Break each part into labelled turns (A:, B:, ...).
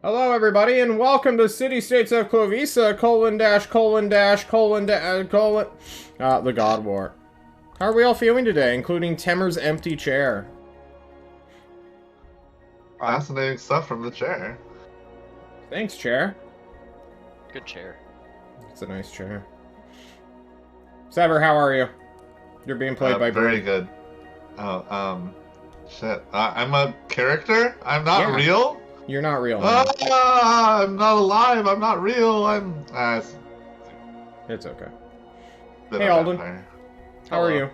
A: Hello, everybody, and welcome to City States of Klovisa, the God War. How are we all feeling today, including Temer's empty chair?
B: Fascinating stuff from the chair.
A: Thanks, chair.
C: Good chair.
A: It's a nice chair. Sever, how are you? You're being played by
B: Very
A: Bree.
B: good. Oh, shit. I'm a character? I'm not
A: Yeah.
B: real?
A: You're not real, man.
B: I'm not alive. I'm not real.
A: It's okay.
B: Been
A: Hey,
B: a
A: Alden.
B: vampire.
A: How are
C: Hello.
A: you?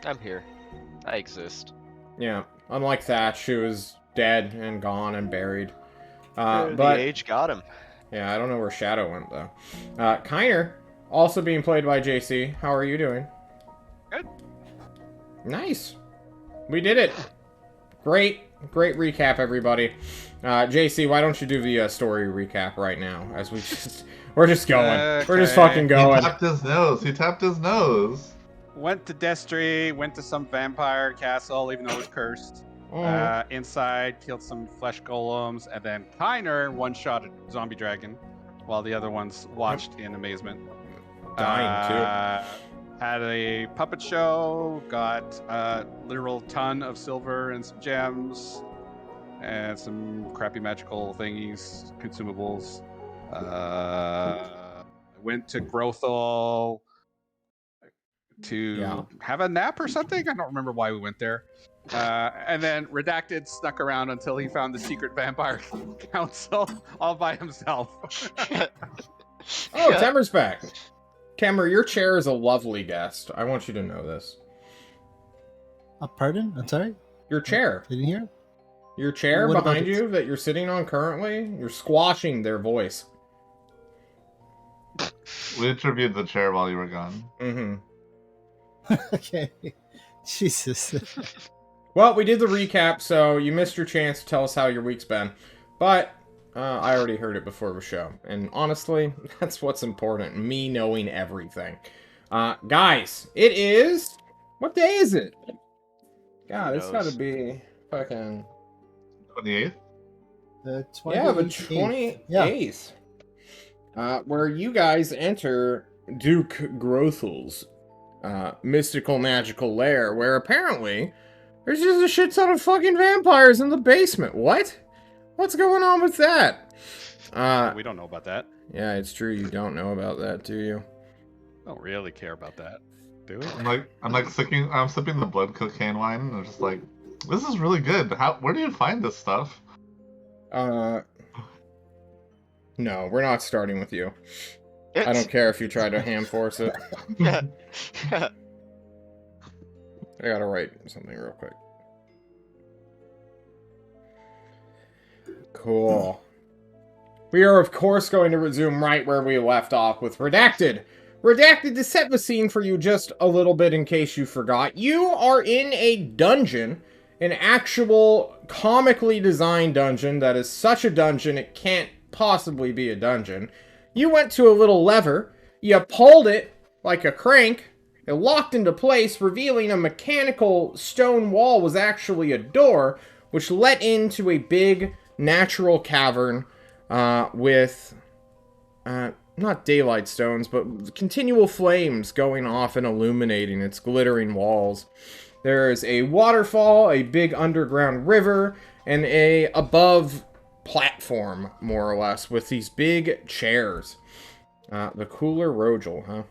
C: I'm here. I exist.
A: Yeah. Unlike Thatch, who is dead and gone and buried.
C: The
A: But
C: age got him.
A: yeah, I don't know where Shadow went though. Kiner, also being played by JC. How are you doing?
C: Good.
A: Nice. We did it. Great recap, everybody. JC, why don't you do the story recap right now? As we're just going. We're just
D: Okay.
A: fucking going.
B: He tapped his nose.
D: Went to Destry, went to some vampire castle, even though it was cursed. Inside, killed some flesh golems, and then Kiner one-shot a zombie dragon, while the other ones watched in amazement.
A: Dying too.
D: Had a puppet show, got a literal ton of silver and some gems, and some crappy magical thingies, consumables. Went to Grothal to have a nap or something. I don't remember why we went there. And then Redacted snuck around until he found the secret vampire council all by himself.
A: Oh, Temmer's back. Temmer, your chair is a lovely guest. I want you to know this.
E: Pardon? I'm sorry?
A: Your chair.
E: Didn't hear?
A: Your chair
E: What about
A: behind
E: it?
A: you that you're sitting on currently, you're squashing their voice.
B: We interviewed the chair while you were gone.
A: Mm-hmm.
E: Okay. Jesus.
A: Well, we did the recap, so you missed your chance to tell us how your week's been. But I already heard it before the show. And honestly, that's what's important. Me knowing everything. Guys, it is... What day is it? God, it's gotta be fucking...
B: 28th?
E: The 28th.
A: Yeah, the 28th. Where you guys enter Duke Grothel's mystical magical lair, where apparently there's just a shit ton of fucking vampires in the basement. What? What's going on with that?
D: We don't know about that.
A: Yeah, it's true. You don't know about that, do you?
D: Don't really care about that, do we?
B: I'm sipping the blood cocaine wine, and I'm just like, this is really good. Where do you find this stuff?
A: No, we're not starting with you. I don't care if you try to ham force it. I gotta write something real quick. Cool. We are, of course, going to resume right where we left off with Redacted. Redacted, to set the scene for you just a little bit in case you forgot. You are in a dungeon, an actual comically designed dungeon that is such a dungeon it can't possibly be a dungeon. You went to a little lever, you pulled it like a crank, it locked into place, revealing a mechanical stone wall was actually a door, which let into a big natural cavern with not daylight stones, but continual flames going off and illuminating its glittering walls. There is a waterfall, a big underground river, and a above platform, more or less, with these big chairs. The cooler Rogel,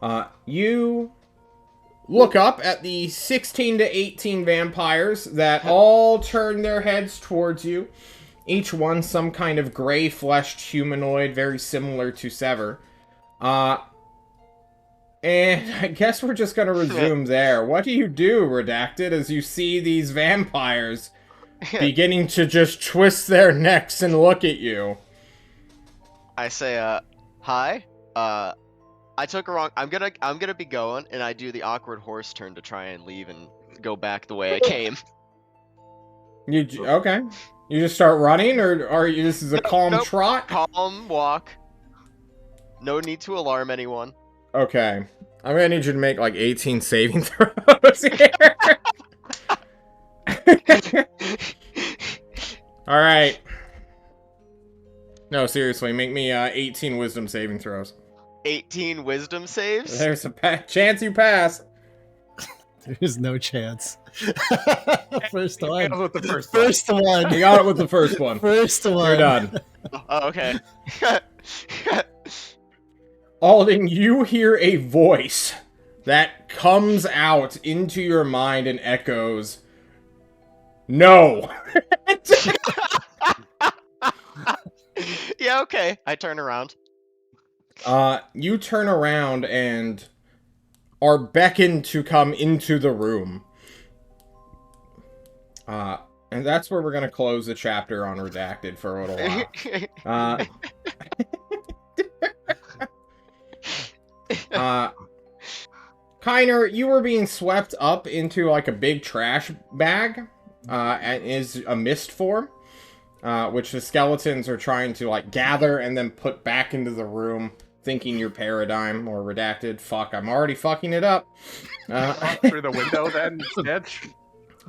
A: huh? You look up at the 16 to 18 vampires that all turn their heads towards you. Each one some kind of gray-fleshed humanoid, very similar to Sever. And I guess we're just gonna resume there. What do you do, Redacted, as you see these vampires beginning to just twist their necks and look at you?
C: I say, hi. I took a wrong. I'm gonna be going, and I do the awkward horse turn to try and leave and go back the way I came.
A: Okay? You just start running, or are you? This is a calm trot.
C: Calm walk. No need to alarm anyone.
A: Okay, I'm gonna need you to make like 18 saving throws here. All right. No, seriously, make me 18 wisdom saving throws.
C: 18 wisdom saves?
A: There's a chance you pass.
E: There's no chance. First one.
D: With the first
E: one.
A: You got it with the first one.
E: First one.
A: You're done.
C: Oh, okay.
A: Alden, you hear a voice that comes out into your mind and echoes, "No."
C: Yeah, okay. I turn around.
A: You turn around and are beckoned to come into the room. And that's where we're gonna close the chapter on Redacted for a little while. Kiner, you were being swept up into like a big trash bag, and is a mist form, which the skeletons are trying to like gather and then put back into the room, thinking you're Paradigm or Redacted. Fuck, I'm already fucking it up.
D: Through the window then instead.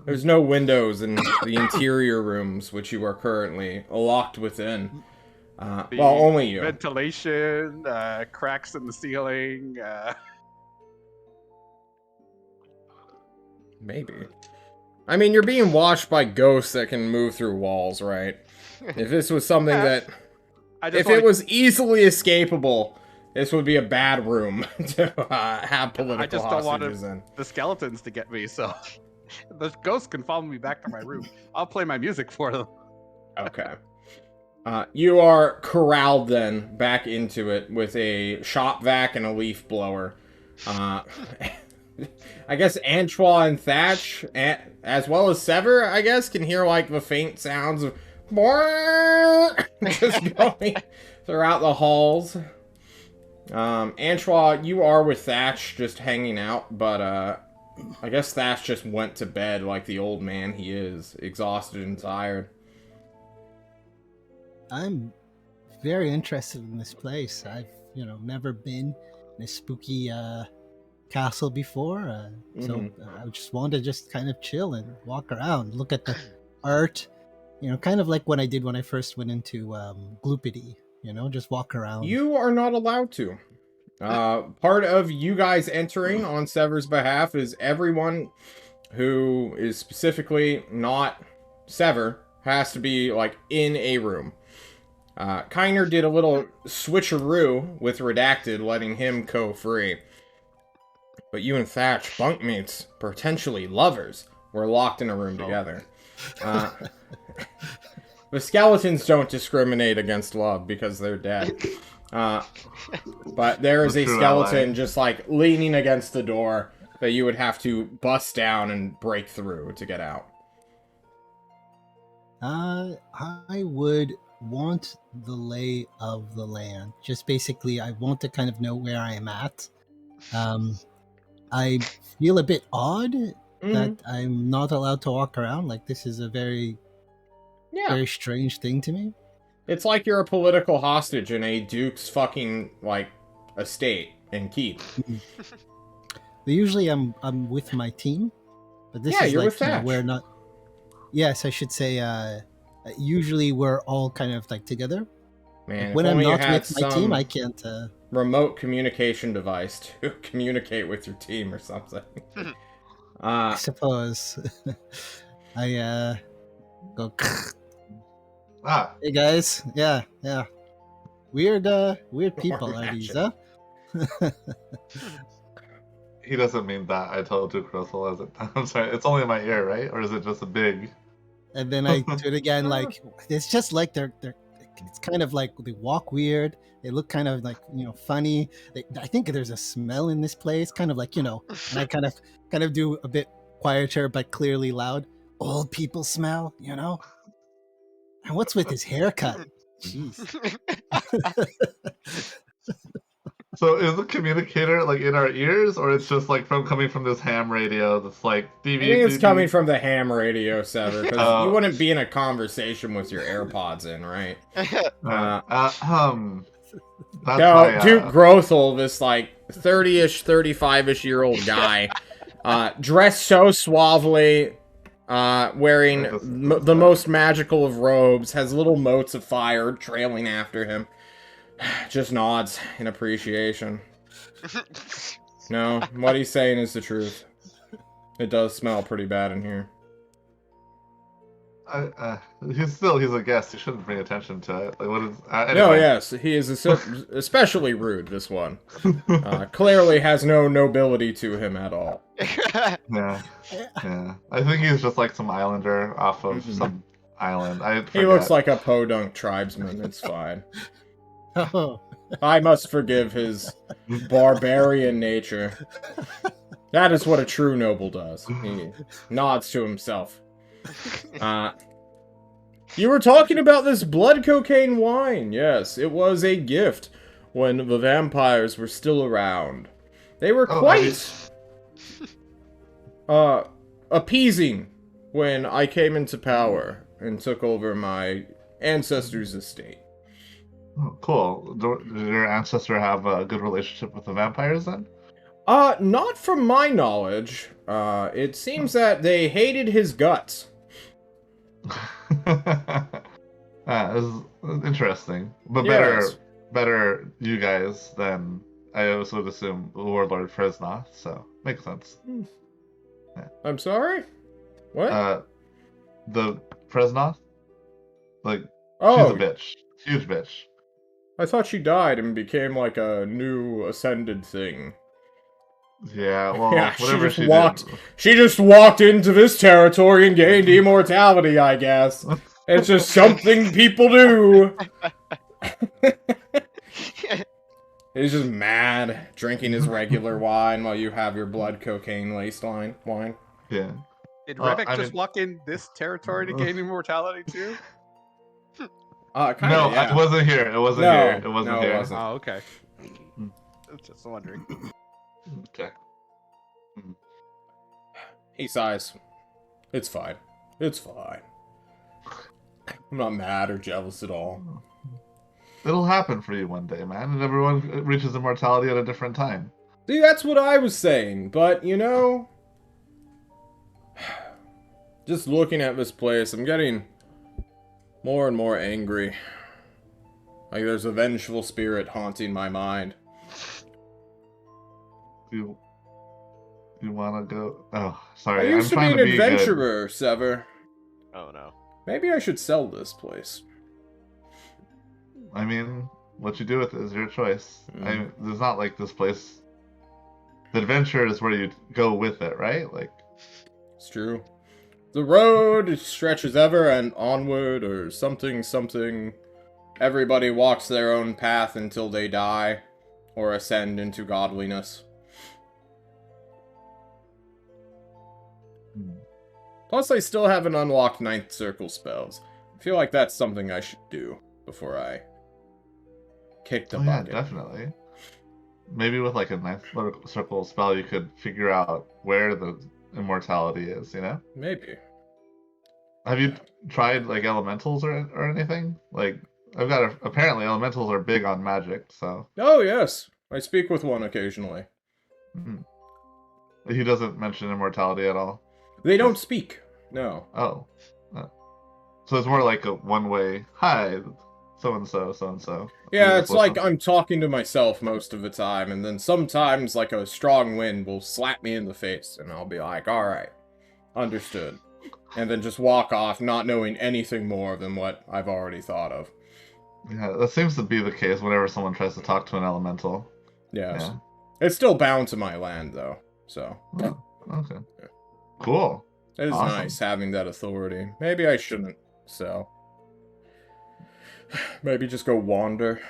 A: There's no windows in the interior rooms, which you are currently locked within. Well, only you.
D: Ventilation, cracks in the ceiling.
A: Maybe. I mean, you're being watched by ghosts that can move through walls, right? If this was something that... If it was easily escapable, this would be a bad room to have political hostages in.
D: The skeletons to get me, so the ghosts can follow me back to my room. I'll play my music for them.
A: Okay. You are corralled then back into it with a shop vac and a leaf blower. I guess Antoine and Thatch, as well as Sever, I guess, can hear like the faint sounds of just going throughout the halls. Antoine, you are with Thatch just hanging out, but I guess Thatch just went to bed like the old man he is, exhausted and tired.
E: I'm very interested in this place. I've, never been in a spooky castle before, so I just want to just kind of chill and walk around, look at the art, kind of like what I did when I first went into Gloopity, just walk around.
A: You are not allowed to. Part of you guys entering on Sever's behalf is everyone who is specifically not Sever has to be, like, in a room. Kiner did a little switcheroo with Redacted, letting him go free. But you and Thatch, bunkmates, potentially lovers, were locked in a room together. The skeletons don't discriminate against love because they're dead. But there is a skeleton just, like, leaning against the door that you would have to bust down and break through to get out.
E: I would want the lay of the land. Just basically, I want to kind of know where I am at. I feel a bit odd that I'm not allowed to walk around. Like, this is a very strange thing to me.
A: It's like you're a political hostage in a duke's fucking, like, estate and keep.
E: Usually I'm with my team, but this is
A: you're
E: like,
A: with Thatch.
E: We're not... Yes, I should say, usually we're all kind of, like, together.
A: Man,
E: when I'm not with my team, I can't...
A: remote communication device to communicate with your team or something.
E: I suppose. I go... Hey guys, yeah. Weird people are these, huh?
B: He doesn't mean that. I told Duke Russell as it. I'm sorry. It's only in my ear, right? Or is it just a big?
E: And then I do it again. Like, it's just like they're. It's kind of like they walk weird. They look kind of like funny. I think there's a smell in this place, kind of like And I kind of do a bit quieter but clearly loud. Old people smell, And what's with his haircut? Jeez.
B: So is the communicator like in our ears, or it's just like coming from this ham radio that's like
A: I think it's coming from the ham radio, Sever, because you wouldn't be in a conversation with your AirPods in, right? Duke Grothel, this like 30-ish, 35-ish year old guy, dressed so suavely, wearing the most magical of robes, has little motes of fire trailing after him. Just nods in appreciation. No, what he's saying is the truth. It does smell pretty bad in here.
B: He's a guest. He shouldn't bring attention to it. Like, what is?
A: No,
B: Anyway.
A: yes, he is especially rude, this one. Clearly has no nobility to him at all.
B: Yeah. Yeah. I think he's just like some islander off of
A: Mhm.
B: some island. I
A: He looks
B: forget.
A: like a podunk tribesman, it's fine.
E: Oh,
A: I must forgive his barbarian nature. That is what a true noble does. He nods to himself. You were talking about this blood cocaine wine. Yes, it was a gift when the vampires were still around. They were
B: Oh,
A: quite appeasing when I came into power and took over my ancestors' estate.
B: Oh, cool. Did your ancestor have a good relationship with the vampires then?
A: Not from my knowledge. It seems that they hated his guts.
B: This is interesting, but
A: Yes.
B: better you guys than I also would assume Warlord Fresnoth. So makes sense.
A: I'm sorry? What?
B: The Fresnoth, like she's
A: Oh,
B: a bitch, huge bitch.
A: I thought she died and became like a new ascended thing.
B: Yeah, well,
A: Yeah, she
B: whatever
A: just
B: she
A: walked.
B: did.
A: She just walked into this territory and gained immortality, I guess. It's just something people do. He's just mad, drinking his regular wine while you have your blood cocaine laced wine.
B: Yeah.
D: Did
B: I
D: Rebek just
B: mean-
D: walk in this territory to gain immortality too?
A: Kinda,
B: No,
A: yeah.
B: it wasn't here. It wasn't
A: No,
B: here. It wasn't
A: no, it
B: here.
A: wasn't.
D: Oh, okay.
B: Hmm.
D: Just wondering.
B: Okay.
A: He sighs. It's fine. It's fine. I'm not mad or jealous at all.
B: It'll happen for you one day, man, and everyone reaches immortality at a different time.
A: See, that's what I was saying, but you know, just looking at this place, I'm getting more and more angry. Like there's a vengeful spirit haunting my mind.
B: You want to go? Oh,
A: I
B: sorry.
A: used
B: I'm
A: to be
B: trying
A: an
B: to be good.
A: adventurer, Sever.
C: Oh no.
A: Maybe I should sell this place.
B: I mean, what you do with it is your choice. There's not like this place. The adventure is where you go with it, right? Like,
A: It's true. The road stretches ever and onward, or something, something. Everybody walks their own path until they die, or ascend into godliness. Plus, I still haven't unlocked Ninth Circle spells. I feel like that's something I should do before I kick the
B: oh yeah,
A: bucket.
B: definitely. Maybe with like a ninth circle spell, you could figure out where the immortality is. You know?
A: Maybe.
B: Have you tried like elementals or anything? Like, I've got apparently elementals are big on magic, so
A: Oh, yes. I speak with one occasionally.
B: he doesn't mention immortality at all.
A: They don't speak. No.
B: Oh. So it's more like a one-way, hi, so-and-so, so-and-so.
A: Yeah,
B: You
A: it's
B: just
A: like
B: listen.
A: I'm talking to myself most of the time, and then sometimes, like, a strong wind will slap me in the face, and I'll be like, alright, understood. And then just walk off, not knowing anything more than what I've already thought of.
B: Yeah, that seems to be the case whenever someone tries to talk to an elemental.
A: Yes.
B: Yeah.
A: It's still bound to my land, though, so.
B: Oh, okay. Cool.
A: It is
B: Awesome.
A: nice having that authority. Maybe I shouldn't, so. Maybe just go wander.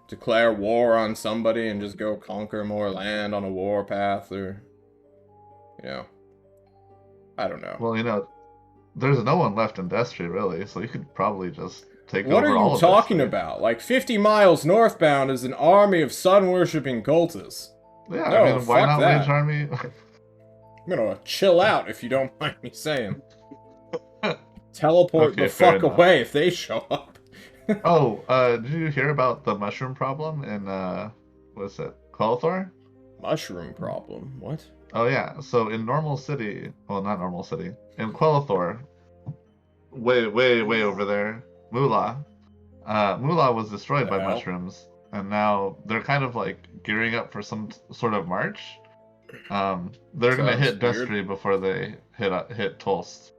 A: Declare war on somebody and just go conquer more land on a war path, or. You know. I don't know.
B: Well, you know, there's no one left in Destry, really, so you could probably just take
A: What
B: over
A: are
B: all
A: you
B: of
A: talking
B: Destry.
A: about? Like 50 miles northbound is an army of sun-worshipping cultists.
B: Yeah,
A: No,
B: I mean, why
A: fuck
B: not
A: that.
B: wage army?
A: I'm gonna chill out if you don't mind me saying. Teleport
B: Okay,
A: the
B: fair
A: fuck
B: enough.
A: away if they show up.
B: Oh, did you hear about the mushroom problem in, what's it, Quelithor?
A: Mushroom problem. What?
B: Oh yeah, so in Normal City, well, not Normal City, in Quelithor, way over there, Moolah was destroyed by
A: The hell?
B: mushrooms, and now they're kind of like gearing up for some sort of march. They're gonna
A: Sounds
B: hit
A: weird.
B: Destry before they hit Tulst.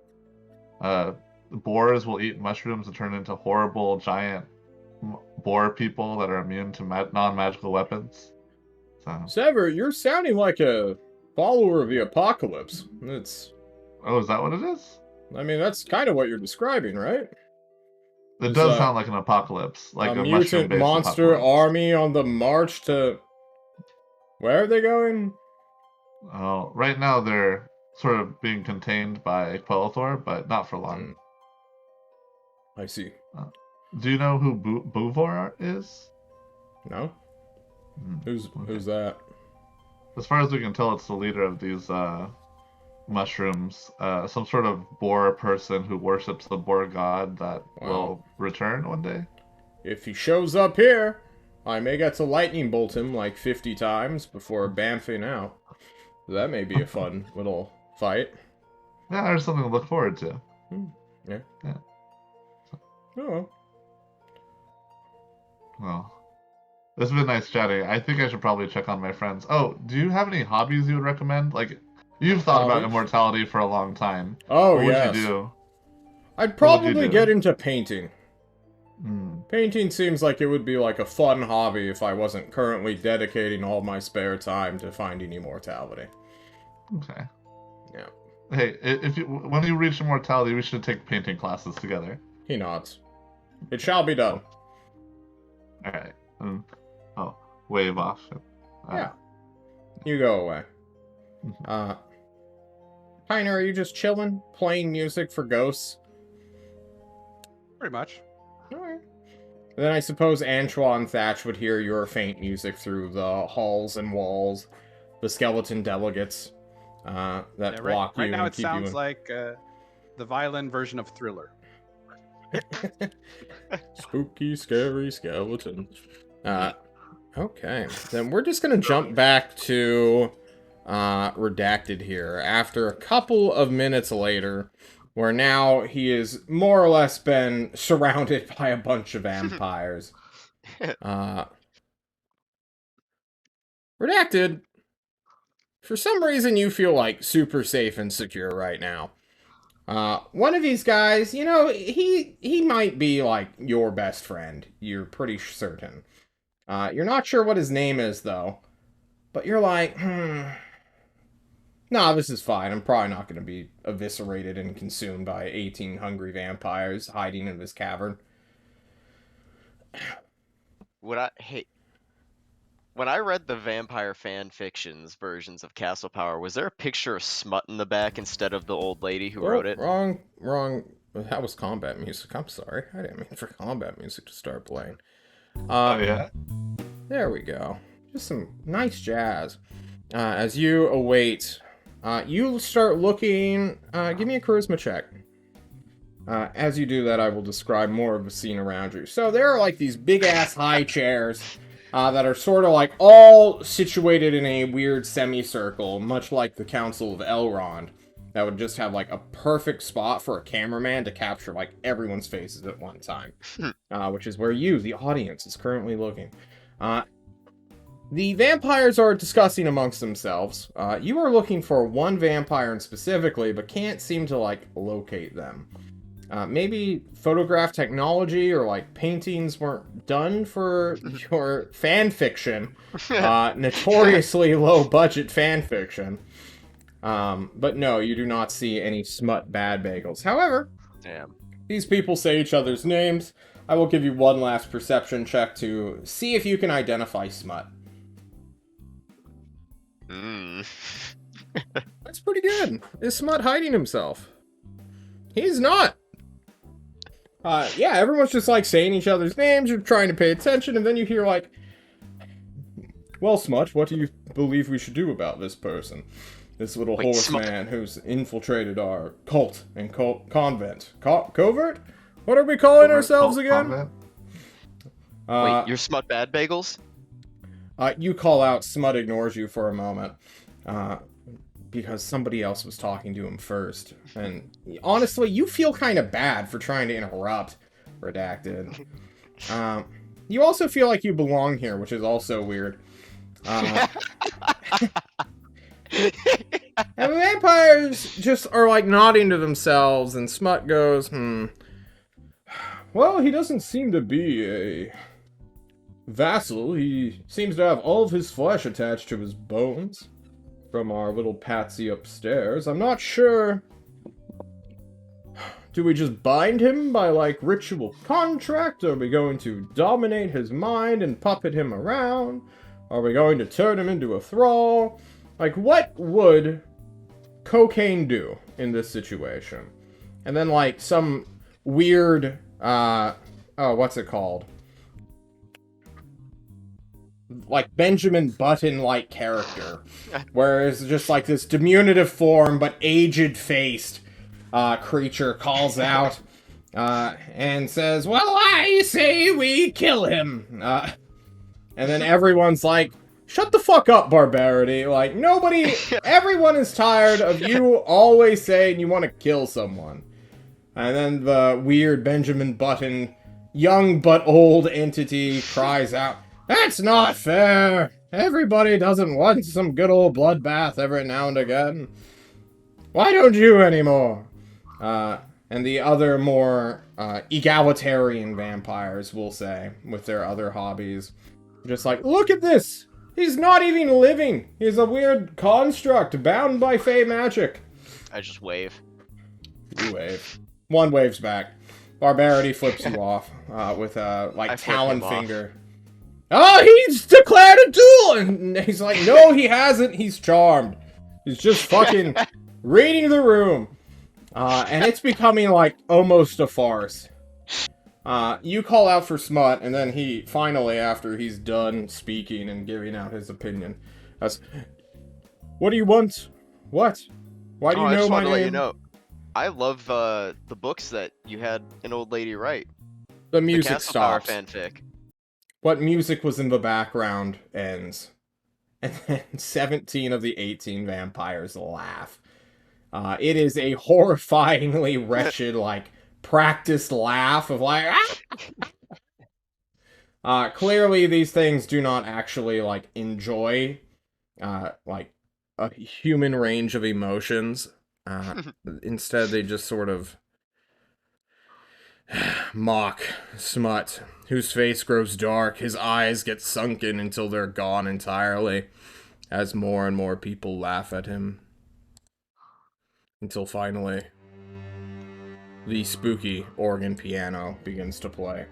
B: boars will eat mushrooms and turn into horrible giant boar people that are immune to non-magical weapons. So.
A: Sever, you're sounding like a follower of the apocalypse.
B: Oh, is that what it is?
A: I mean, that's kind of what you're describing, right?
B: It does sound like an apocalypse, like a
A: mutant monster army on the march to... Where are they going?
B: Oh, right now they're sort of being contained by Quelithor, but not for long.
A: I see.
B: Do you know who Buvor is?
A: No. Who's that?
B: As far as we can tell, it's the leader of these mushrooms. Some sort of boar person who worships the boar god that will return one day.
A: If he shows up here, I may get to lightning bolt him like 50 times before bamfing out. That may be a fun little fight.
B: Yeah, there's something to look forward to.
A: Yeah.
B: Oh well. This has been nice chatting. I think I should probably check on my friends. Oh, do you have any hobbies you would recommend? Like, you've thought about immortality for a long time.
A: Oh,
B: what
A: yes.
B: would you do?
A: I'd probably get into painting. Painting seems like it would be like a fun hobby if I wasn't currently dedicating all my spare time to finding immortality.
B: Okay.
A: Yeah.
B: Hey, when you reach immortality, we should take painting classes together.
A: He nods. It shall be done.
B: Alright. Wave off.
A: Yeah. You go away. Piner, are you just chilling? Playing music for ghosts?
D: Pretty much.
A: Alright. Then I suppose Antoine and Thatch would hear your faint music through the halls and walls, the skeleton delegates that block you.
D: Right now
A: and
D: it
A: keep
D: sounds
A: you
D: like the violin version of Thriller.
A: Spooky, scary skeletons. Okay. Then we're just gonna jump back to Redacted here after a couple of minutes later, where now he is more or less been surrounded by a bunch of vampires. Redacted, for some reason you feel like super safe and secure right now. One of these guys, you know, he might be like your best friend. You're pretty certain. You're not sure what his name is though, but you're like, nah, this is fine. I'm probably not going to be eviscerated and consumed by 18 hungry vampires hiding in this cavern.
C: When I read the vampire fan fictions versions of Castle Power, was there a picture of Smut in the back instead of the old lady who wrote it?
A: Wrong. That was combat music. I'm sorry. I didn't mean for combat music to start playing.
B: Yeah.
A: There we go. Just some nice jazz. As you await, you start looking. Give me a charisma check. As you do that, I will describe more of the scene around you. So there are like these big ass high chairs that are sort of like all situated in a weird semicircle, much like the Council of Elrond. That would just have like a perfect spot for a cameraman to capture like everyone's faces at one time, which is where you, the audience, is currently looking. The vampires are discussing amongst themselves. You are looking for one vampire specifically, but can't seem to like locate them. Maybe photograph technology or like paintings weren't done for your fan fiction, notoriously low budget fan fiction. But no, you do not see any smut bad bagels. However,
C: Damn.
A: These people say each other's names. I will give you one last perception check to see if you can identify smut. That's pretty good. Is Smut hiding himself? He's not. Yeah, everyone's just like saying each other's names. You're trying to pay attention, and then you hear like, "Well, Smut, what do you believe we should do about this person? This little horseman who's infiltrated our cult and convent. Covert? What are we calling ourselves again?"
C: Wait, you're Smut Bad Bagels?
A: You call out. Smut ignores you for a moment. Because somebody else was talking to him first. And honestly, you feel kind of bad for trying to interrupt Redacted. You also feel like you belong here, which is also weird. And the vampire vampires just are like nodding to themselves, and Smut goes, Well, he doesn't seem to be a vassal. He seems to have all of his flesh attached to his bones from our little patsy upstairs. I'm not sure. Do we just bind him by, like, ritual contract? Are we going to dominate his mind and puppet him around? Are we going to turn him into a thrall? Like, what would cocaine do in this situation? And then, like, some weird, what's it called? Like, Benjamin Button-like character. Where it's just, like, this diminutive form, but aged-faced creature calls out and says, well, I say we kill him. And then everyone's like, shut the fuck up, Barbarity. Like, everyone is tired of you always saying you want to kill someone. And then the weird Benjamin Button, young but old entity cries out, that's not fair. Everybody doesn't want some good old bloodbath every now and again. Why don't you anymore? And the other more egalitarian vampires will say, with their other hobbies, just like, look at this! He's not even living! He's a weird construct bound by fey magic.
C: I just wave.
A: You wave. One waves back. Barbarity flips you off with a, like, talon finger. Oh, he's declared a duel! And he's like, no, he hasn't. He's charmed. He's just fucking reading the room. And it's becoming, like, almost a farce. You call out for Smut, and then he, finally, after he's done speaking and giving out his opinion, asks, what do you want? What? Why do you know my name? To let you know,
C: I love the books that you had an old lady write.
A: The music stops.
C: Fanfic.
A: What music was in the background ends. And then 17 of the 18 vampires laugh. It is a horrifyingly wretched, like, practiced laugh of, like, clearly these things do not actually, like, enjoy, like, a human range of emotions. Instead, they just sort of mock Smut, whose face grows dark, his eyes get sunken until they're gone entirely, as more and more people laugh at him. Until finally, the spooky organ piano begins to play.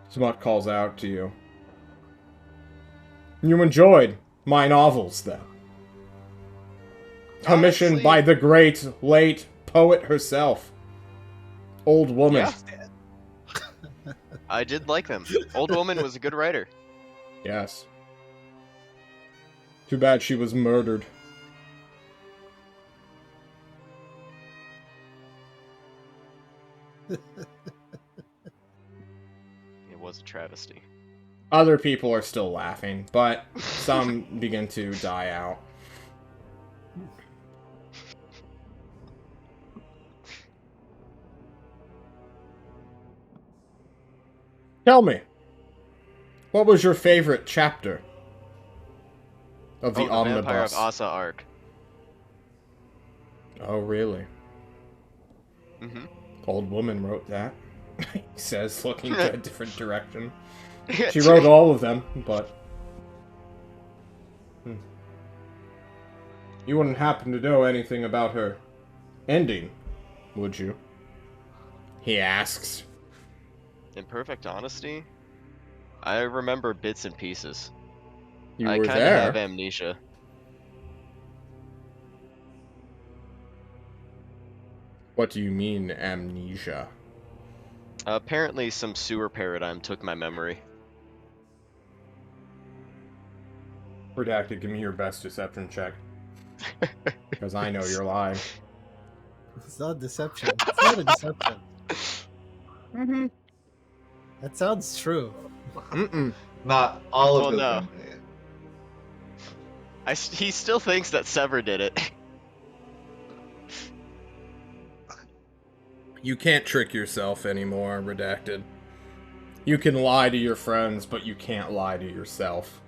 A: Smut calls out to you. You enjoyed my novels, then? Commissioned by the great, late poet herself. Old Woman.
C: Yeah. I did like them. Old Woman was a good writer.
A: Yes. Too bad she was murdered.
C: It was a travesty.
A: Other people are still laughing, but some begin to die out. Tell me, what was your favorite chapter of the Omnibus?
C: Vampire of Asa arc.
A: Oh, really?
C: Mm-hmm.
A: Old Woman wrote that. He says, looking to a different direction. She wrote all of them, but... You wouldn't happen to know anything about her ending, would you? He asks.
C: In perfect honesty, I remember bits and pieces.
A: You were
C: I kind of
A: there.
C: have amnesia.
A: What do you mean, amnesia?
C: Apparently, some sewer paradigm took my memory.
A: Redacted, give me your best deception check. Because I know you're lying.
E: It's not deception. It's not a deception.
A: Mm-hmm.
E: That sounds true.
A: Mm-mm.
B: Not all of
C: Well,
B: them.
C: no. He still thinks that Sever did it.
A: You can't trick yourself anymore, Redacted. You can lie to your friends, but you can't lie to yourself.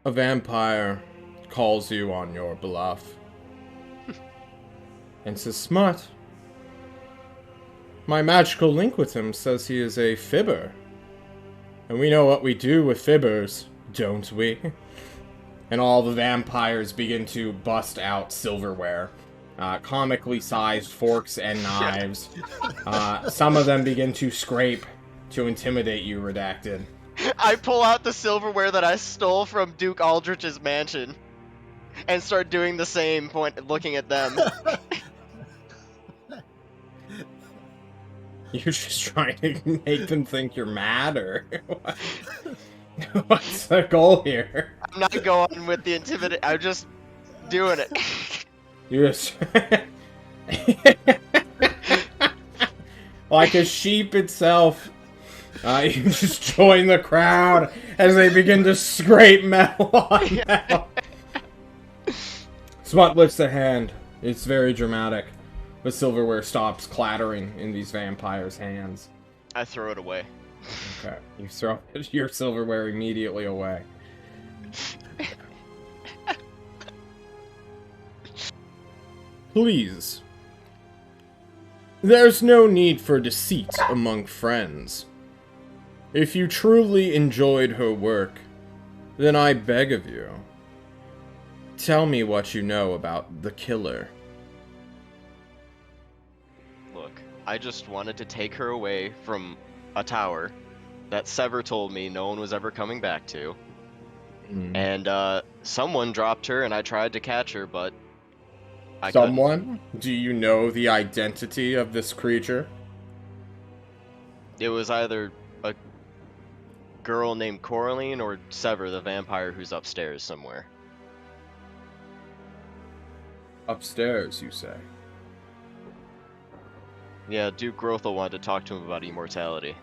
A: a vampire calls you on your bluff and says, Smut, my magical link with him says he is a fibber. And we know what we do with fibbers, don't we? And all the vampires begin to bust out silverware. Comically sized forks and knives. Some of them begin to scrape to intimidate you, Redacted.
C: I pull out the silverware that I stole from Duke Aldrich's mansion and start doing the same, looking at them.
A: You're just trying to make them think you're mad, or what? What's the goal here?
C: I'm not going with the intimidate. I'm just doing it.
A: You just... like a sheep itself, you just join the crowd as they begin to scrape metal on metal. Smut lifts a hand. It's very dramatic. The silverware stops clattering in these vampires' hands.
C: I throw it away.
A: Okay, you throw your silverware immediately away. Please. There's no need for deceit among friends. If you truly enjoyed her work, then I beg of you, tell me what you know about the killer.
C: Look, I just wanted to take her away from a tower that Sever told me no one was ever coming back to. And someone dropped her and I tried to catch her, but I
A: Someone? Do you know the identity of this creature?
C: It was either a girl named Coraline or Sever, the vampire who's upstairs somewhere.
A: Upstairs, you say?
C: Yeah, Duke Grothel wanted to talk to him about immortality.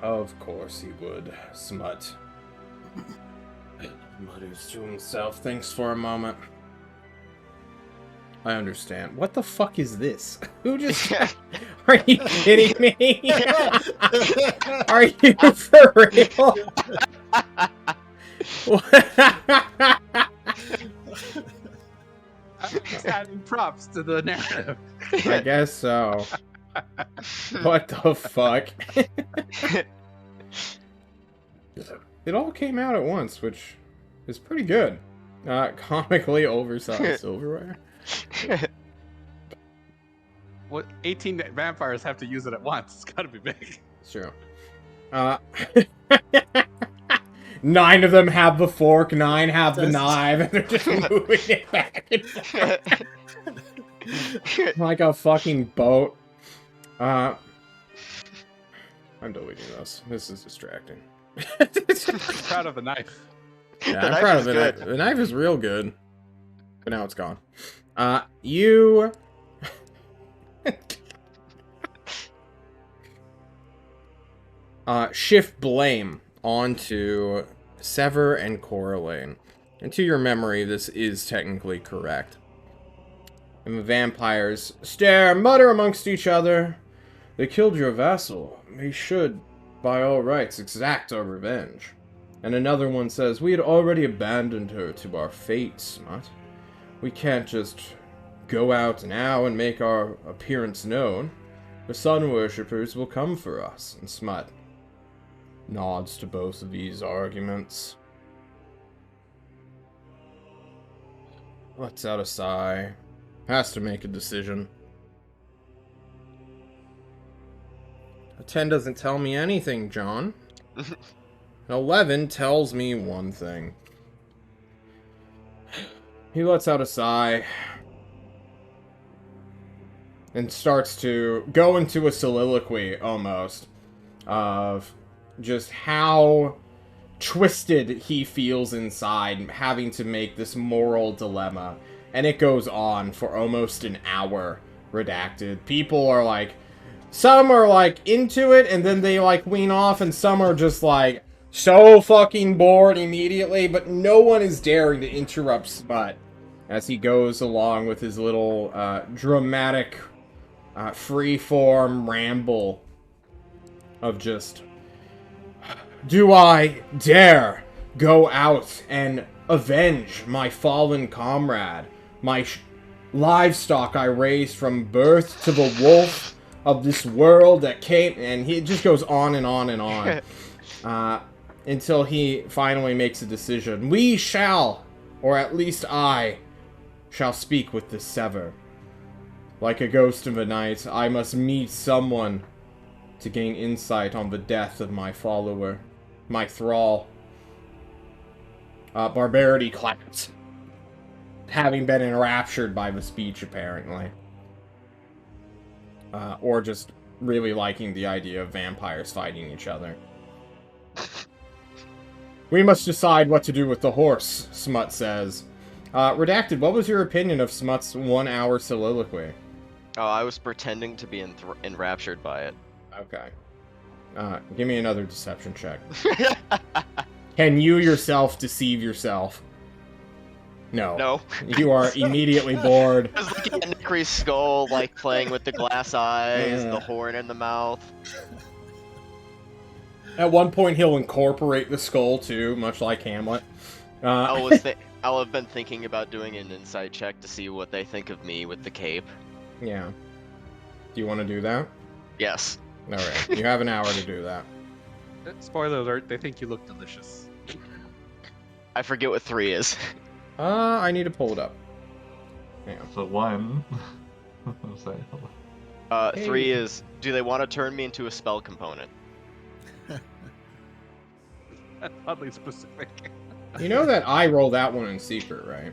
A: Of course he would, Smut. Mutters to himself, thinks for a moment. I understand. What the fuck is this? Who just... Are you kidding me? Are you for real?
D: I'm just adding props to the narrative.
A: I guess so. What the fuck? It all came out at once, which is pretty good. Comically oversized silverware.
D: What 18 vampires have to use it at once? It's gotta be big.
A: It's true. 9 of them have the fork, 9 have the knife, and they're just moving it back and forth. Like a fucking boat. I'm deleting this. This is distracting.
D: I'm proud of the knife.
A: Yeah, I'm proud of the knife. The knife is real good. But now it's gone. You... shift blame onto Sever and Coraline. And to your memory, this is technically correct. And the vampires stare, mutter amongst each other. They killed your vassal. We should, by all rights, exact our revenge. And another one says, we had already abandoned her to our fate, Smut. We can't just go out now and make our appearance known. The sun worshippers will come for us. And Smut nods to both of these arguments. Lets out a sigh. Has to make a decision. A 10 doesn't tell me anything, John. An 11 tells me one thing. He lets out a sigh and starts to go into a soliloquy, almost, of just how twisted he feels inside, having to make this moral dilemma. And it goes on for almost an hour, Redacted. People are like, some are like into it, and then they like wean off, and some are just like so fucking bored immediately, but no one is daring to interrupt Smut as he goes along with his little dramatic free-form ramble of just, do I dare go out and avenge my fallen comrade, my livestock I raised from birth to the wolf of this world that came, and he just goes on and on and on, until he finally makes a decision. We shall, or at least I, shall speak with the Sever. Like a ghost of a night, I must meet someone to gain insight on the death of my follower, my thrall. Barbarity claps, having been enraptured by the speech, apparently. Or just really liking the idea of vampires fighting each other. We must decide what to do with the horse, Smut says. Redacted, what was your opinion of Smut's 1 hour soliloquy?
C: Oh, I was pretending to be enraptured by it.
A: Okay. Give me another deception check. Can you yourself deceive yourself? No.
C: No.
A: You are immediately bored.
C: I was looking at Nikri's skull, like playing with the glass eyes, the horn in the mouth.
A: At one point, he'll incorporate the skull, too, much like Hamlet.
C: I'll have been thinking about doing an insight check to see what they think of me with the cape.
A: Yeah. Do you want to do that?
C: Yes.
A: Alright, you have an hour to do that.
D: Spoiler alert, they think you look delicious.
C: I forget what 3 is.
A: I need to pull it up. Hang on.
B: So 1. I'm sorry. Hold on.
C: 3 is, do they want to turn me into a spell component?
D: That's oddly specific.
A: You know that I roll that one in secret, right?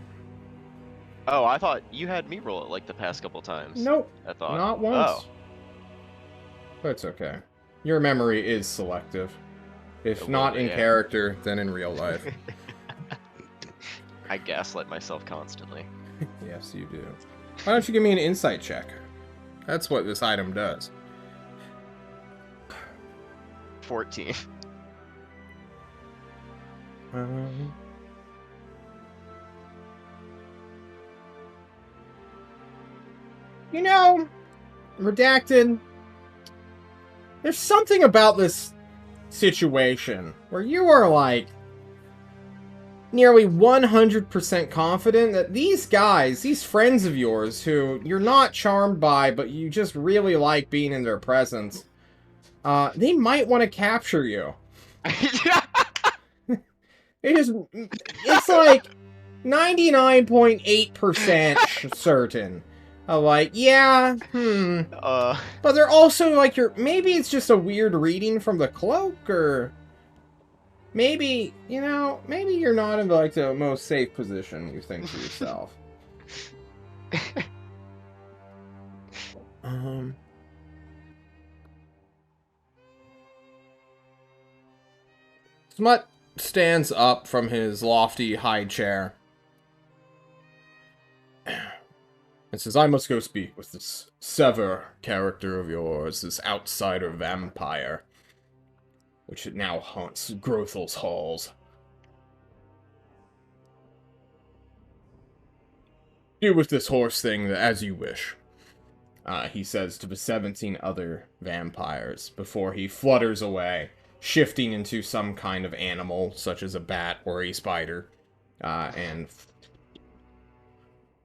C: Oh, I thought you had me roll it like the past couple times.
A: Nope.
C: I thought.
A: Not once.
C: Oh.
A: But it's okay. Your memory is selective. If
C: It
A: not
C: will
A: in
C: be, yeah.
A: character, then in real life.
C: I gaslight myself constantly.
A: Yes, you do. Why don't you give me an insight check? That's what this item does.
C: 14.
A: You know, Redacted, there's something about this situation where you are, like, nearly 100% confident that these guys, these friends of yours who you're not charmed by, but you just really like being in their presence, they might want to capture you. It's like 99.8% certain. Like, yeah, But they're also like, maybe it's just a weird reading from the cloak, or maybe, you know, maybe you're not in like the most safe position, you think to yourself. Smut stands up from his lofty high chair and says, I must go speak with this Sever character of yours, this outsider vampire, which now haunts Grothel's halls. Do with this horse thing as you wish, he says to the 17 other vampires before he flutters away, shifting into some kind of animal, such as a bat or a spider, and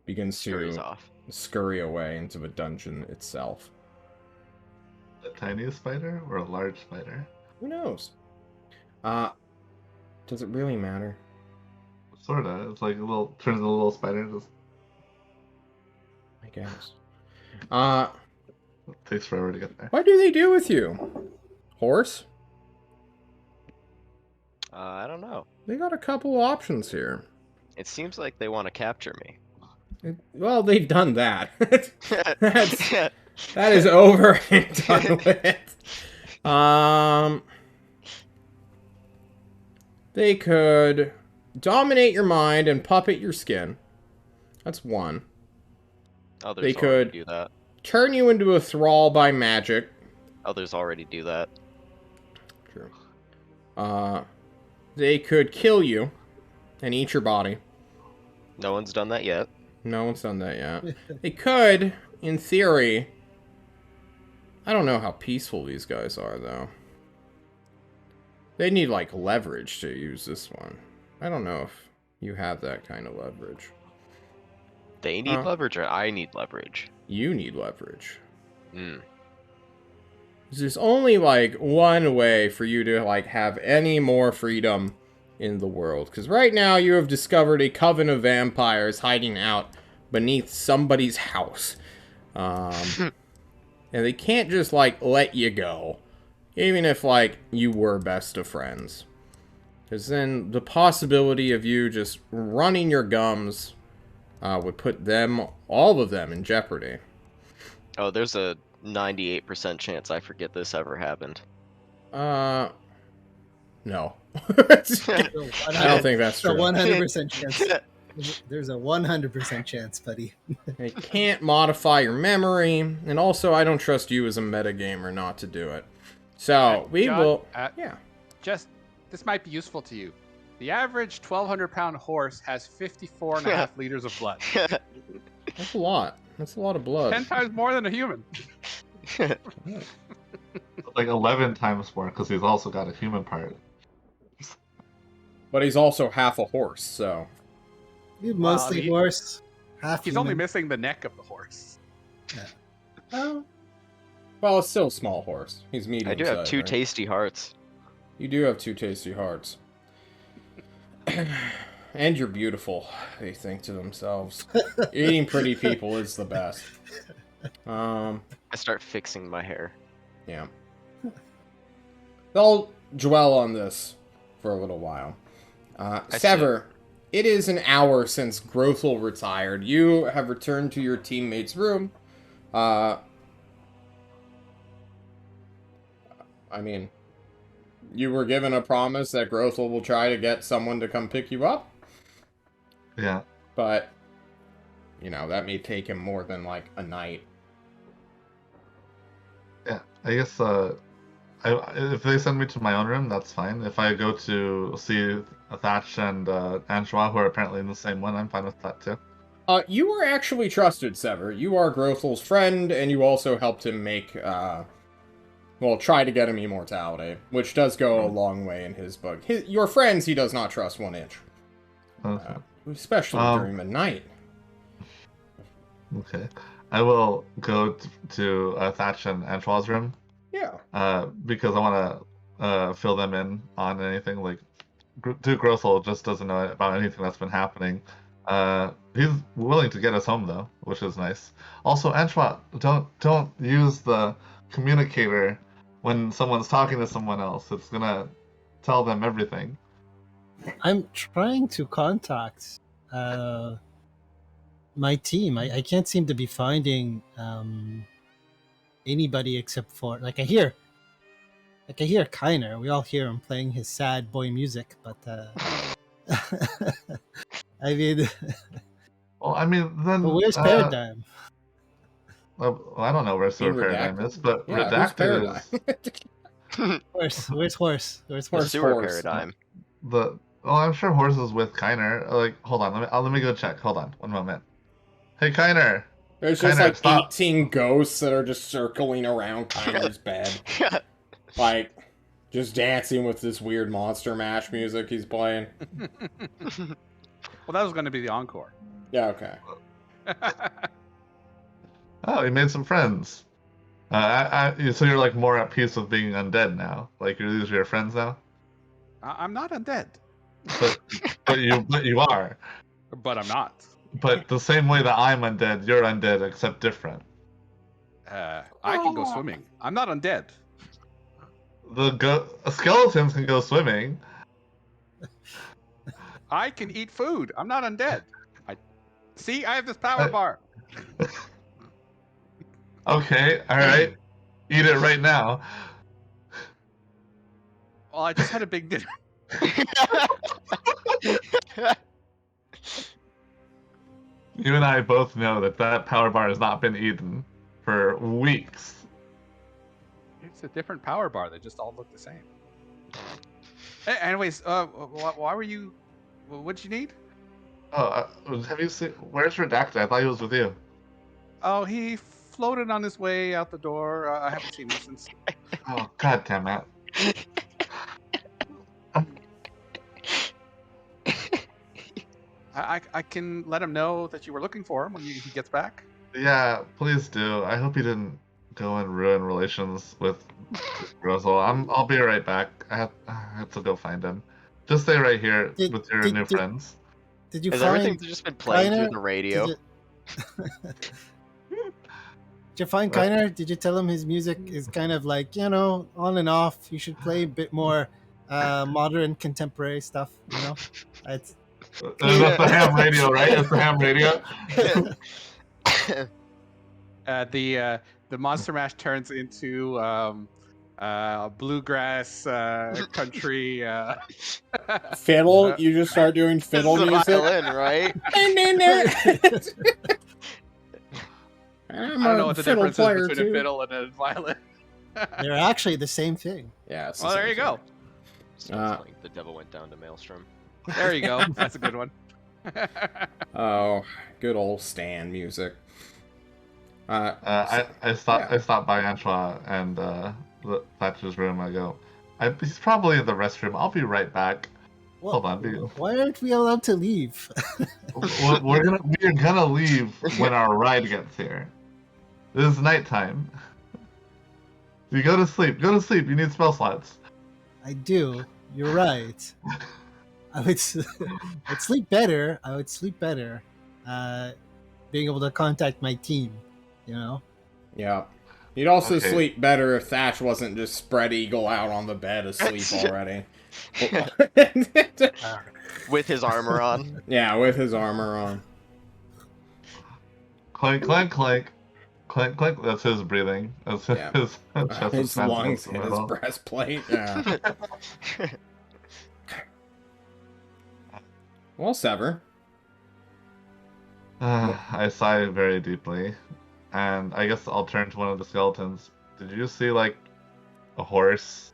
A: begins to scurry away into the dungeon itself.
B: A tiny spider or a large spider?
A: Who knows? Does it really matter?
B: Sorta. It's like turns into a little spider. Just
A: I guess.
B: it takes forever to get there.
A: What do they do with you? Horse?
C: I don't know.
A: They got a couple options here.
C: It seems like they want to capture me.
A: Well, they've done that. That is over and done with. They could dominate your mind and puppet your skin. That's one.
C: Others
A: They
C: already
A: could
C: do that.
A: turn you into a thrall by magic.
C: Others already do that.
A: True. They could kill you and eat your body.
C: No one's done that yet.
A: No one's done that yet. They could, in theory. I don't know how peaceful these guys are, though. They need, like, leverage to use this one. I don't know if you have that kind of leverage.
C: They need leverage, or I need leverage?
A: You need leverage.
C: Hmm.
A: There's only, like, one way for you to, like, have any more freedom in the world. Because right now you have discovered a coven of vampires hiding out beneath somebody's house. And they can't just, like, let you go. Even if, like, you were best of friends. Because then the possibility of you just running your gums would put them, all of them, in jeopardy.
C: Oh, there's a 98% chance I forget this ever happened.
A: No.
E: I
A: don't think that's true.
E: 100% chance. There's a 100% chance, buddy.
A: They can't modify your memory, and also I don't trust you as a metagamer not to do it. So, we
D: John,
A: will...
D: This might be useful to you. The average 1,200-pound horse has 54.5 liters of blood.
A: That's a lot. That's a lot of blood.
D: 10 times more than a human.
B: Like 11 times more, because he's also got a human part.
A: But he's also half a horse, so...
E: He's mostly horse, half
D: He's
E: human.
D: only missing the neck of the horse.
A: Oh. Well, it's still a small horse. He's medium.
C: I do have
A: size,
C: two
A: right?
C: tasty hearts.
A: You do have two tasty hearts. And you're beautiful, they think to themselves. Eating pretty people is the best.
C: I start fixing my hair.
A: Yeah. They'll dwell on this for a little while. Sever, it is an hour since Grothel retired. You have returned to your teammate's room. I mean, you were given a promise that Grothel will try to get someone to come pick you up.
B: Yeah.
A: But, you know, that may take him more than, like, a night.
B: Yeah, I guess if they send me to my own room, that's fine. If I go to see Thatch and Anjois, who are apparently in the same one, I'm fine with that too.
A: You were actually trusted, Sever. You are Grothel's friend, and you also helped him make, well, try to get him immortality, which does go a long way in his book. Your friends he does not trust 1 inch.
B: Okay.
A: Especially during the night.
B: Okay. I will go to Thatch and Antoine's room.
A: Yeah.
B: Because I want to fill them in on anything. Like, Duke Grothel just doesn't know about anything that's been happening. He's willing to get us home, though, which is nice. Also, Antoine, don't use the communicator when someone's talking to someone else. It's gonna tell them everything.
E: I'm trying to contact my team. I can't seem to be finding anybody except for I hear Kiner. We all hear him playing his sad boy music, but I mean,
B: Well, I mean, then.
E: but where's Paradigm?
B: Well, I don't know where Sewer Paradigm is, but
A: Yeah,
B: Redacted is.
E: Where's Horse? Where's
C: The
E: Horse?
C: sewer paradigm.
B: Well, I'm sure Horse is with Kiner. Like, hold on, let me go check. Hold on, one moment. Hey, Kiner.
A: There's just
B: Kiner,
A: like
B: stop.
A: 18 ghosts that are just circling around Kiner's bed. Like, just dancing with this weird Monster Mash music he's playing.
D: Well, that was going to be the encore.
A: Yeah, okay.
B: Oh, he made some friends. So you're like more at peace with being undead now. Like these are your friends now.
D: I'm not undead.
B: But you are.
D: But I'm not.
B: But the same way that I'm undead, you're undead, except different.
D: I can go swimming. I'm not undead.
B: Skeletons can go swimming.
D: I can eat food. I'm not undead. I have this power bar.
B: Okay, all right. Eat it right now.
D: Well, I just had a big dinner.
B: You and I both know that power bar has not been eaten for weeks.
D: It's a different power bar. They just all look the same. Anyways, why were you? What'd you need?
B: Oh, have you seen? Where's Redacted? I thought he was with you.
D: Oh, he floated on his way out the door. I haven't seen him since.
B: Oh, god damn it.
D: I can let him know that you were looking for him when he gets back.
B: Yeah, please do. I hope he didn't go and ruin relations with Rosal. I'll be right back. I have to go find him. Just stay right here
E: Did
B: with your
E: did
B: new
E: did,
B: friends.
E: did you
C: Has
E: find
C: everything just been playing through
E: Kiner?
C: the radio?
E: Did you find Kiner? Did you tell him his music is kind of like, on and off? You should play a bit more modern contemporary stuff, It's
B: That's the ham radio, right? It's the ham radio.
D: The Monster Mash turns into bluegrass country.
A: Fiddle? You just start doing fiddle
C: This is a
A: music?
C: violin, right?
D: I don't know what the difference is between a fiddle and a violin.
E: they're actually the same thing.
A: Yeah. it's the
D: Well, there
A: same
D: you go.
C: Sounds like the devil went down to Maelstrom.
D: There you go. That's a good one.
A: Oh, good old Stan music.
B: I stopped by Antoine and Thatcher's room. I go, he's probably in the restroom. I'll be right back.
E: Well,
B: Hold on,
E: why aren't we allowed to leave?
B: we're gonna leave when our ride gets here. This is nighttime. You go to sleep. Go to sleep. You need spell slots.
E: I do. You're right. I would sleep better. Being able to contact my team,
A: Yeah. You'd also
B: Okay.
A: sleep better if Thatch wasn't just spread eagle out on the bed asleep already.
C: With his armor on.
A: Yeah, with his armor on.
B: Clank, clank, clank. Clank, clank. That's his breathing. That's
A: Yeah.
B: his chest
A: His
B: expansion
A: lungs
B: in
A: hit
B: the
A: his
B: middle.
A: breastplate. Yeah. Well, Sever.
B: I sigh very deeply, and I guess I'll turn to one of the skeletons. Did you see, like, a horse?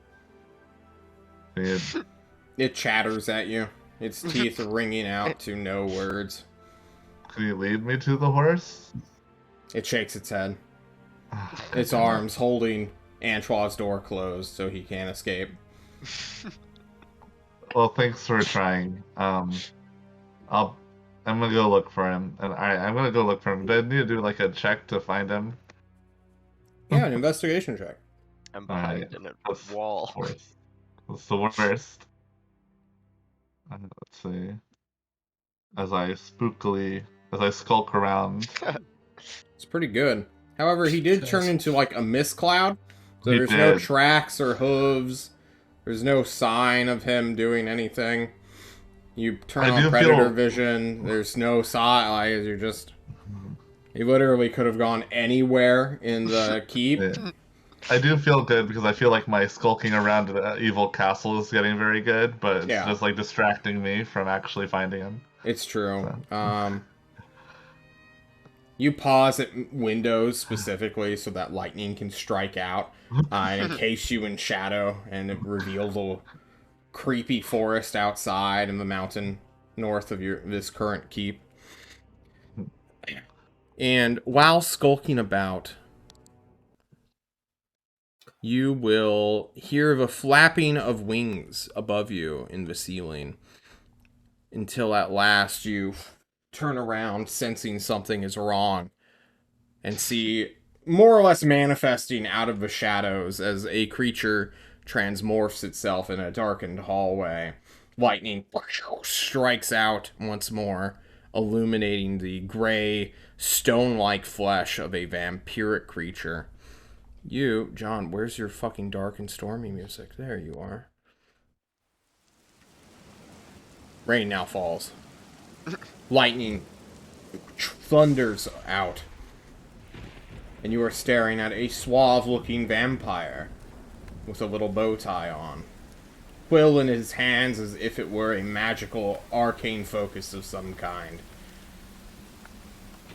A: It chatters at you. Its teeth are ringing out to no words.
B: Can you lead me to the horse?
A: It shakes its head. Its arms holding Antoine's door closed so he can't escape.
B: Well, thanks for trying. I'm gonna go look for him, and I'm gonna go look for him. Do I need to do like a check to find him?
A: Yeah, an investigation check.
C: I'm behind in a wall.
B: Horse. That's the worst. Let's see. As I skulk around.
A: It's pretty good. However, he did turn into like a mist cloud, so
B: He
A: there's no
B: did.
A: tracks or hooves. There's no sign of him doing anything. You turn
B: I
A: on
B: do
A: predator
B: feel-
A: vision. There's no sign. You're just. He literally could have gone anywhere in the keep.
B: Yeah. I do feel good because I feel like my skulking around the evil castle is getting very good, but it's
A: Yeah.
B: just like distracting me from actually finding him.
A: It's true. You pause at windows specifically so that lightning can strike out and encase you in shadow, and it reveals a creepy forest outside and the mountain north of this current keep. And while skulking about, you will hear the flapping of wings above you in the ceiling, until at last you turn around, sensing something is wrong, and see more or less manifesting out of the shadows as a creature transmorphs itself in a darkened hallway. Lightning strikes out once more, illuminating the gray, stone-like flesh of a vampiric creature. You, John, where's your fucking dark and stormy music? There you are. Rain now falls. Lightning thunders out. And you are staring at a suave-looking vampire with a little bow tie on. Quill in his hands as if it were a magical, arcane focus of some kind.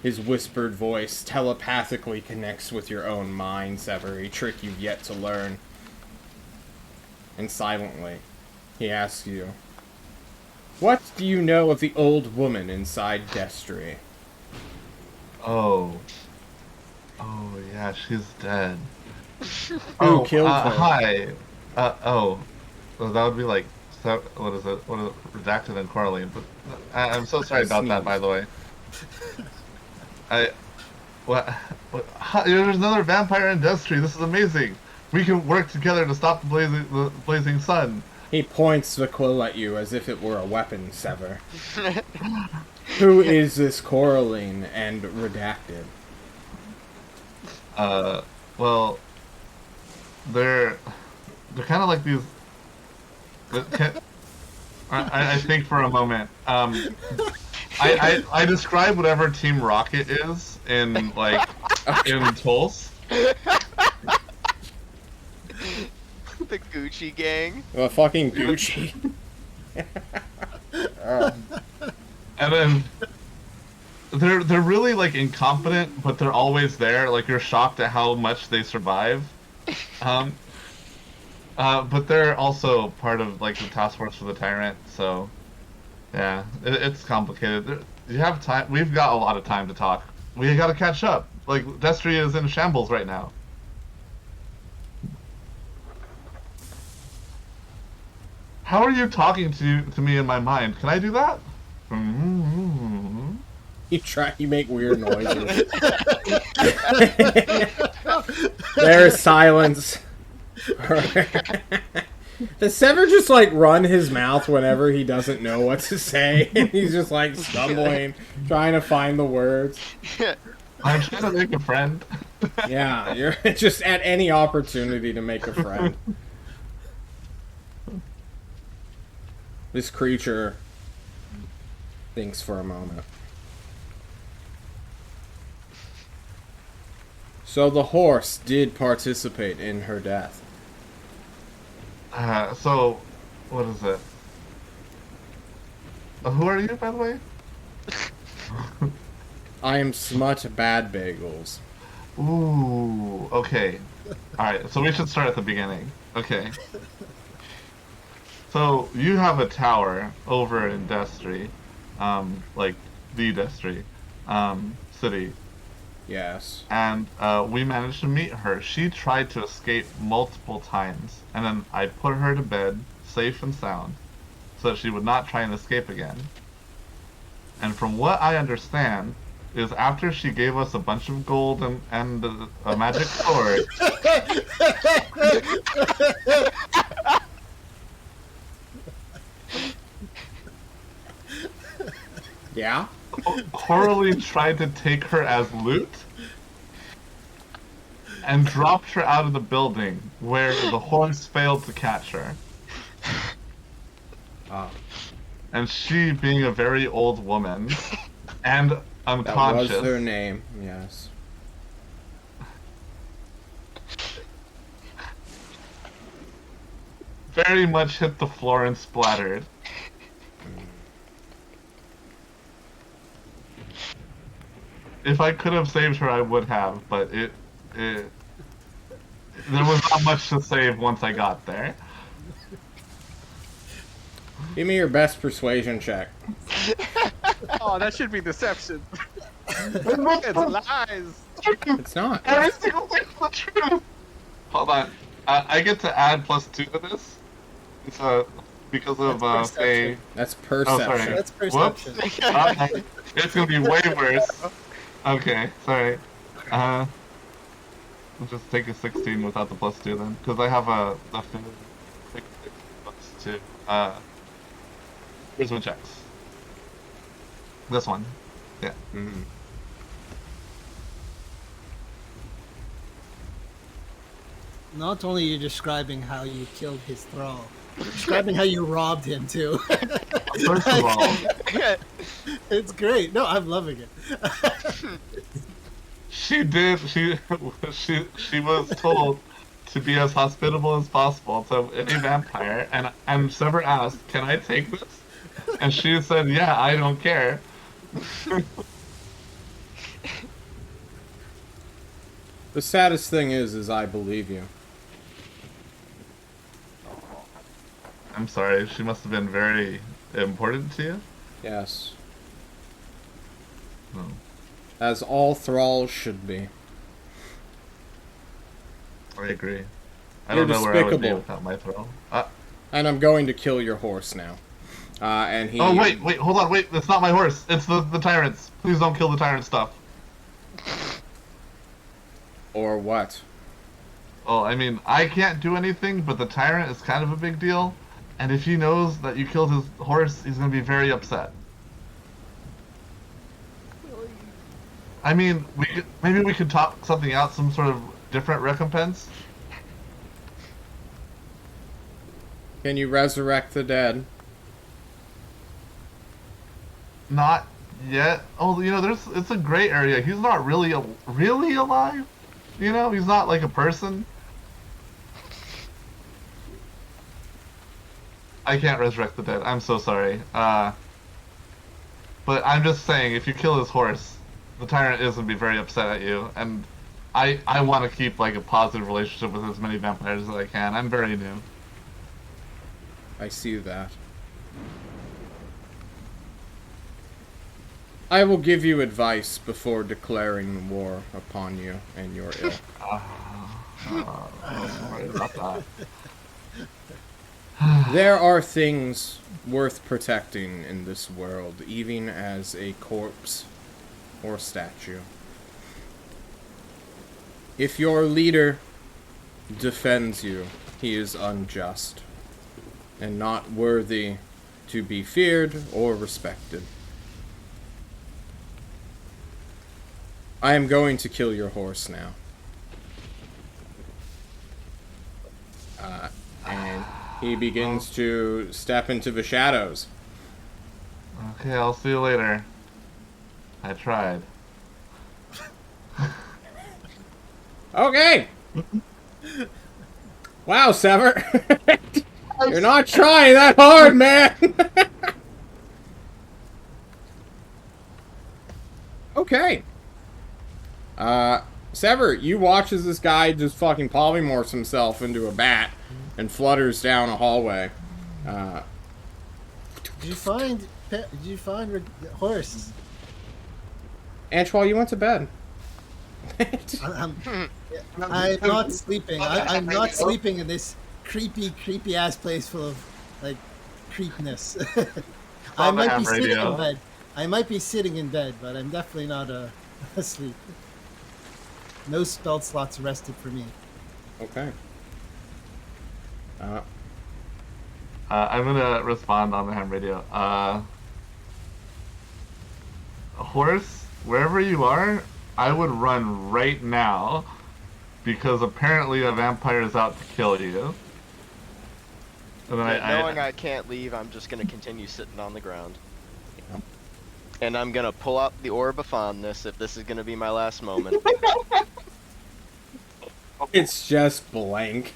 A: His whispered voice telepathically connects with your own mind, Sever, a trick you've yet to learn. And silently, he asks you, "What do you know of the old woman inside Destry?"
B: Oh, yeah, she's dead.
A: Who killed her?
B: Hi. Well, that would be like what is it? What is it? Redacted and Coraline. But I'm so sorry about that, by the way. There's another vampire industry. This is amazing. We can work together to stop the blazing sun.
A: He points the quill at you as if it were a weapon, Sever. Who is this Coraline and Redacted?
B: Well, they're kind of like these. I think for a moment. I describe whatever Team Rocket is in like in Tulsa.
C: The Gucci gang.
A: Well, fucking Gucci.
B: And then they're really like incompetent, but they're always there. Like you're shocked at how much they survive. But they're also part of like the task force for the Tyrant. So yeah, it's complicated. You have time. We've got a lot of time to talk. We got to catch up. Like Destry is in shambles right now. How are you talking to me in my mind? Can I do that?
A: You make weird noises. There's silence. Does Sever just like run his mouth whenever he doesn't know what to say? And he's just like stumbling, trying to find the words.
B: I'm trying to make a friend.
A: Yeah, you're just at any opportunity to make a friend. This creature thinks for a moment. So the horse did participate in her death.
B: So, what is it? Who are you, by the way?
A: I am Smut Bad Bagels.
B: Ooh, okay. Alright, so we should start at the beginning. Okay. So, you have a tower over in Destry, like, the Destry, city.
A: Yes.
B: And, we managed to meet her. She tried to escape multiple times, and then I put her to bed, safe and sound, so that she would not try and escape again. And from what I understand, is after she gave us a bunch of gold and a magic sword...
A: Yeah?
B: Coraline tried to take her as loot and dropped her out of the building where the horse failed to catch her. And she, being a very old woman and unconscious...
A: That was their name, yes.
B: Very much hit the floor and splattered. If I could have saved her, I would have, but there was not much to save once I got there.
A: Give me your best persuasion check.
D: Oh, that should be deception. It's lies.
A: It's not.
B: Every single thing's the truth. Hold on. I get to add +2 to this. It's, because of say.
A: That's perception.
B: Oh, sorry.
E: That's perception.
B: Whoops. Okay. It's gonna be way worse. Okay, sorry. I'll just take a 16 without the +2 then, because I have a +2. Here's my checks. This one. Yeah.
A: Mm-hmm.
E: Not only are you describing how you killed his thrall, you're describing how you robbed him too.
B: First of all,
E: It's great. No, I'm loving it.
B: she did. She was told to be as hospitable as possible to any vampire, and Sever asked, "Can I take this?" And she said, "Yeah, I don't care."
A: The saddest thing is I believe you.
B: I'm sorry. She must have been very important to you.
A: Yes.
B: Oh.
A: As all thralls should be.
B: I agree. I
A: You're
B: don't know where I would be
A: despicable.
B: without my thrall.
A: And I'm going to kill your horse now. And he...
B: Oh, wait, hold on, wait, it's not my horse. It's the tyrant's. Please don't kill the tyrant stuff.
A: Or what?
B: Well, I mean, I can't do anything, but the tyrant is kind of a big deal. And if he knows that you killed his horse, he's going to be very upset. I mean, maybe we could talk something out, some sort of different recompense.
A: Can you resurrect the dead?
B: Not yet. Oh, you know, it's a gray area. He's not really alive. You know, he's not like a person. I can't resurrect the dead. I'm so sorry. But I'm just saying, if you kill his horse, the tyrant is gonna be very upset at you, and I want to keep like a positive relationship with as many vampires as I can. I'm very new.
A: I see that. I will give you advice before declaring war upon you and your ilk.
B: Sorry about that.
A: There are things worth protecting in this world, even as a corpse or statue. If your leader defends you, he is unjust and not worthy to be feared or respected. I am going to kill your horse now. And he begins to step into the shadows.
B: Okay, I'll see you later. I tried.
A: Okay! Wow, Sever! You're not trying that hard, man! Okay. Sever, you watch as this guy just fucking polymorphs himself into a bat and flutters down a hallway.
E: Did you find the horse?
A: Antoine, you went to bed.
E: I'm not sleeping. I'm not sleeping in this creepy ass place full of like creepiness. I might be sitting in bed. I might be sitting in bed, but I'm definitely not asleep. No spell slots rested for me.
A: Okay.
B: I'm gonna respond on the ham radio. Horse, wherever you are, I would run right now, because apparently a vampire is out to kill you. And then
C: Knowing I can't leave, I'm just gonna continue sitting on the ground. And I'm gonna pull out the Orb of Fondness if this is gonna be my last moment.
A: It's just blank.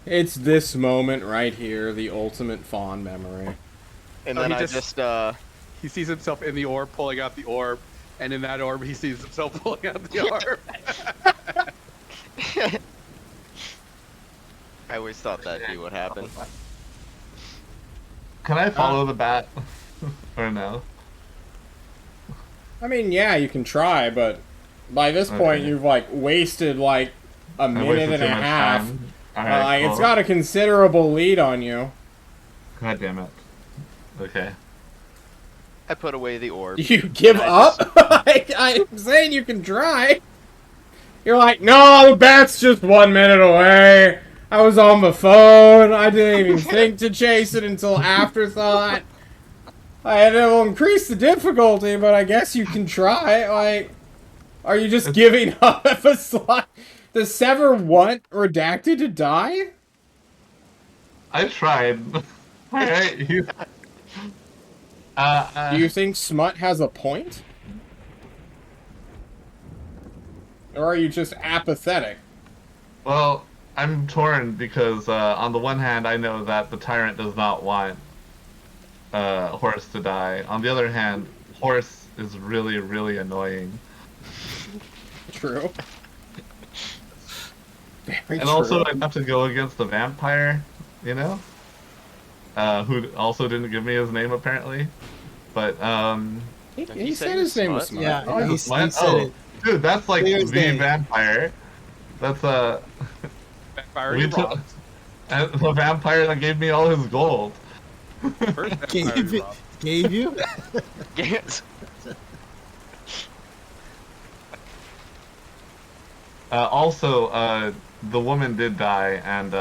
A: It's this moment right here, the ultimate fond memory.
C: And
D: Oh,
C: then
D: he
C: I
D: just- He sees himself in the orb, pulling out the orb, and in that orb, he sees himself pulling out the orb.
C: I always thought that'd be what happened.
B: Can I follow the bat? Or no?
A: I mean, yeah, you can try, but by this point,
B: Okay.
A: you've, like, wasted, like, a minute
B: wasted
A: and
B: too
A: a
B: much
A: half.
B: time. Alright,
A: It's
B: cool.
A: got a considerable lead on you.
B: God damn it. Okay.
C: I put away the orb.
A: You give
C: And I
A: up? I'm saying you can try. You're like, no, the bat's just 1 minute away. I was on my phone. I didn't even think to chase it until afterthought. It'll increase the difficulty, but I guess you can try. Like, are you just giving up at the slot? Does Sever want Redacted to die?
B: I tried. Alright, he's...
A: Do you think Smut has a point? Or are you just apathetic?
B: Well, I'm torn because on the one hand, I know that the tyrant does not want Horse to die. On the other hand, Horse is really, really annoying.
A: True. Very
B: And also,
A: true.
B: I'd have to go against the vampire, you know? Who also didn't give me his name, apparently. But,
A: He said his name was Smut.
E: Yeah,
B: Oh,
E: he
B: Smut?
E: said
B: Oh,
E: it.
B: dude, that's like
E: Clear as
B: the
E: day.
B: vampire. That's
D: Vampire
B: we
D: you
B: took
D: robbed.
B: and the vampire that gave me all his gold.
D: First vampire
E: Gave
D: you
E: it,
D: robbed.
E: gave you?
C: Yes.
B: Also, the woman did die and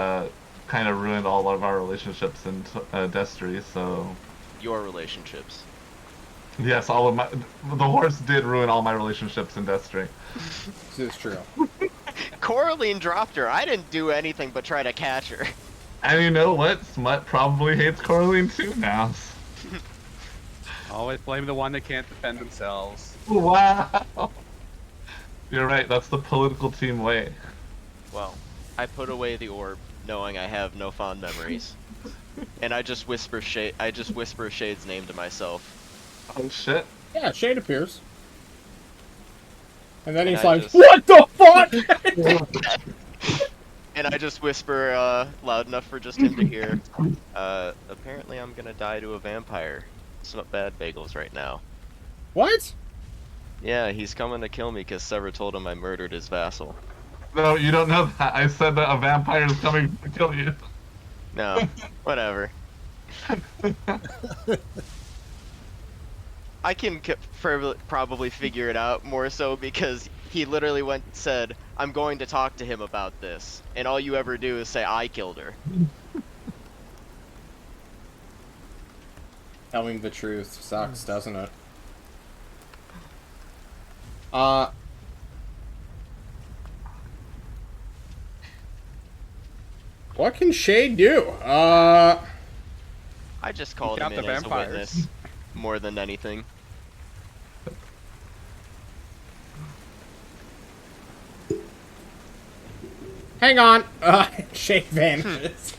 B: kind of ruined all of our relationships in Destry. So
C: Your relationships.
B: yes, all of the horse did ruin all my relationships in Destry.
A: This is true.
C: Coraline dropped her. I didn't do anything but try to catch her.
B: And you know what? Smut probably hates Coraline too now.
D: Always blame the one that can't defend themselves.
B: Wow. You're right. That's the political team way.
C: Well, I put away the orb, knowing I have no fond memories, and I just whisper Shade's name to myself.
B: Oh shit.
A: Yeah, Shade appears. And then
C: And
A: he's
C: I
A: like,
C: just-
A: what the fuck?
C: And I just whisper loud enough for just him to hear. Apparently I'm gonna die to a vampire. It's not bad bagels right now.
A: What?
C: Yeah, he's coming to kill me because Sever told him I murdered his vassal.
B: No, you don't know that. I said that a vampire is coming to kill you.
C: No, whatever. I can probably figure it out more so because he literally went and said, I'm going to talk to him about this. And all you ever do is say, I killed her.
A: Telling the truth sucks, doesn't it? What can Shade do?
C: I just called him
D: out
C: in
D: the
C: as a
D: vampires.
C: witness more than anything.
A: Hang on. Shade vanishes.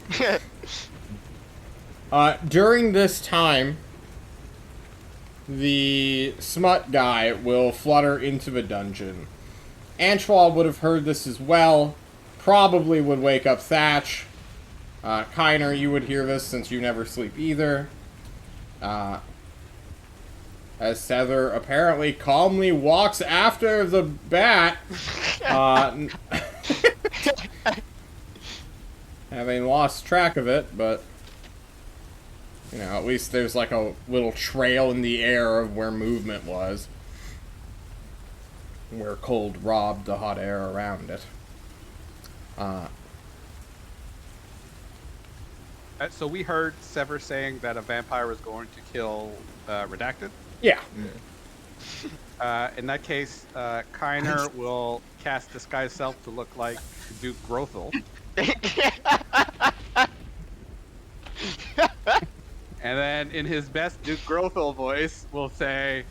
A: During this time, the smut guy will flutter into the dungeon. Antoine would have heard this as well. Probably would wake up Thatch. Kiner, you would hear this since you never sleep either. As Sever apparently calmly walks after the bat. Having lost track of it, but you know, at least there's like a little trail in the air of where movement was. Where cold robbed the hot air around it.
D: So we heard Sever saying that a vampire was going to kill Redacted.
A: Yeah.
D: In that case, Kiner will cast Disguise Self to look like Duke Grothel. And then in his best Duke Grothel voice, will say,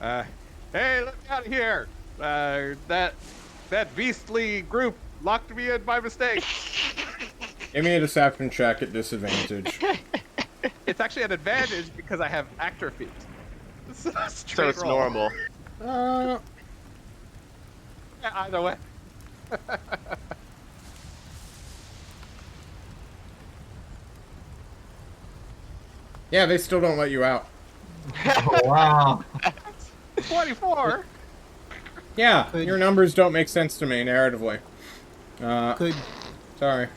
D: hey, let me out of here! That beastly group locked me in by mistake.
A: Give me a deception check at disadvantage.
D: It's actually an advantage because I have actor feet.
C: So
D: Straight
C: it's
D: roll.
C: normal.
D: Yeah, either way.
A: Yeah, they still don't let you out.
B: Oh, wow.
D: 24.
A: Yeah,
E: Could-
A: your numbers don't make sense to me narratively.
E: Could
A: Sorry.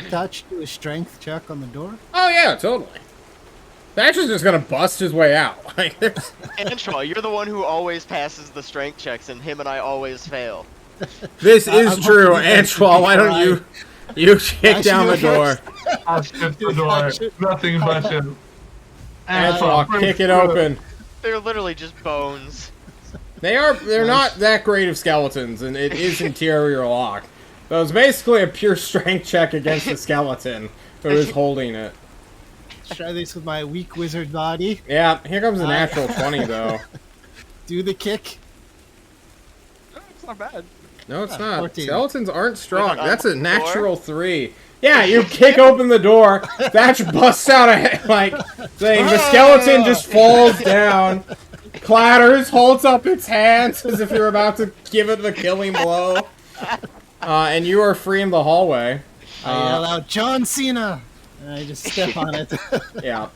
E: Touch do a strength check on the door?
A: Oh yeah, totally. Thatch is just gonna bust his way out. Like, there's...
C: Antoine, you're the one who always passes the strength checks, and him and I always fail.
A: This is
E: I'm
A: true,
E: hoping you guys
A: Antoine.
E: can
A: Why don't you kick
E: should
A: down
E: do
A: the
E: it
A: door?
B: I'll shift the door. Nothing but him.
A: Antoine, kick it open.
C: They're literally just bones.
A: They're not that great of skeletons, and it is interior lock. So it's basically a pure strength check against the skeleton who is holding it.
E: Try this with my weak wizard body.
A: Yeah, here comes a natural 20 though.
E: Do the kick.
D: It's not bad.
A: No, it's
E: Yeah,
A: not.
E: 14.
A: Skeletons aren't strong.
C: With an
A: That's a
C: unlocked
A: natural 3. Yeah, you kick open the door. Thatch busts out like saying the skeleton just falls down, clatters, holds up its hands as if you're about to give it the killing blow, and you are free in the hallway.
E: I yell out, John Cena! And I just step on it.
A: Yeah.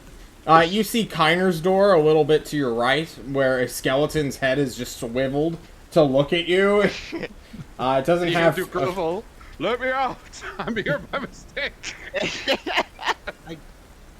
A: You see Kiner's door a little bit to your right, where a skeleton's head is just swiveled to look at you. It doesn't
D: You
A: have.
D: do Grovel. Let me out! I'm here by mistake.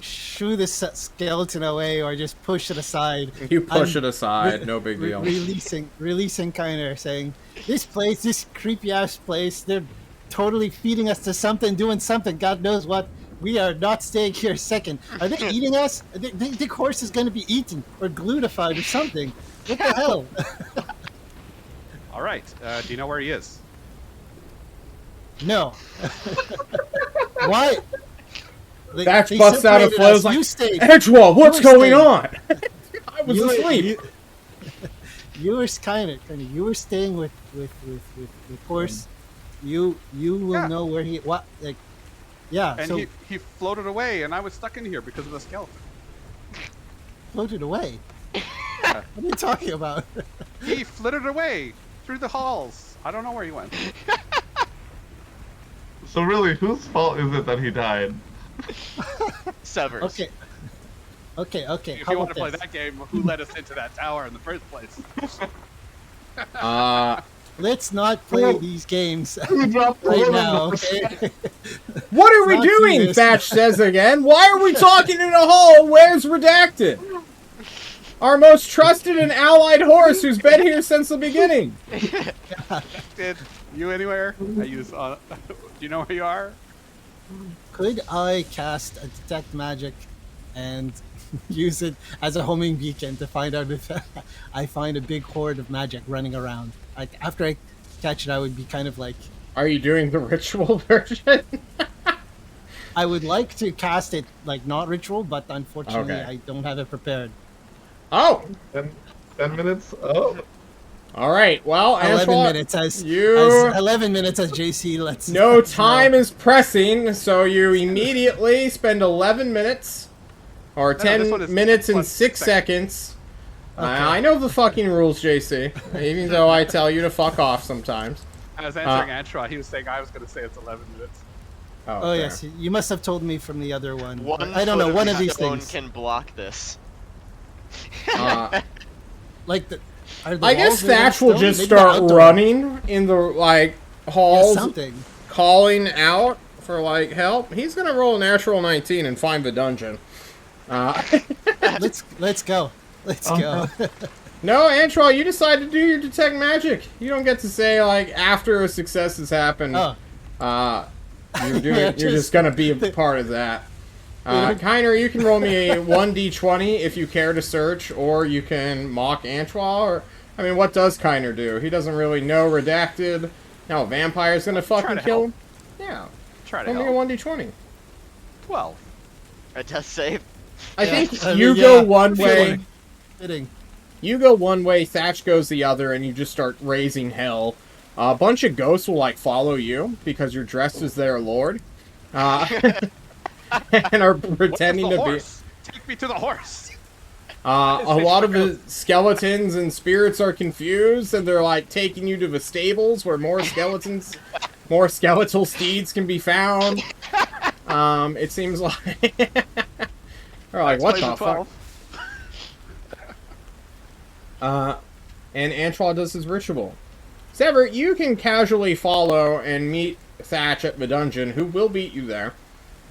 E: Shoo this skeleton away or just push it aside.
A: You push
E: I'm
A: it aside, no big deal.
E: Releasing Kiner, saying, this creepy ass place, they're totally feeding us to something, doing something, God knows what. We are not staying here a second. Are they eating us? They think horse is going to be eaten or glutified or something. What the hell?
D: All right. Do you know where he is?
E: No. Why?
A: Thatch
E: They
A: busts out of
E: separated
A: flows
E: us.
A: like,
E: You stayed.
A: Edgewall, what's
E: You were
A: going
E: staying.
A: on? I was asleep.
E: You were kind of. You were staying with horse. You will
D: Yeah.
E: know where he what like. Yeah.
D: And
E: so
D: he floated away, and I was stuck in here because of the skeleton.
E: floated away. What are you talking about?
D: He flittered away through the halls. I don't know where he went.
B: So really, whose fault is it that he died?
C: Severs.
E: Okay.
D: If
E: How
D: you want
E: about
D: to play
E: this?
D: that game, who led us into that tower in the first place?
E: Let's not play these games
B: Who dropped the
E: right
B: woman?
E: now, okay?
A: What are we
E: Not do
A: doing?
E: this.
A: Thatch says again. Why are we talking in a hall? Where's Redacted? Our most trusted and allied horse who's been here since the beginning.
D: Did you anywhere? I use. Do you know where you are?
E: Could I cast a detect magic and use it as a homing beacon to find out if I find a big horde of magic running around? After I catch it, I would be kind of like,
A: Are you doing the ritual version?
E: I would like to cast it like not ritual, but unfortunately
A: Okay.
E: I don't have it prepared.
A: Oh,
B: 10 minutes? Oh.
A: all right. Well,
E: 11
A: Angela,
E: minutes as
A: you-
E: 11 minutes as JC lets
A: no
E: lets
A: time
E: know.
A: is pressing, so you immediately spend 11 minutes or
D: No,
A: 10
D: this one is
A: minutes and
D: plus
A: 6
D: seconds.
A: seconds. I know the fucking rules, JC, even though I tell you to fuck off sometimes.
D: I was answering Antron. He was saying I was going to say it's 11 minutes.
E: Oh
A: fair.
E: yes, you must have told me from the other one.
C: One
E: I don't know,
C: foot
E: one of these
C: stone
E: things.
C: can block this.
E: Like are the
A: I guess
E: walls made of
A: Thatch will
E: stone?
A: just
E: Maybe they're
A: start
E: outdoor.
A: running in the like
E: Yeah,
A: halls,
E: something.
A: calling out for like help. He's gonna roll a natural 19 and find the dungeon.
E: Let's go. Let's go.
A: No, Antral, you decide to do your detect magic. You don't get to say like after a success has happened.
E: Oh.
A: You're doing.
E: Yeah,
A: You're just gonna be a part of that. Kiner, you can roll me a 1d20 if you care to search, or you can mock Antral. Or I mean, what does Kiner do? He doesn't really know Redacted. Now a vampire's gonna fucking
D: to
A: kill
D: help.
A: him. Yeah.
D: Try to
A: Roll me a
D: help.
A: 1d20.
D: 12.
C: A death save.
A: I think
E: I mean,
A: you
E: yeah,
A: go one way.
E: Fitting.
A: You go one way, Thatch goes the other, and you just start raising hell. A bunch of ghosts will, like, follow you, because you're dressed as their lord. And are pretending
D: Where's
A: to
D: the
A: be...
D: horse? Take me to the horse.
A: A lot of the skeletons and spirits are confused, and they're, like, taking you to the stables, where more skeletons... more skeletal steeds can be found. It seems like... They're like, what the fuck? And Antral does his ritual. Sever, you can casually follow and meet Thatch at the dungeon, who will beat you there.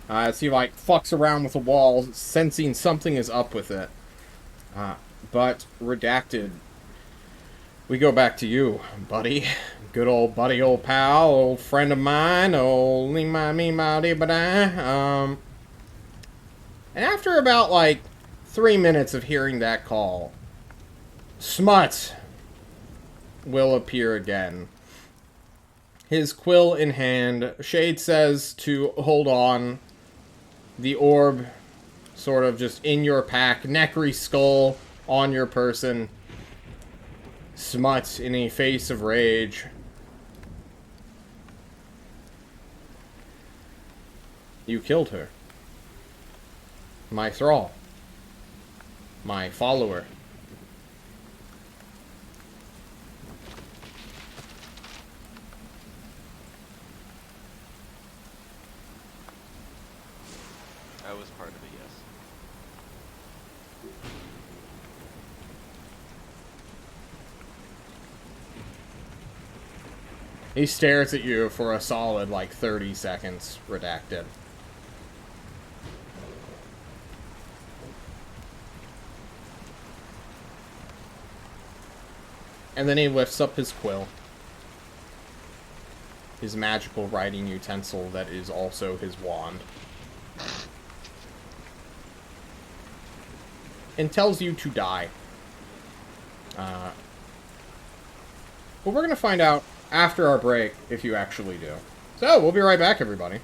A: As he, like, fucks around with the wall, sensing something is up with it. But, Redacted, we go back to you, buddy. Good old buddy, old pal, old friend of mine, old me and after about, like, 3 minutes of hearing that call, Smut will appear again. His quill in hand, Shade says to hold on. The orb sort of just in your pack, Necry skull on your person. Smut in a face of rage. You killed her. My thrall. My follower.
C: I was part of it, yes.
A: He stares at you for a solid, like, 30 seconds, Redacted. And then he lifts up his quill. His magical writing utensil that is also his wand. And tells you to die. But we're going to find out after our break if you actually do. So, we'll be right back, everybody.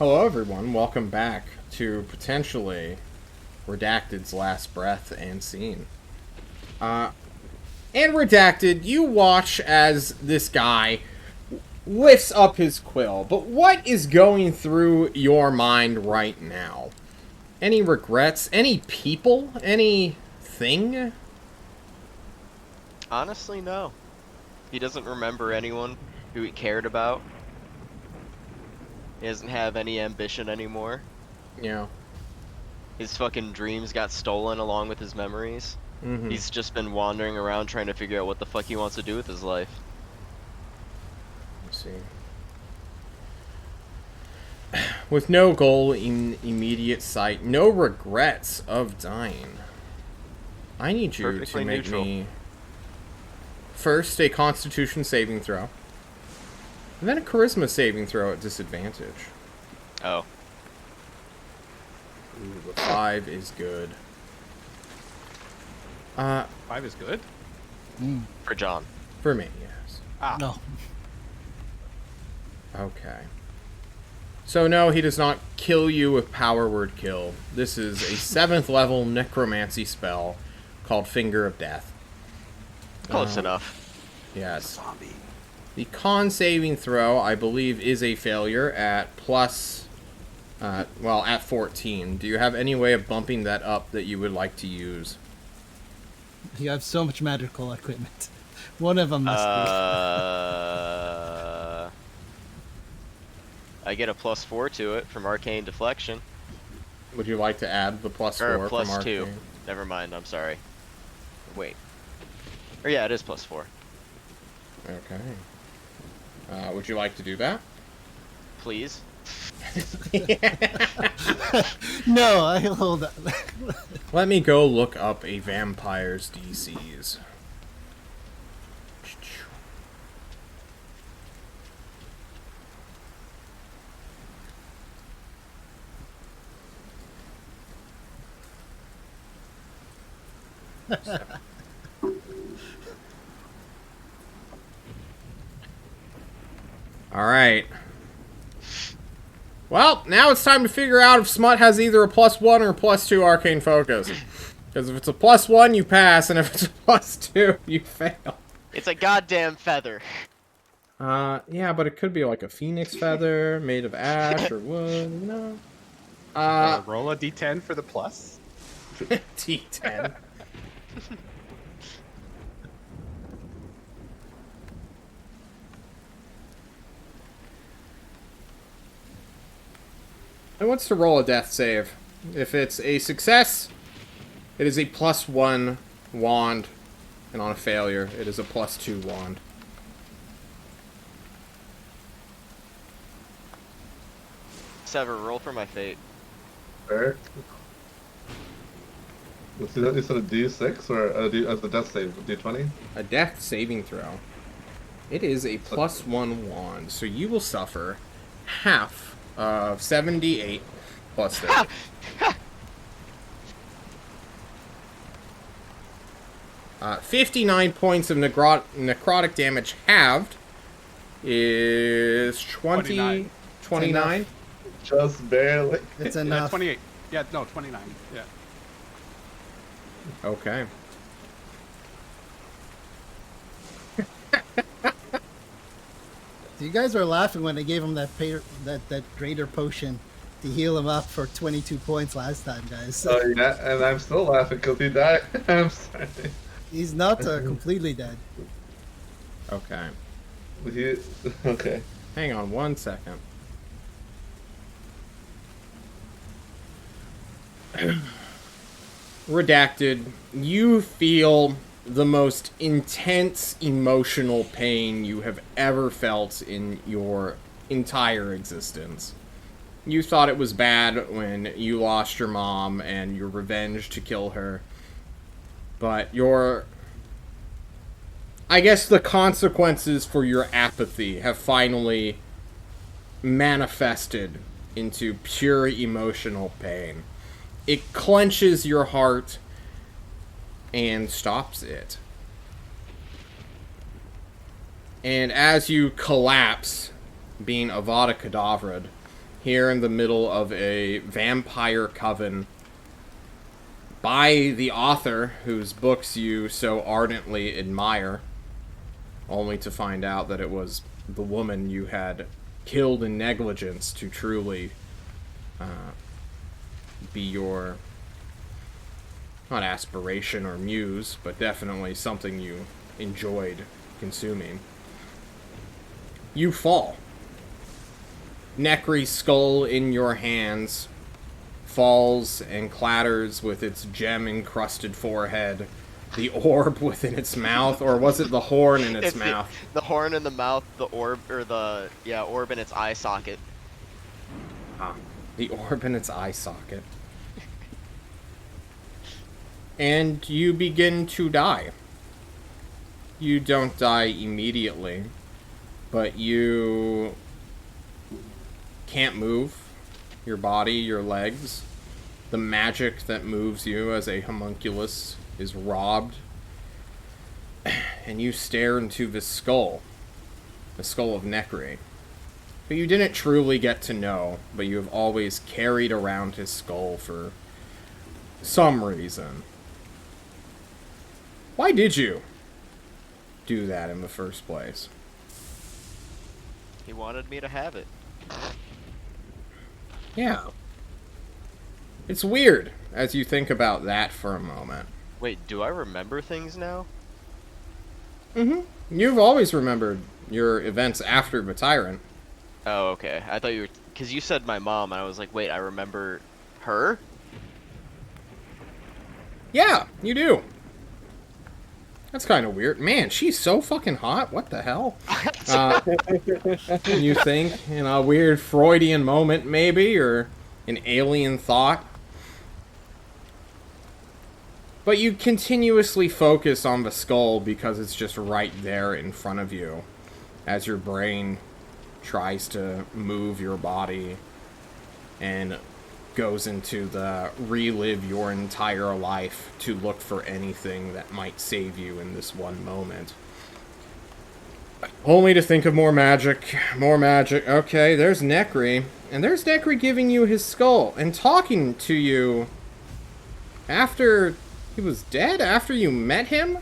A: Hello, everyone. Welcome back to potentially Redacted's last breath and scene. And Redacted, you watch as this guy lifts up his quill. But what is going through your mind right now? Any regrets? Any people? Anything?
C: Honestly, no. He doesn't remember anyone who he cared about. He doesn't have any ambition anymore.
A: Yeah.
C: His fucking dreams got stolen along with his memories.
A: Mm-hmm.
C: He's just been wandering around trying to figure out what the fuck he wants to do with his life.
A: Let's see. With no goal in immediate sight, no regrets of dying. I need you
C: Perfectly
A: to make
C: neutral.
A: me first a Constitution saving throw, and then a Charisma saving throw at disadvantage.
C: Oh.
A: Ooh, the 5 is good.
D: 5 is good.
C: For John.
A: For me, yes.
D: Ah,
E: No.
A: Okay. So no, he does not kill you with power word kill. This is a 7th level necromancy spell called Finger of Death.
C: Close enough.
A: Yes.
D: zombie.
A: The con saving throw, I believe, is a failure at plus... well, at 14. Do you have any way of bumping that up that you would like to use?
E: You have so much magical equipment. One of them must
C: I get a +4 to it from Arcane Deflection.
A: Would you like to add the plus 4
C: Or
A: from
C: +2.
A: Arcane?
C: Never mind, I'm sorry. Wait. Or yeah, it is +4.
A: Okay. Would you like to do that?
C: Please.
E: be. No, I hold on.
A: Let me go look up a vampire's DCs. Alright. Well, now it's time to figure out if Smut has either a +1 or a +2 arcane focus. Because if it's a +1, you pass, and if it's a +2, you fail.
C: It's a goddamn feather.
A: Yeah, but it could be like a phoenix feather made of ash or wood, you know?
D: Roll a d10 for the plus.
A: T10. It wants to roll a death save. If it's a success, it is a +1 wand, and on a failure, it is a +2 wand.
C: Sever, roll for my fate.
B: Fair. Let's see that you said a D6 or as a death save, a D20?
A: A death saving throw. It is a +1 wand, so you will suffer half of 78 plus 30. 59 points of necrotic damage halved is 29. 29?
B: Just barely.
E: It's
D: Yeah,
E: enough.
D: 28. Yeah, no, 29. Yeah.
A: Okay.
E: You guys were laughing when I gave him that that greater potion to heal him up for 22 points last time, guys.
B: Oh yeah, and I'm still laughing because he died. I'm sorry.
E: He's not completely dead.
A: Okay.
B: Okay.
A: Hang on 1 second. Redacted, you feel the most intense emotional pain you have ever felt in your entire existence. You thought it was bad when you lost your mom and your revenge to kill her. But I guess the consequences for your apathy have finally manifested into pure emotional pain. It clenches your heart and stops it. And as you collapse, being Avada Kedavra, here in the middle of a vampire coven by the author whose books you so ardently admire, only to find out that it was the woman you had killed in negligence to truly be your, not aspiration or muse, but definitely something you enjoyed consuming. You fall. Nekri's skull in your hands falls and clatters with its gem-encrusted forehead, the orb within its mouth, or was it the horn in its mouth?
C: The horn in the mouth, the orb, or orb in its eye socket.
A: Ah, the orb in its eye socket. And you begin to die. You don't die immediately, but you can't move your body, your legs. The magic that moves you as a homunculus is robbed. And you stare into the skull of Nekri, who you didn't truly get to know, but you have always carried around his skull for some reason. Why did you do that in the first place?
C: He wanted me to have it.
A: Yeah. It's weird, as you think about that for a moment.
C: Wait, do I remember things now?
A: Mm-hmm. You've always remembered your events after the Tyrant.
C: Oh, okay. I thought you were... Because you said my mom, and I was like, wait, I remember her?
A: Yeah, you do. That's kind of weird. Man, she's so fucking hot. What the hell? You think, in a weird Freudian moment, maybe, or an alien thought. But you continuously focus on the skull because it's just right there in front of you as your brain tries to move your body and goes into the relive your entire life to look for anything that might save you in this one moment. Only to think of more magic, more magic. Okay, there's Nekri. And there's Nekri giving you his skull and talking to you after he was dead, after you met him,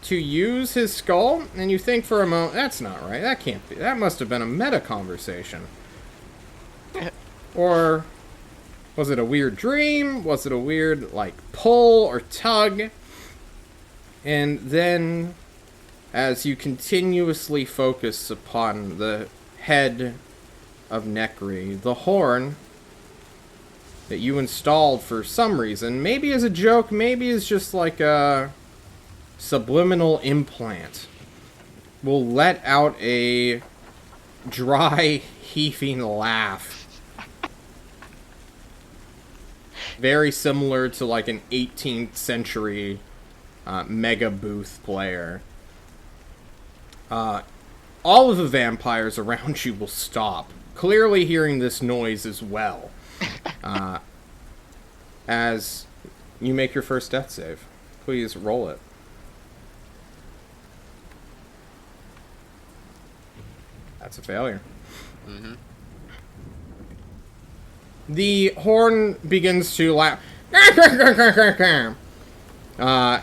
A: to use his skull. And you think for a moment, that's not right. That can't be. That must have been a meta conversation. Or was it a weird dream? Was it a weird, like, pull or tug? And then, as you continuously focus upon the head of Nekri, the horn that you installed for some reason, maybe as a joke, maybe as just like a subliminal implant, will let out a dry, heaving laugh. Very similar to like an 18th century mega booth player. All of the vampires around you will stop, clearly hearing this noise as well. As you make your first death save. Please roll it. That's a failure.
C: Mm-hmm.
A: The horn begins to laugh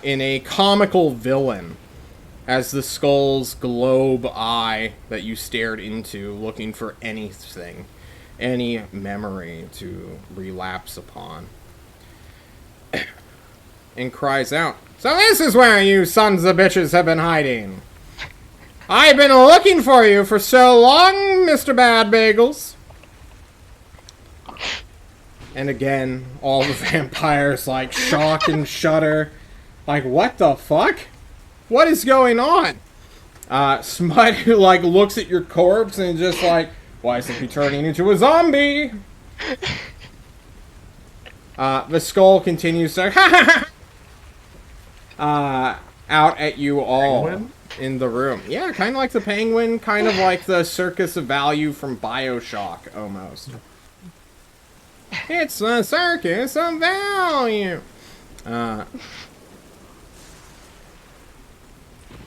A: in a comical villain as the skull's globe eye that you stared into, looking for anything, any memory to relapse upon, and cries out, "So this is where you sons of bitches have been hiding! I've been looking for you for so long, Mr. Bad Bagels!" And again, all the vampires, like, shock and shudder. Like, what the fuck? What is going on? Smut, who, like, looks at your corpse and just like, why isn't he turning into a zombie? The skull continues to out at you all
B: Penguin?
A: in the room. Yeah, kind of like the penguin, kind of like the Circus of Value from BioShock, almost. It's the Circus of Value!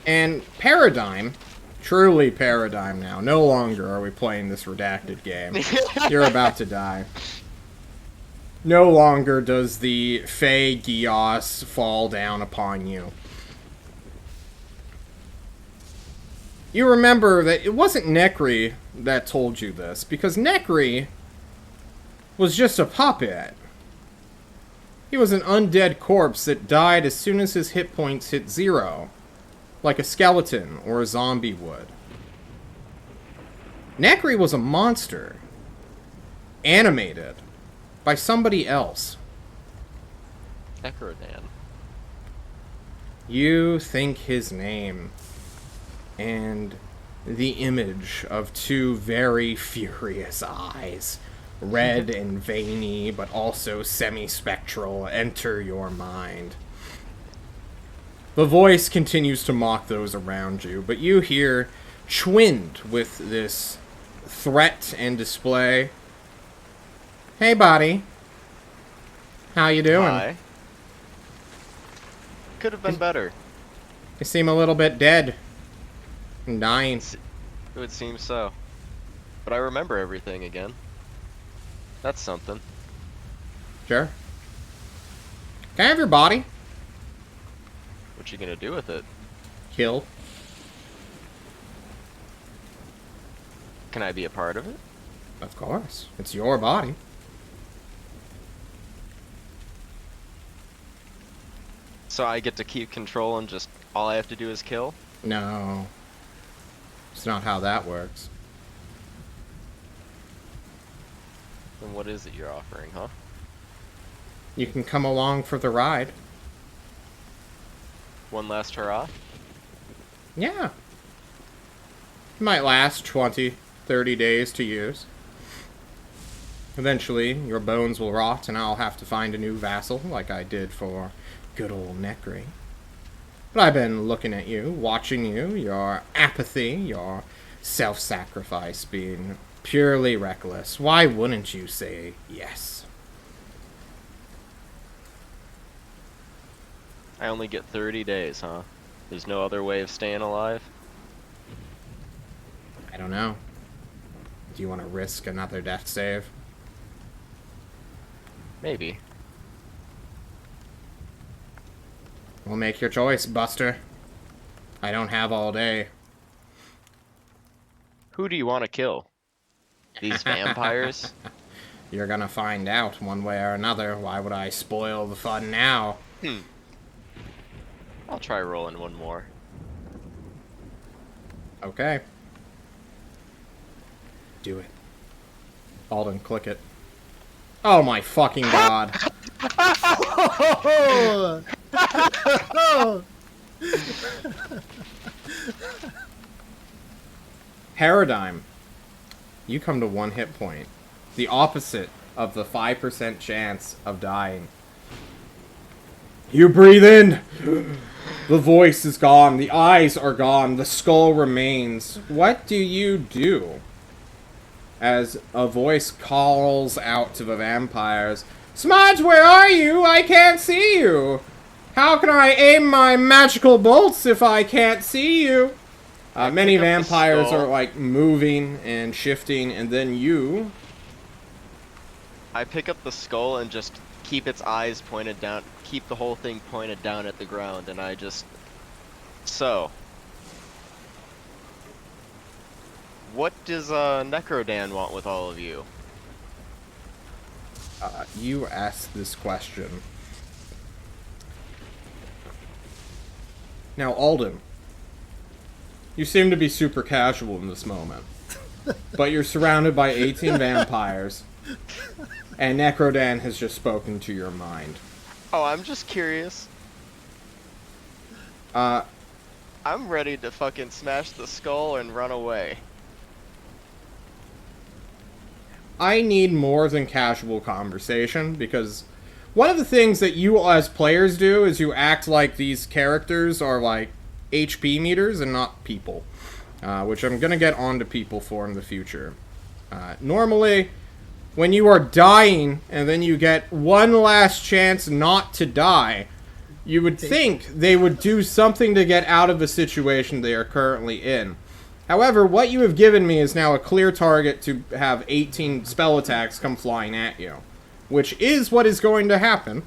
A: And Paradigm, Truly paradigm now. No longer are we playing this redacted game. You're about to die. No longer does the Fey Gios fall down upon you. You remember that it wasn't Nekri that told you this, because Nekri was just a puppet. He was an undead corpse that died as soon as his hit points hit 0, like a skeleton or a zombie would. Nekri was a monster, animated by somebody else.
C: Necrodan.
A: You think his name, and the image of two very furious eyes, red and veiny, but also semi-spectral, enter your mind. The voice continues to mock those around you, but you hear, twinned with this threat and display, "Hey, buddy. How you doing?
C: Hi. Could have been better.
A: You seem a little bit dead. I'm dying."
C: It would seem so. But I remember everything again. That's something.
A: Sure. Can I have your body?
C: What you gonna do with it?
A: Kill.
C: Can I be a part of it?
A: Of course. It's your body.
C: So I get to keep control and just all I have to do is kill?
A: No. It's not how that works.
C: Then what is it you're offering, huh?
A: You can come along for the ride.
C: One last hurrah?
A: Yeah. It might last 20, 30 days to use. Eventually, your bones will rot and I'll have to find a new vassal, like I did for good old Nekri. But I've been looking at you, watching you, your apathy, your self-sacrifice being purely reckless. Why wouldn't you say yes?
C: I only get 30 days, huh? There's no other way of staying alive?
A: I don't know. Do you want to risk another death save?
C: Maybe.
A: Well, make your choice, Buster. I don't have all day.
C: Who do you want to kill? These vampires?
A: You're gonna find out one way or another. Why would I spoil the fun now?
C: I'll try rolling one more.
A: Okay. Do it. Alden, click it. Oh my fucking god. Paradigm. You come to 1 hit point. The opposite of the 5% chance of dying. You breathe in! The voice is gone. The eyes are gone. The skull remains. What do you do? As a voice calls out to the vampires, "Smudge, where are you? I can't see you! How can I aim my magical bolts if I can't see you?" Many vampires are like moving and shifting, and then you...
C: I pick up the skull and just keep its eyes pointed down, keep the whole thing pointed down at the ground, and I just... So... What does Necrodan want with all of you?
A: You asked this question. Now, Alden, you seem to be super casual in this moment, but you're surrounded by 18 vampires, and Necrodan has just spoken to your mind.
C: Oh, I'm just curious. I'm ready to fucking smash the skull and run away.
A: I need more than casual conversation, because one of the things that you as players do is you act like these characters are like HP meters and not people, which I'm going to get onto people for in the future. Normally, when you are dying and then you get one last chance not to die, you would think they would do something to get out of the situation they are currently in. However, what you have given me is now a clear target to have 18 spell attacks come flying at you. Which is what is going to happen.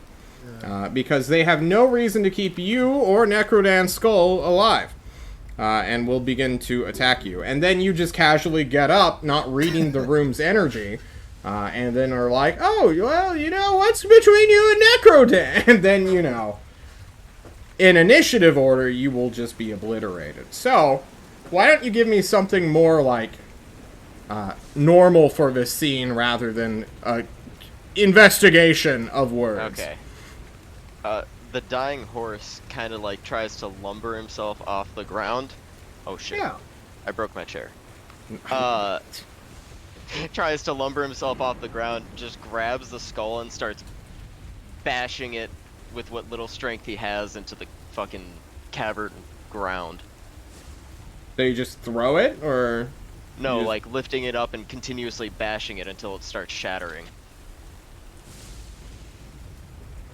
A: Because they have no reason to keep you or Necrodan's skull alive. And will begin to attack you. And then you just casually get up, not reading the room's energy. And then are like, oh, well, you know, what's between you and Necrodan? And then, you know, in initiative order, you will just be obliterated. So, why don't you give me something more like normal for this scene rather than investigation of words?
C: Okay. The dying horse kind of like tries to lumber himself off the ground. Oh shit.
A: Yeah.
C: I broke my chair. Tries to lumber himself off the ground, just grabs the skull and starts bashing it with what little strength he has into the fucking cavern ground.
A: So you just throw it, or?
C: No,
A: just...
C: like lifting it up and continuously bashing it until it starts shattering.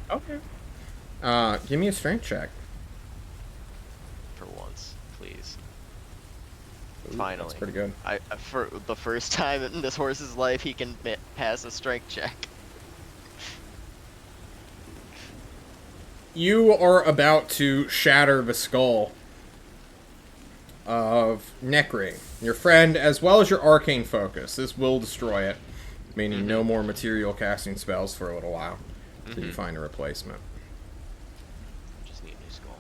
A: Okay. Give me a strength check.
C: For once, please.
A: Ooh,
C: Finally.
A: That's pretty good.
C: For the first time in this horse's life, he can pass a strength check.
A: You are about to shatter the skull of Necre, your friend, as well as your arcane focus. This will destroy it, meaning no more material casting spells for a little while until you find a replacement.
C: Just need a new skull.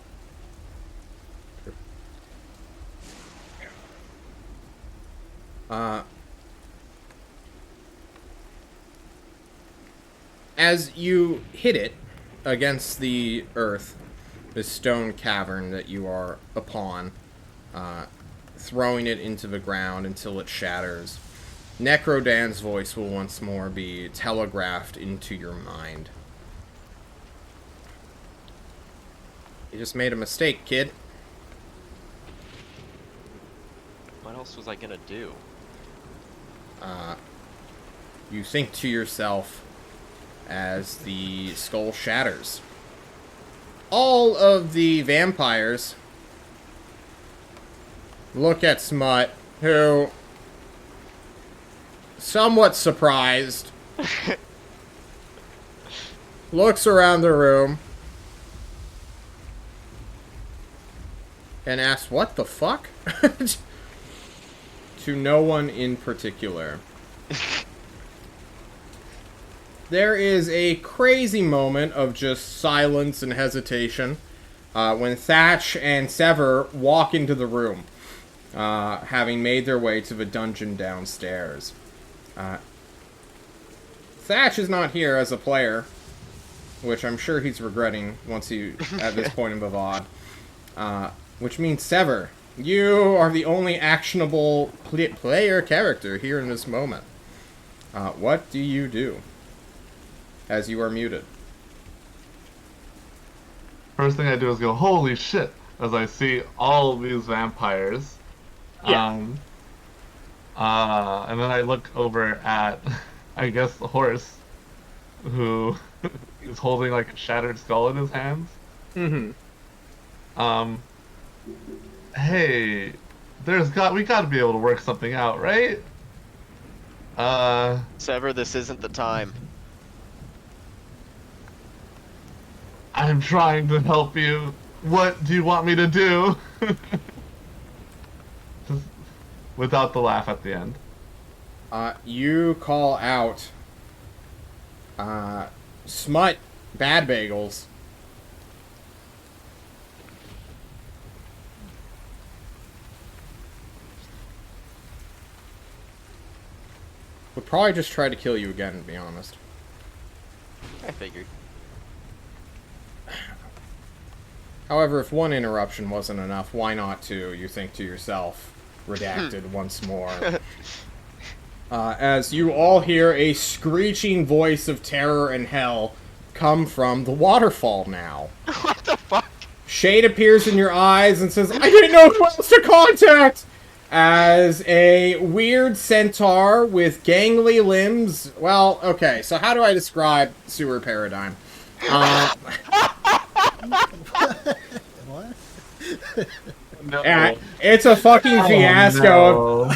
A: As you hit it against the earth, this stone cavern that you are upon, throwing it into the ground until it shatters, Necrodan's voice will once more be telegraphed into your mind. You just made a mistake, kid.
C: What else was I gonna do?
A: You think to yourself as the skull shatters. All of the vampires look at Smut, who, somewhat surprised, looks around the room and asks, "What the fuck?" To no one in particular. There is a crazy moment of just silence and hesitation when Thatch and Sever walk into the room, having made their way to the dungeon downstairs. Thatch is not here as a player, which I'm sure he's regretting once he at this point in the VOD. Which means Sever, you are the only actionable player character here in this moment. What do you do? As you are muted.
B: First thing I do is go, holy shit, as I see all these vampires.
A: Yeah.
B: And then I look over at, I guess, the horse, who is holding like a shattered skull in his hands. Hey, we gotta be able to work something out, right?
C: Sever, this isn't the time.
B: I'm trying to help you. What do you want me to do? Just without the laugh at the end.
A: You call out, Smut Bad Bagels. Would probably just try to kill you again, to be honest.
C: I figured.
A: However, if one interruption wasn't enough, why not two? You think to yourself, redacted once more. As you all hear a screeching voice of terror and hell come from the waterfall now.
C: What the fuck?
A: Shade appears in your eyes and says, "I didn't know who else to contact!" As a weird centaur with gangly limbs. Well, okay, so how do I describe Sewer Paradigm?
E: What?
B: No.
A: Yeah, it's a fucking fiasco.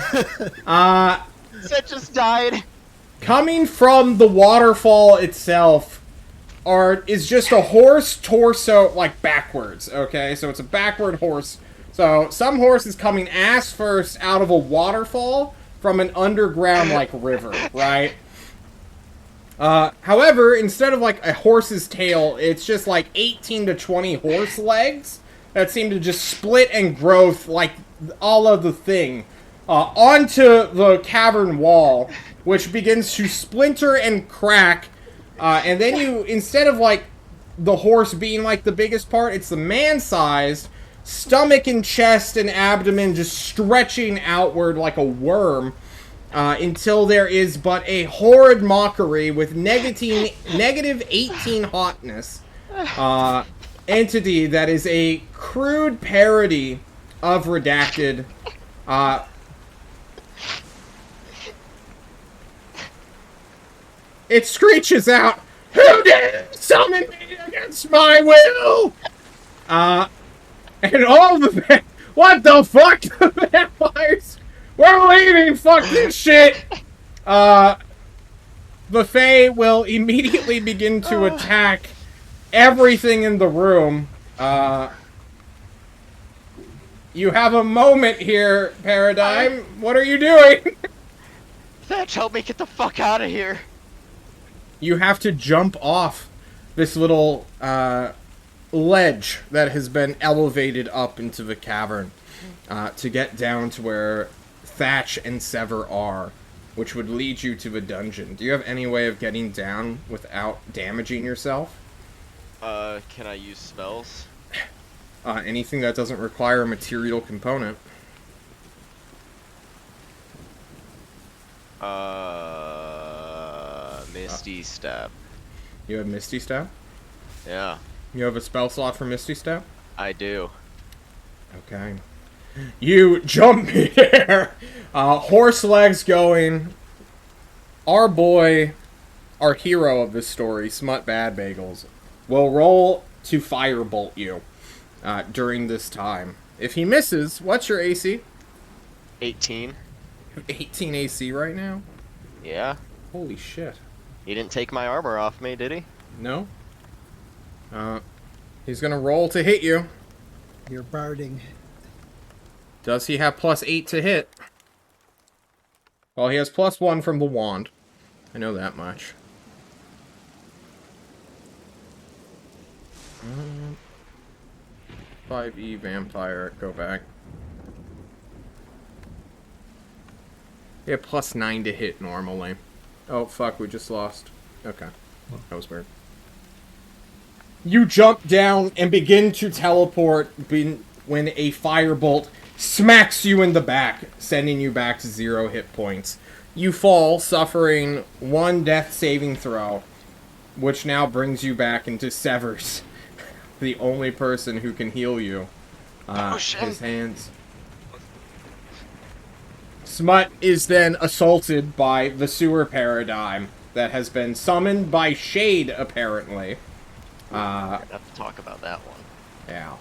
B: No.
C: Zed just died.
A: Coming from the waterfall itself is just a horse torso, like, backwards, okay? So it's a backward horse. So some horse is coming ass first out of a waterfall from an underground, like, river, right? However, instead of, like, a horse's tail, it's just, like, 18 to 20 horse legs that seem to just split and growth, like, all of the thing, onto the cavern wall, which begins to splinter and crack, and then you, instead of, like, the horse being, like, the biggest part, it's the man-sized, stomach and chest and abdomen just stretching outward like a worm, until there is but a horrid mockery with negative 18 hotness, entity that is a crude parody of Redacted, it screeches out, "Who dare summon me against my will?" And all the what the fuck? The vampires, we're leaving. Fuck this shit. The Fae will immediately begin to attack everything in the room. You have a moment here, Paradigm. What are you doing?
C: Thatch, help me get the fuck out of here.
A: You have to jump off this little ledge that has been elevated up into the cavern to get down to where Thatch and Sever are, which would lead you to the dungeon. Do you have any way of getting down without damaging yourself?
C: Can I use spells?
A: Anything that doesn't require a material component.
C: Misty Step.
A: You have Misty Step?
C: Yeah,
A: You have a spell slot for Misty Step?
C: I do.
A: Okay. You jump here! Horse legs going. Our boy, our hero of this story, Smut Bad Bagels, will roll to firebolt you during this time. If he misses, what's your AC?
C: 18.
A: 18 AC right now?
C: Yeah.
A: Holy shit.
C: He didn't take my armor off me, did he?
A: No? He's gonna roll to hit you.
E: You're barding.
A: Does he have +8 to hit? Well, he has +1 from the wand. I know that much. 5e vampire, go back. He had +9 to hit normally. Oh, fuck, we just lost. Okay. That was weird. You jump down and begin to teleport when a firebolt smacks you in the back, sending you back to 0 hit points. You fall, suffering 1 death saving throw, which now brings you back into Sever's, the only person who can heal you. His hands. Smut is then assaulted by the sewer paradigm that has been summoned by Shade, apparently.
C: We're gonna have to talk about that one.
A: Yeah.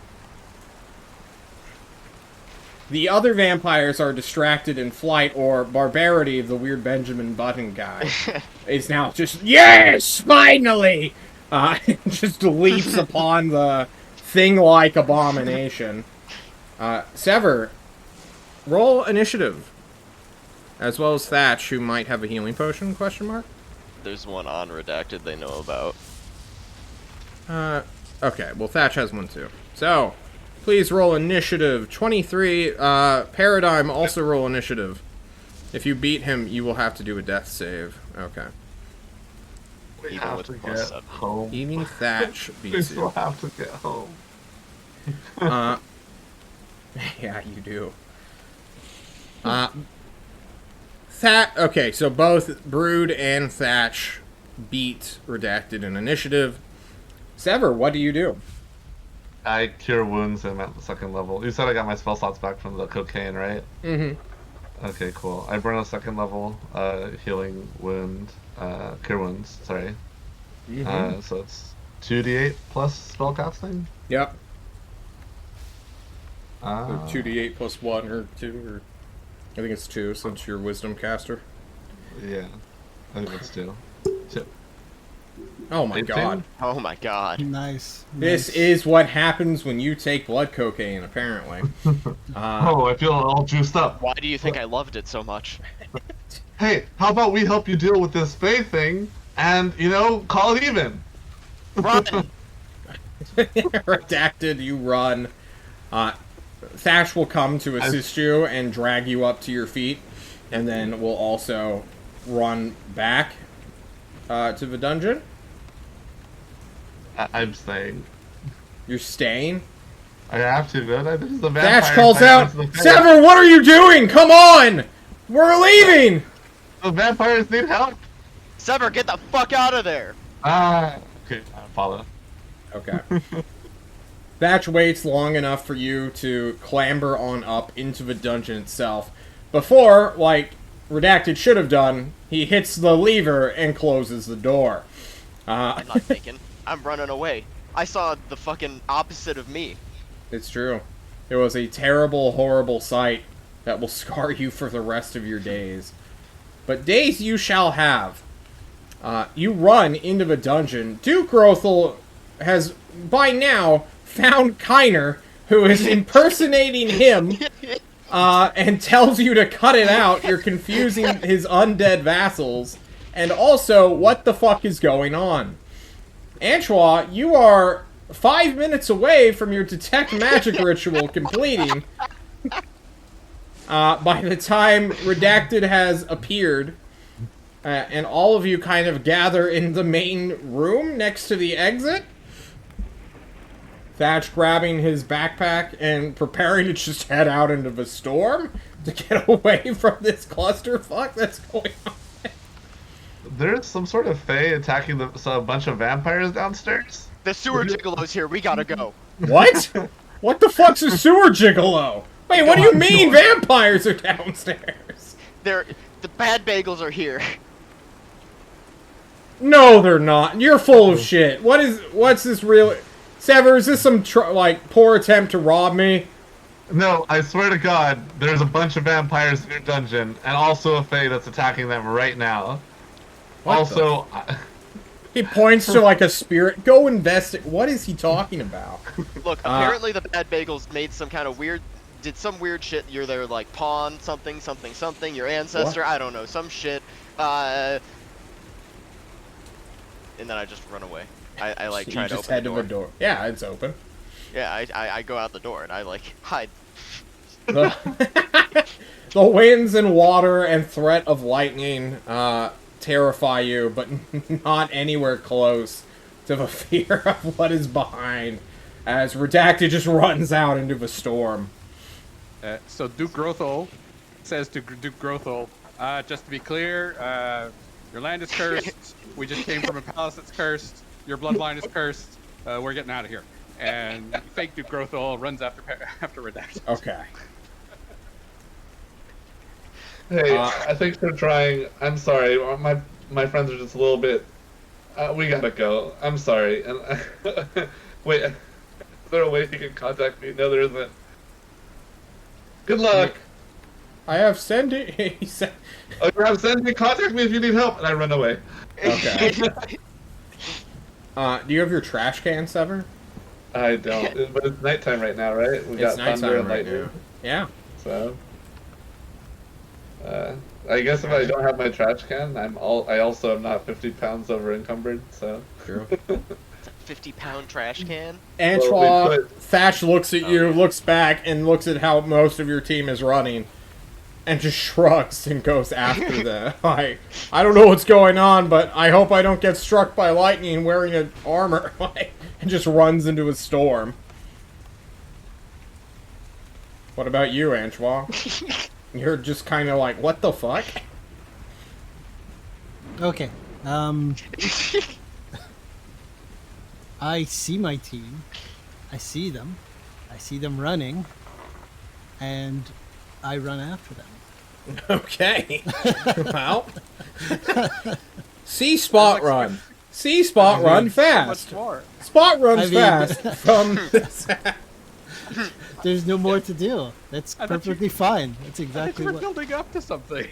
A: The other vampires are distracted in flight, or Barbarity, the weird Benjamin Button guy, is now just, yes, finally! Just leaps upon the thing-like abomination. Sever, roll initiative. As well as Thatch, who might have a healing potion, question mark?
C: There's one on Redacted they know about.
A: Okay, well Thatch has one too. So, please roll initiative. 23, Paradigm, also roll initiative. If you beat him, you will have to do a death save. Okay.
B: We
C: Even
B: have
C: with
B: to
C: plus
B: get
C: 7.
B: home.
A: Even Thatch
B: We
A: beats
B: still
A: you.
B: have to get home.
A: Yeah, you do. Okay, so both Brood and Thatch beat Redacted in initiative. Sever, what do you do?
B: I cure wounds and I'm at the 2nd level. You said I got my spell slots back from the cocaine, right?
A: Mm-hmm.
B: Okay, cool. I burn a 2nd level healing wound, cure wounds, sorry.
A: Mm-hmm.
B: So it's 2d8 plus spell casting?
A: Yep. Or 2d8 plus 1 or 2, or I think it's 2 since you're wisdom caster.
B: Yeah, I think it's 2. 2.
A: Oh my
B: 18?
A: god.
C: Oh my god.
E: Nice.
A: This is what happens when you take blood cocaine, apparently.
B: Oh, I feel all juiced up.
C: Why do you think I loved it so much?
B: Hey, how about we help you deal with this Faye thing and, you know, call it even?
C: Run!
A: Redacted, you run. Thatch will come to assist you and drag you up to your feet, and then we'll also run back to the dungeon.
B: I'm staying.
A: You're staying?
B: I have to, don't I? This is the vampire.
A: Thatch calls
B: fight
A: out,
B: against the Fae.
A: Sever, what are you doing? Come on! We're leaving!
B: The vampires need help.
C: Sever, get the fuck out of there!
B: Okay, I follow.
A: Okay. Thatch waits long enough for you to clamber on up into the dungeon itself. Before, like Redacted should have done, he hits the lever and closes the door.
C: I'm not taking. I'm running away. I saw the fucking opposite of me.
A: It's true. It was a terrible, horrible sight that will scar you for the rest of your days. But days you shall have. You run into the dungeon. Duke Rothel has, by now, found Kiner, who is impersonating him, and tells you to cut it out. You're confusing his undead vassals. And also, what the fuck is going on? Antoine, you are 5 minutes away from your detect magic ritual completing. By the time Redacted has appeared, and all of you kind of gather in the main room next to the exit. Thatch grabbing his backpack and preparing to just head out into the storm to get away from this clusterfuck that's going on.
B: There's some sort of Fae attacking a bunch of vampires downstairs.
C: The sewer gigolo's here. We gotta go.
A: What? What the fuck's a sewer gigolo? Wait, what do you mean vampires are downstairs?
C: The bad bagels are here.
A: No, they're not. You're full of shit. What's this real... Sever, is this some, poor attempt to rob me?
B: No, I swear to God, there's a bunch of vampires in your dungeon, and also a Fae that's attacking them right now.
A: What
B: also...
A: He points to, a spirit. Go investigate. What is he talking about?
C: Look, apparently the bad bagels made some kind of weird... Did some weird shit. You're their, pawn, something, your ancestor,
A: What?
C: I don't know, some shit. And then I just run away. I try to open the door.
A: Yeah, it's open.
C: Yeah, I go out the door and I, hide.
A: The winds and water and threat of lightning terrify you, but not anywhere close to the fear of what is behind, as Redacted just runs out into the storm.
D: So Duke Grothol says to Duke Grothol, just to be clear, your land is cursed. We just came from a palace that's cursed. Your bloodline is cursed. We're getting out of here. And fake Duke Grothol runs after Redacted.
A: Okay.
B: Hey, thanks for trying. I'm sorry. My friends are just a little bit... we gotta go. I'm sorry. And wait, is there a way you can contact me? No, there isn't. Good luck.
A: I have Sandy. He said...
B: Oh, you have Sandy. Contact me if you need help. And I run away.
A: Okay. Do you have your trash can, Sever?
B: I don't. But it's nighttime right now, right? We got thunder and lightning.
A: Yeah.
B: So... I guess if I don't have my trash can, I also am not 50 pounds over encumbered, so...
A: True.
C: It's a 50-pound trash can.
A: Antoine, Thatch looks at you, looks back, and looks at how most of your team is running, and just shrugs and goes after them. I don't know what's going on, but I hope I don't get struck by lightning wearing an armor. And just runs into a storm. What about you, Antoine? You're just kind of like, what the fuck?
E: Okay. I see my team. I see them. I see them running. And I run after them.
A: Okay. Well. See Spot run. See Spot run fast.
D: Much more.
A: Spot runs fast from this.
E: there's no more to do. That's
D: I thought you-
E: perfectly fine. That's
D: I thought
E: exactly
D: you were
E: what.
D: building up to something.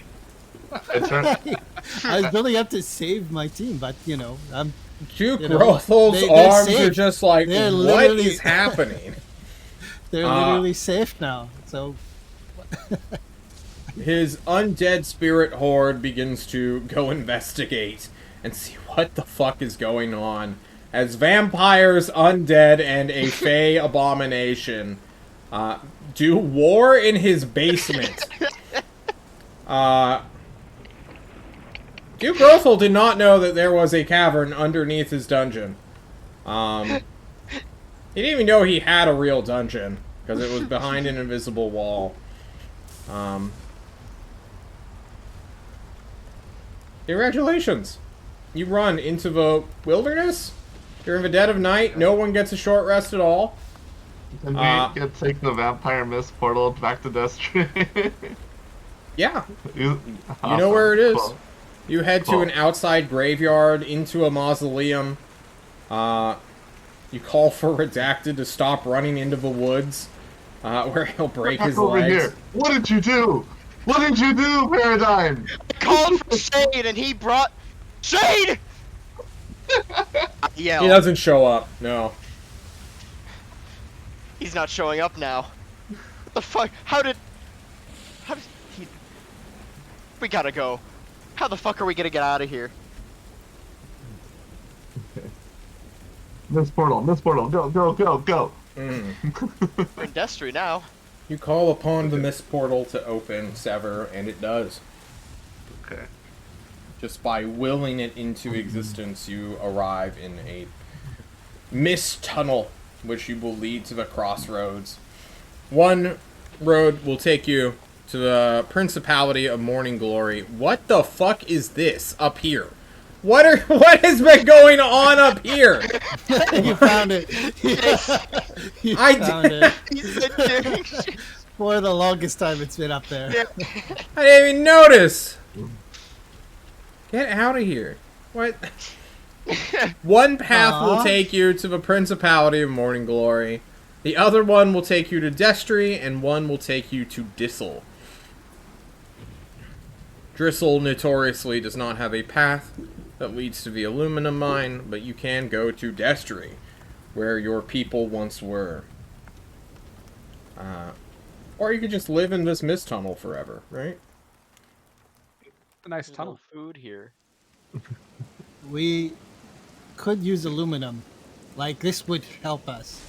B: It's right.
E: I was building up to save my team, but I'm
A: Duke
E: You know,
A: Grothel's
E: they're
A: arms are
E: safe.
A: just like,
E: They're
A: what
E: literally-
A: is happening?
E: they're literally safe now. So
A: His undead spirit horde begins to go investigate and see what the fuck is going on. As vampires, undead, and a fey abomination do war in his basement. Duke Grothel did not know that there was a cavern underneath his dungeon. He didn't even know he had a real dungeon, because it was behind an invisible wall. Congratulations! You run into the wilderness? You're in the dead of night, no one gets a short rest at all.
B: Can we take the vampire mist portal back to Destry?
A: Yeah,
B: you
A: know where it is.
B: Cool.
A: You head to
B: Cool.
A: an outside graveyard, into a mausoleum. You call for Redacted to stop running into the woods, where he'll break
B: Back
A: his
B: over
A: legs.
B: here. What did you do? What did you do, Paradigm?
C: I called for Shade and he brought Shade!
A: He
C: Yeah,
A: doesn't show up, no.
C: he's not showing up now. What the fuck? How did he... We gotta go. How the fuck are we gonna get out of here?
B: Miss portal, go, go, go, go.
A: Mm.
C: We're in Destry now.
A: You call upon the mist portal to open, Sever, and it does.
B: Okay.
A: Just by willing it into existence, you arrive in a mist tunnel, which you will lead to the crossroads. One road will take you to the Principality of Morning Glory. What the fuck is this up here? What has been going on up here?
E: you found it. You
A: I
E: found
A: did.
E: it.
C: He's been doing shit.
E: For the longest time, it's been up there.
A: I didn't even notice. Get out of here. What? One path will
E: Aw.
A: take you to the Principality of Morning Glory. The other one will take you to Destry, and one will take you to Dissel. Drisel notoriously does not have a path that leads to the aluminum mine, but you can go to Destry, where your people once were. Or you could just live in this mist tunnel forever, right?
D: A nice
C: There's
D: tunnel.
C: no food here.
E: We could use aluminum. Like, this would help us.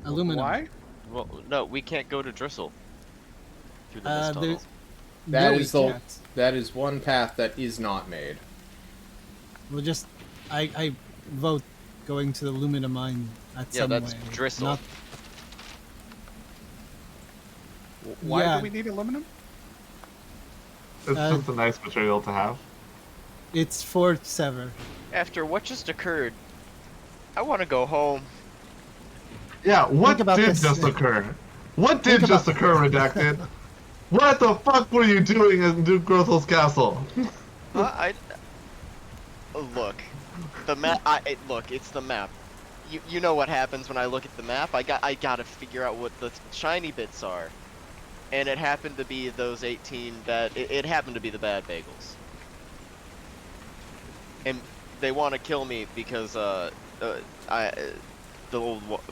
E: Aluminum.
D: Why?
C: Well, no, we can't go to Drisel. Through the mist tunnel.
E: there's-
A: That
E: No, we
A: is the
E: can't.
A: that is one path that is not made.
E: We'll just... I vote going to the aluminum mine at
C: Yeah,
E: some
C: that's
E: way.
C: Drisel.
E: Not,
D: Why
E: Yeah.
D: do we need aluminum?
B: It's just a nice material to have.
E: it's for Sever.
C: After what just occurred, I want to go home.
B: Yeah, what
E: about
B: did
E: this.
B: just occur? What did
E: Think
B: just
E: about-
B: occur, Redacted? What the fuck were you doing in Duke Grothel's castle?
C: Look, the map. Look, it's the map. You know what happens when I look at the map. I gotta figure out what the shiny bits are, and it happened to be those 18 bad. It happened to be the bad bagels, and they want to kill me because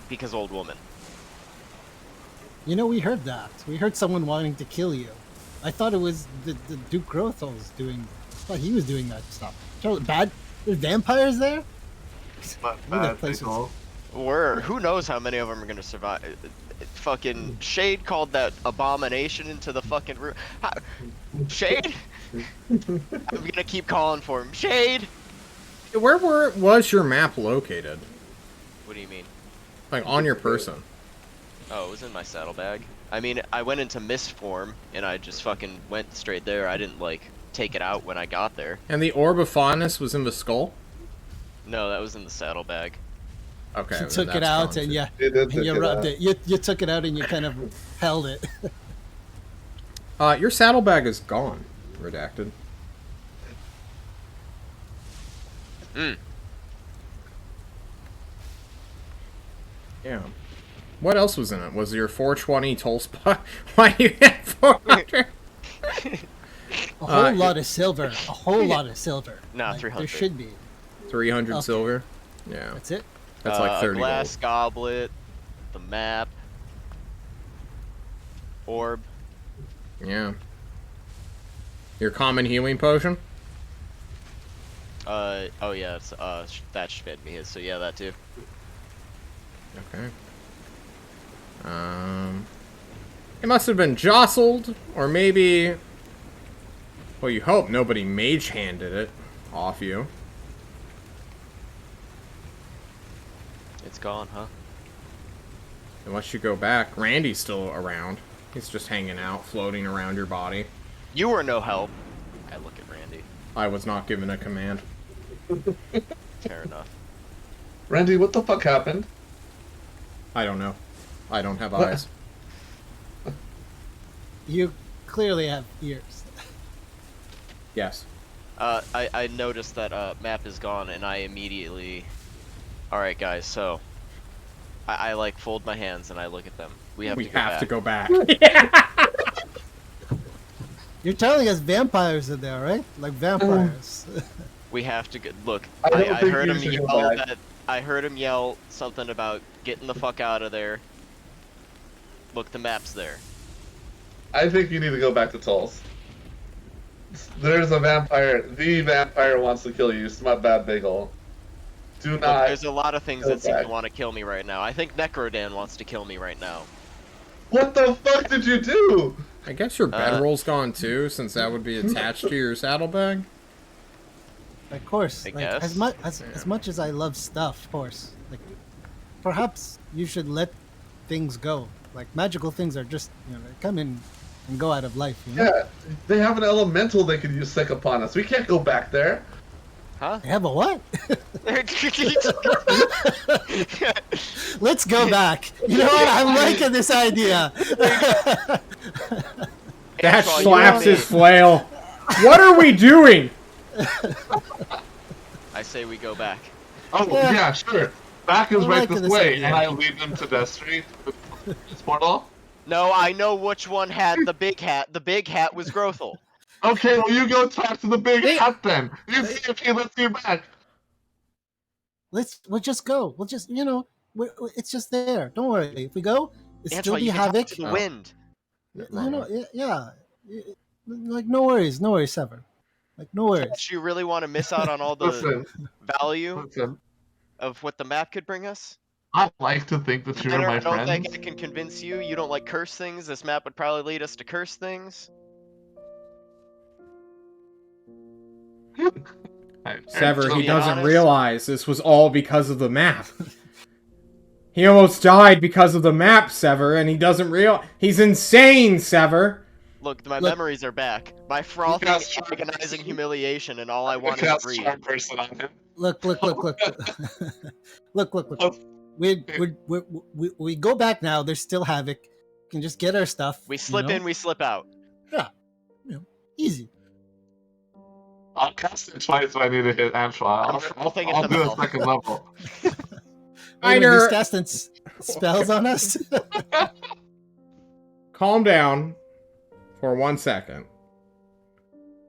C: because old woman.
E: You know, we heard that. We heard someone wanting to kill you. I thought it was the Duke Grothel's doing... I thought he was doing that stuff. Bad... There's vampires there?
B: But
E: Ooh, that
B: bad
E: place is-
B: people.
C: Who knows how many of them are gonna survive? Fucking Shade called that abomination into the fucking room. Shade? I'm gonna keep calling for him. Shade!
A: Where was your map located?
C: What do you mean?
A: Like on your person?
C: Oh, it was in my saddlebag. I mean, I went into mist form and I just fucking went straight there. I didn't like take it out when I got there.
A: And the Orb of Fondness was in the skull?
C: No, that was in the saddlebag.
A: Okay.
E: You
A: then
E: took it
A: that's
E: out
A: gone
E: and
A: too.
E: you,
B: It did
E: and
B: take
E: you
B: it
E: rubbed
B: out.
E: it. You took it out and you kind of held it.
A: Your saddlebag is gone, Redacted. Yeah. What else was in it? Was your 420 toll spot? Why do you have 400?
E: A whole lot of silver. A whole lot of silver.
C: Nah,
E: Like,
C: 300.
E: there should be.
A: 300
E: Okay.
A: silver? Yeah.
E: That's it?
A: That's like
C: A
A: 30
C: glass
A: gold.
C: goblet, the map, orb.
A: Yeah. Your common healing potion?
C: Oh yeah, it's, Thatch fed me his, so yeah, that too.
A: Okay. It must have been jostled, or maybe... Well, you hope nobody mage-handed it off you.
C: It's gone, huh?
A: Unless you go back. Randy's still around. He's just hanging out, floating around your body.
C: You were no help. I look at Randy.
A: I was not given a command.
C: Fair enough.
B: Randy, what the fuck happened?
A: I don't know. I don't have
B: What?
A: eyes.
E: You clearly have ears.
A: Yes.
C: I noticed that map is gone, and I immediately. All right, guys. So, I like fold my hands and I look at them. We have
A: To go back.
E: You're telling us vampires are there, right? Like vampires.
C: We have to look.
B: I don't
C: I
B: think
C: heard
B: you
C: him
B: should
C: yell
B: go back.
C: that. I heard him yell something about getting the fuck out of there. Look, the map's there.
B: I think you need to go back to Tulls. There's a vampire. The vampire wants to kill you. Smut bad bagel. Do
C: Look,
B: not.
C: there's a lot of things
B: go
C: that seem to
B: back.
C: want to kill me right now. I think Necrodan wants to kill me right now.
B: What the fuck did you do?
A: I guess your bedroll's gone too, since that would be attached to your saddlebag.
E: Of course.
C: I
E: Like,
C: guess.
E: as much as I love stuff, of course. Like, perhaps you should let things go. Like magical things are just, they come in and go out of life. You know?
B: Yeah, they have an elemental they could use sick upon us. We can't go back there.
C: Huh?
E: They have a what? Let's go back. You know what? I'm liking this idea.
A: That
C: Antoine,
A: slaps
C: you
A: his flail. What are we doing?
C: I say we go back.
B: Oh,
E: Yeah.
B: yeah, sure. Back is
E: I'm
B: right
E: liking
B: this
E: this
B: way,
E: idea.
B: and I lead them to Destiny. This portal?
C: No, I know which one had the big hat. The big hat was Grothel.
B: Okay, well, you go talk to the big
A: Hey.
B: hat then. You see if he lets you back.
E: We'll just go. We'll just, it's just there. Don't worry. If we go, it's still
C: Antoine,
E: be
C: you can talk
E: havoc.
C: to the wind.
E: Yeah. Like no worries, Sever. Like no worries.
C: Do you really want to miss out on all the
B: Listen,
C: value
B: listen.
C: of what the map could bring us?
B: I like to think that you're
C: Tanner,
B: my
C: I don't
B: friends.
C: think I can convince you. You don't like curse things. This map would probably lead us to curse things.
A: Sever, he
C: be
A: doesn't
C: honest-
A: realize this was all because of the map. He almost died because of the map, Sever, and he doesn't He's insane, Sever.
C: Look, my
E: Look.
C: memories are back. My frothy,
B: cast Charm
C: agonizing
B: Person.
C: humiliation, and all I want is
B: Cast
C: to breathe.
B: Charm Person on him.
E: Look. Look. We go back now. There's still havoc. We can just get our stuff.
C: We slip in, we slip out.
E: Easy.
B: I'll cast it twice if I need to hit Antoine. I'll
C: Thinking at the
B: do a
C: mouth.
B: second level.
A: Einer,
E: He's casting spells on us.
A: calm down for 1 second.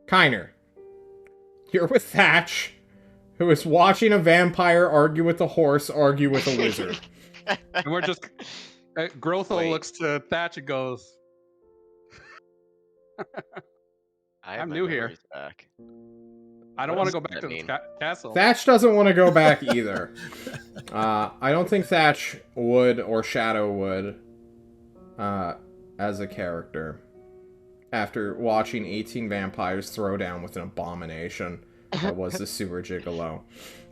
A: Kiner, you're with Thatch, who is watching a vampire argue with a horse, argue with a wizard.
D: And we're just. Grothel
C: Wait.
D: looks to Thatch and goes,
C: I have
D: I'm
C: my
D: new here.
C: memories back.
D: I don't
C: What
D: want to
C: does
D: go back
C: that
D: to the
C: mean?
D: castle.
A: Thatch doesn't want to go back either. I don't think Thatch would, or Shadow would, as a character. After watching 18 vampires throw down with an abomination that was the sewer gigolo.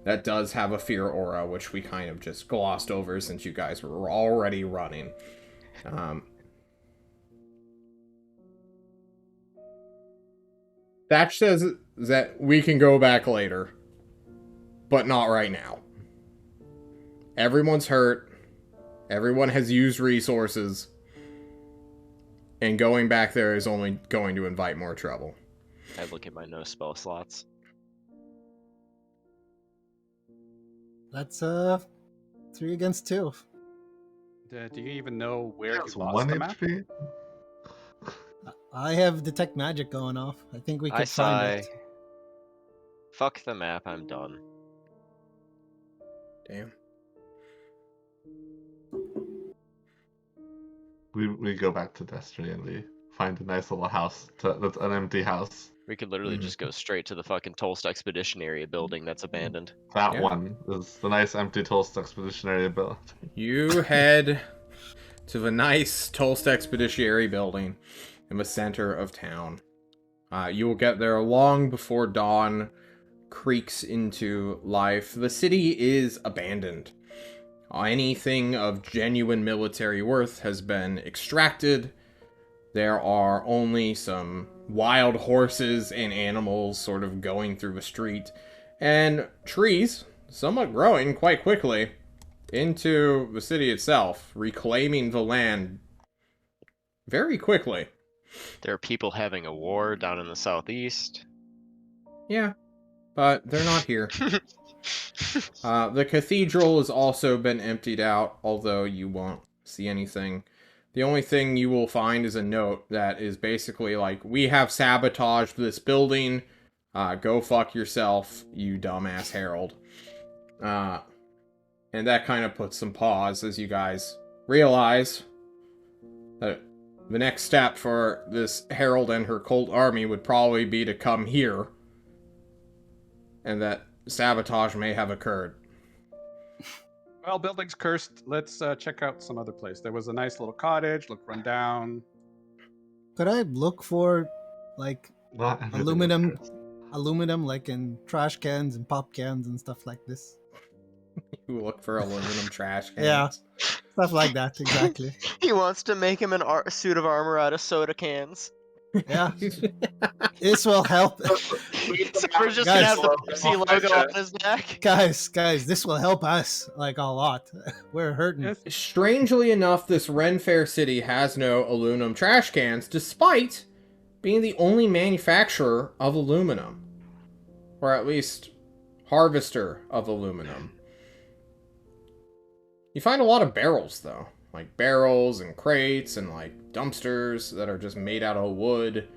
A: That does have a fear aura, which we kind of just glossed over since you guys were already running. Thatch says that we can go back later, but not right now. Everyone's hurt. Everyone has used resources. And going back there is only going to invite more trouble.
C: I look at my no spell slots.
E: That's 3 against 2.
D: Do you even know where
B: He
D: you
B: has
D: lost
B: 1
D: the map?
B: HP.
E: I have detect magic going off. I think we
C: I
E: could find
C: sigh.
E: it.
C: Fuck the map, I'm done.
A: Damn.
B: We go back to Destiny and we find a nice little house that's an empty house.
C: We could literally just go straight to the fucking Tolst Expedition area building that's abandoned.
B: That
A: Yeah.
B: one is the nice empty Tulsa Expeditionary building.
A: You head to the nice Tolst Expeditionary building in the center of town. You will get there long before dawn creaks into life. The city is abandoned. Anything of genuine military worth has been extracted. There are only some wild horses and animals sort of going through the street, and trees, somewhat growing quite quickly, into the city itself, reclaiming the land very quickly.
C: There are people having a war down in the southeast.
A: Yeah, but they're not here. The cathedral has also been emptied out, although you won't see anything. The only thing you will find is a note that is basically like, we have sabotaged this building. Go fuck yourself, you dumbass herald. And that kind of puts some pause as you guys realize that the next step for this herald and her cult army would probably be to come here. And that sabotage may have occurred.
D: Well, building's cursed. Let's check out some other place. There was a nice little cottage, looked run down.
E: Could I look for like
B: Not everything is
E: aluminum,
B: cursed.
E: aluminum, like in trash cans and pop cans and stuff like this?
A: You look for aluminum trash cans.
E: Yeah. Stuff like that, exactly.
C: He wants to make him a suit of armor out of soda cans.
E: Yeah. This will help.
C: We're just
E: Guys.
C: gonna have the Pepsi logo on his back.
E: Guys, this will help us like a lot. We're hurting.
A: Strangely enough, this Ren Fair city has no aluminum trash cans, despite being the only manufacturer of aluminum. Or at least, harvester of aluminum. You find a lot of barrels, though. Like barrels and crates and like dumpsters that are just made out of wood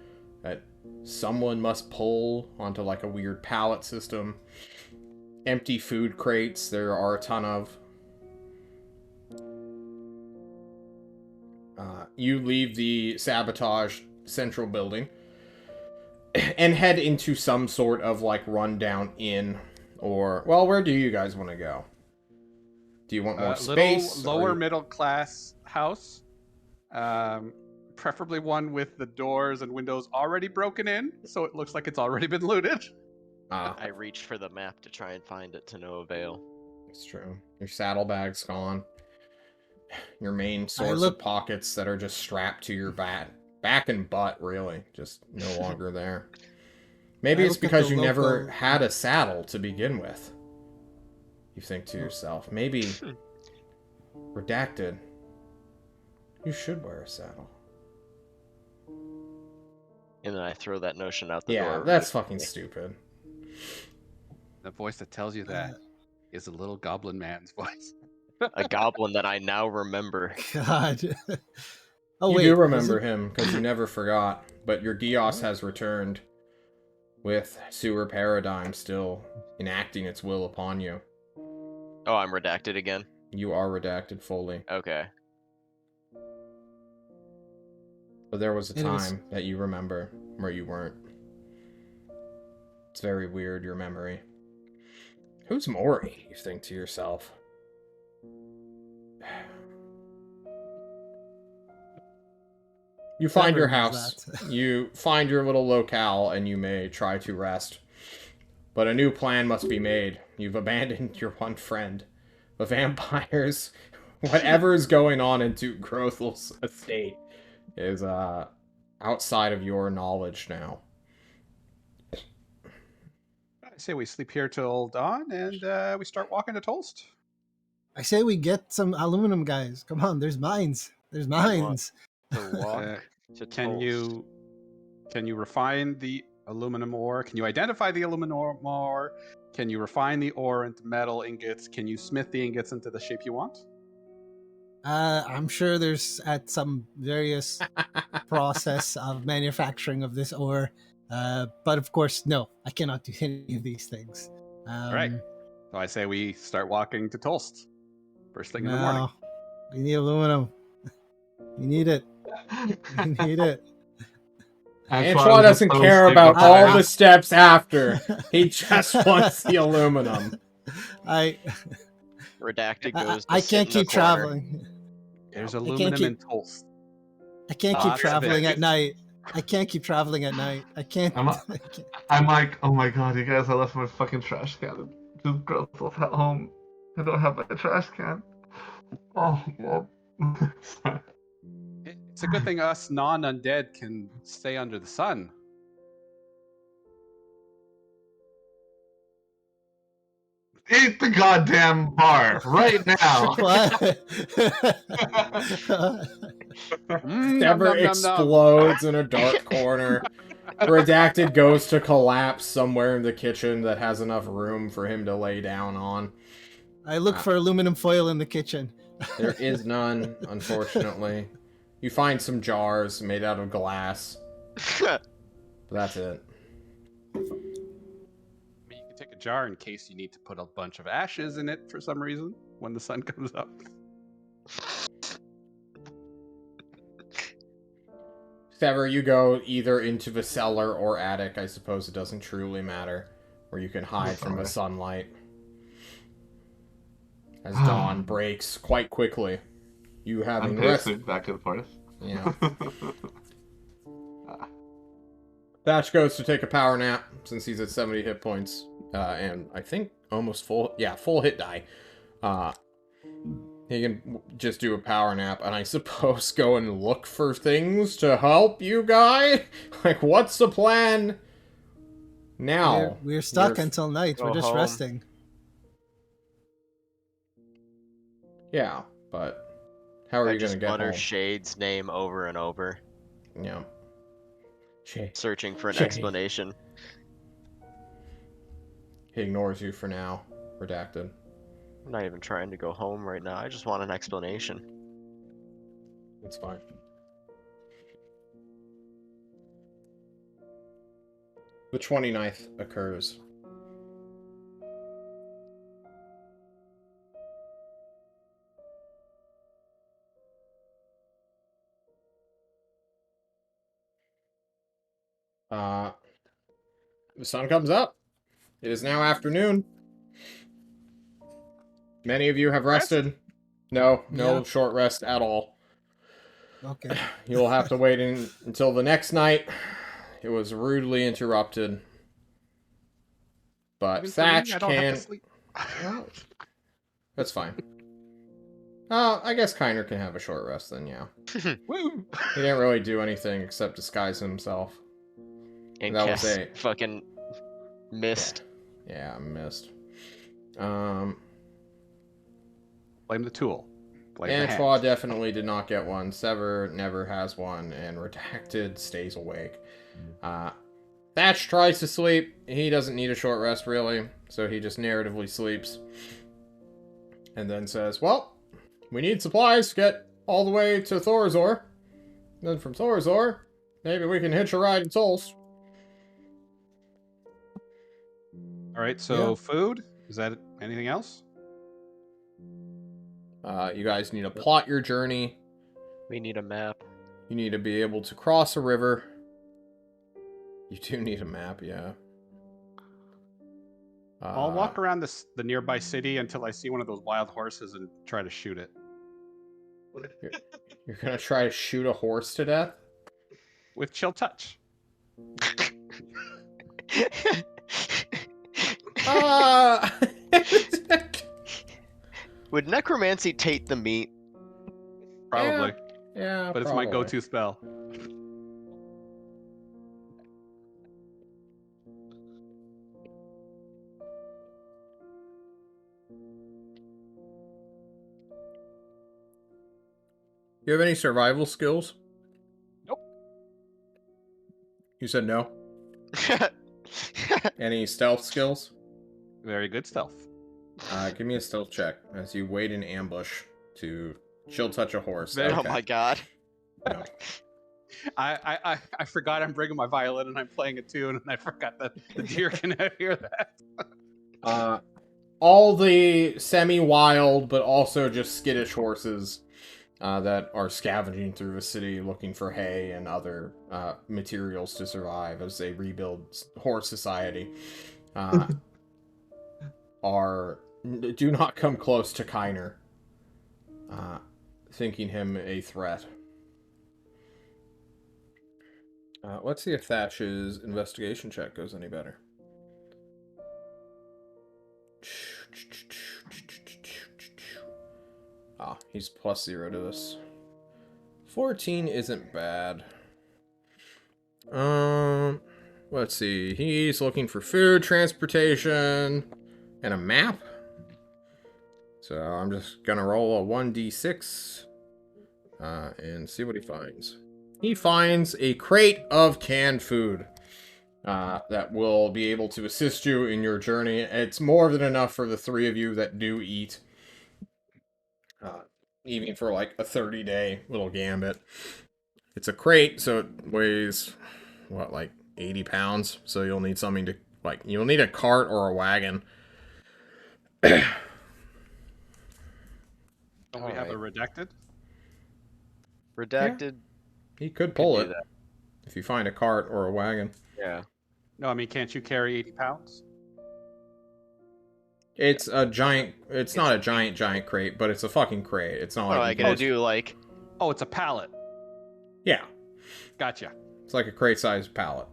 A: that someone must pull onto like a weird pallet system. Empty food crates, there are a ton of. You leave the sabotage central building and head into some sort of like rundown inn, or well, where do you guys want to go? Do you want more space?
D: Little lower middle class house, preferably one with the doors and windows already broken in, so it looks like it's already been looted.
C: I reached for the map to try and find it to no avail.
A: It's true. Your saddlebag's gone. Your main source of pockets that are just strapped to your back and butt, really, just no longer there. Maybe it's because you never had a saddle to begin with. You think to yourself, maybe redacted. You should wear a saddle.
C: And then I throw that notion out the door.
A: Yeah, that's fucking stupid.
D: The voice that tells you that is a little goblin man's voice.
C: A goblin that I now remember.
E: God.
A: You do remember him, because you never forgot. But your Gios has returned, with Sewer Paradigm still enacting its will upon you.
C: Oh, I'm redacted again?
A: You are redacted fully.
C: Okay.
A: But there was a time that you remember where you weren't. It's very weird, your memory. Who's Maury, you think to yourself? You find your house, you find your little locale, and you may try to rest. But a new plan must be made. You've abandoned your one friend. The vampires, whatever is going on into Grothel's estate is outside of your knowledge now.
D: I say we sleep here till dawn, and we start walking to Tolst.
E: I say we get some aluminum, guys. Come on, there's mines. There's mines.
C: To walk to
D: Can
C: Tolst.
D: can you refine the aluminum ore? Can you identify the aluminum ore? Can you refine the ore into metal ingots? Can you smith the ingots into the shape you want?
E: I'm sure there's at some various process of manufacturing of this ore, but of course, no, I cannot do any of these things.
D: All right. So I say we start walking to Tolst first thing in the morning.
E: No, we need aluminum. We need it. We need it.
A: Antoine doesn't care about all the steps after. He just wants the aluminum.
C: Redacted goes to
E: I
C: sit
E: can't
C: in the
E: keep
C: corner.
E: traveling.
D: There's
E: can't
D: aluminum
E: keep-
D: in Tolst.
E: I can't keep
D: Lots of
E: traveling
D: it.
E: at night. I can't keep traveling at night. I can't.
B: I'm like, oh my god, you guys, I left my fucking trash can. Just girls at home. I don't have my trash can. Oh god. Sorry.
D: It's a good thing us non-undead can stay under the sun.
B: Eat the goddamn bar right now.
E: What?
A: Never explodes in a dark corner. Redacted goes to collapse somewhere in the kitchen that has enough room for him to lay down on.
E: I look for aluminum foil in the kitchen.
A: There is none, unfortunately. You find some jars made out of glass. But that's it.
D: You can take a jar in case you need to put a bunch of ashes in it for some reason when the sun comes up.
A: Sever, you go either into the cellar or attic. I suppose it doesn't truly matter. Where you can hide from the sunlight. As dawn breaks quite quickly. You having
B: I'm pacing back and forth.
A: Yeah. Thatch goes to take a power nap since he's at 70 hit points. And I think almost full hit die. He can just do a power nap, and I suppose go and look for things to help you guy? Like, what's the plan now?
E: We're stuck until night. We're just resting.
A: Yeah, but how are you going to get home?
C: mutter Shade's name over and over.
A: Yeah.
C: Searching for an explanation.
A: He ignores you for now. Redacted.
C: I'm not even trying to go home right now. I just want an explanation.
A: It's fine. The 29th occurs. The sun comes up. It is now afternoon. Many of you have rested. No short rest at all.
E: Okay.
A: You will have to wait until the next night. It was rudely interrupted. But Thatch can... That's fine. I guess Kiner can have a short rest then, yeah.
D: Woo!
A: He didn't really do anything except disguise himself.
C: And
A: that was
C: cast fucking mist.
A: Yeah, mist.
D: Blame the tool.
A: Antoine definitely did not get one. Sever never has one, and Redacted stays awake. Thatch tries to sleep. He doesn't need a short rest, really, so he just narratively sleeps. And then says, well, we need supplies to get all the way to Thorazor. Then from Thorazor, maybe we can hitch a ride to Tolst.
D: Alright, so food? Is that anything else?
A: You guys need to plot your journey.
C: We need a map.
A: You need to be able to cross a river. You do need a map, yeah.
D: I'll walk around the nearby city until I see one of those wild horses and try to shoot it.
A: You're gonna try to shoot a horse to death?
D: With chill touch.
C: Would necromancy take the meat?
D: Probably.
A: Yeah,
D: but it's my go-to spell.
A: You have any survival skills?
D: Nope.
A: You said no? Any stealth skills?
D: Very good stealth.
A: Give me a stealth check as you wait in ambush to She'll touch a horse.
D: Very-
C: Oh
A: Okay.
C: my god.
A: No.
D: I forgot I'm bringing my violin and I'm playing a tune, and I forgot that the deer can hear that.
A: All the semi-wild, but also just skittish horses that are scavenging through the city looking for hay and other materials to survive as they rebuild horse society do not come close to Kiner, thinking him a threat. Let's see if Thash's investigation check goes any better. Ah, he's +0 to this. 14 isn't bad. Let's see. He's looking for food, transportation, and a map. So I'm just gonna roll a 1d6 and see what he finds. He finds a crate of canned food that will be able to assist you in your journey. It's more than enough for the 3 of you that do eat. Even for like a 30-day little gambit. It's a crate, so it weighs, what, like 80 pounds? So you'll need something to, like, you'll need a cart or a wagon.
D: Don't we
C: All
D: have a
C: right.
D: redacted?
C: Redacted.
A: He could pull
C: do
A: it
C: that.
A: if you find a cart or a wagon.
C: Yeah.
D: No, I mean, can't you carry 80 pounds?
A: It's a giant, it's not a giant crate, but it's a fucking crate. It's not
C: What am I
A: like you
C: gonna
A: can
C: do? Like,
D: Oh, it's a pallet.
A: Yeah,
D: Gotcha.
A: it's like a crate-sized pallet.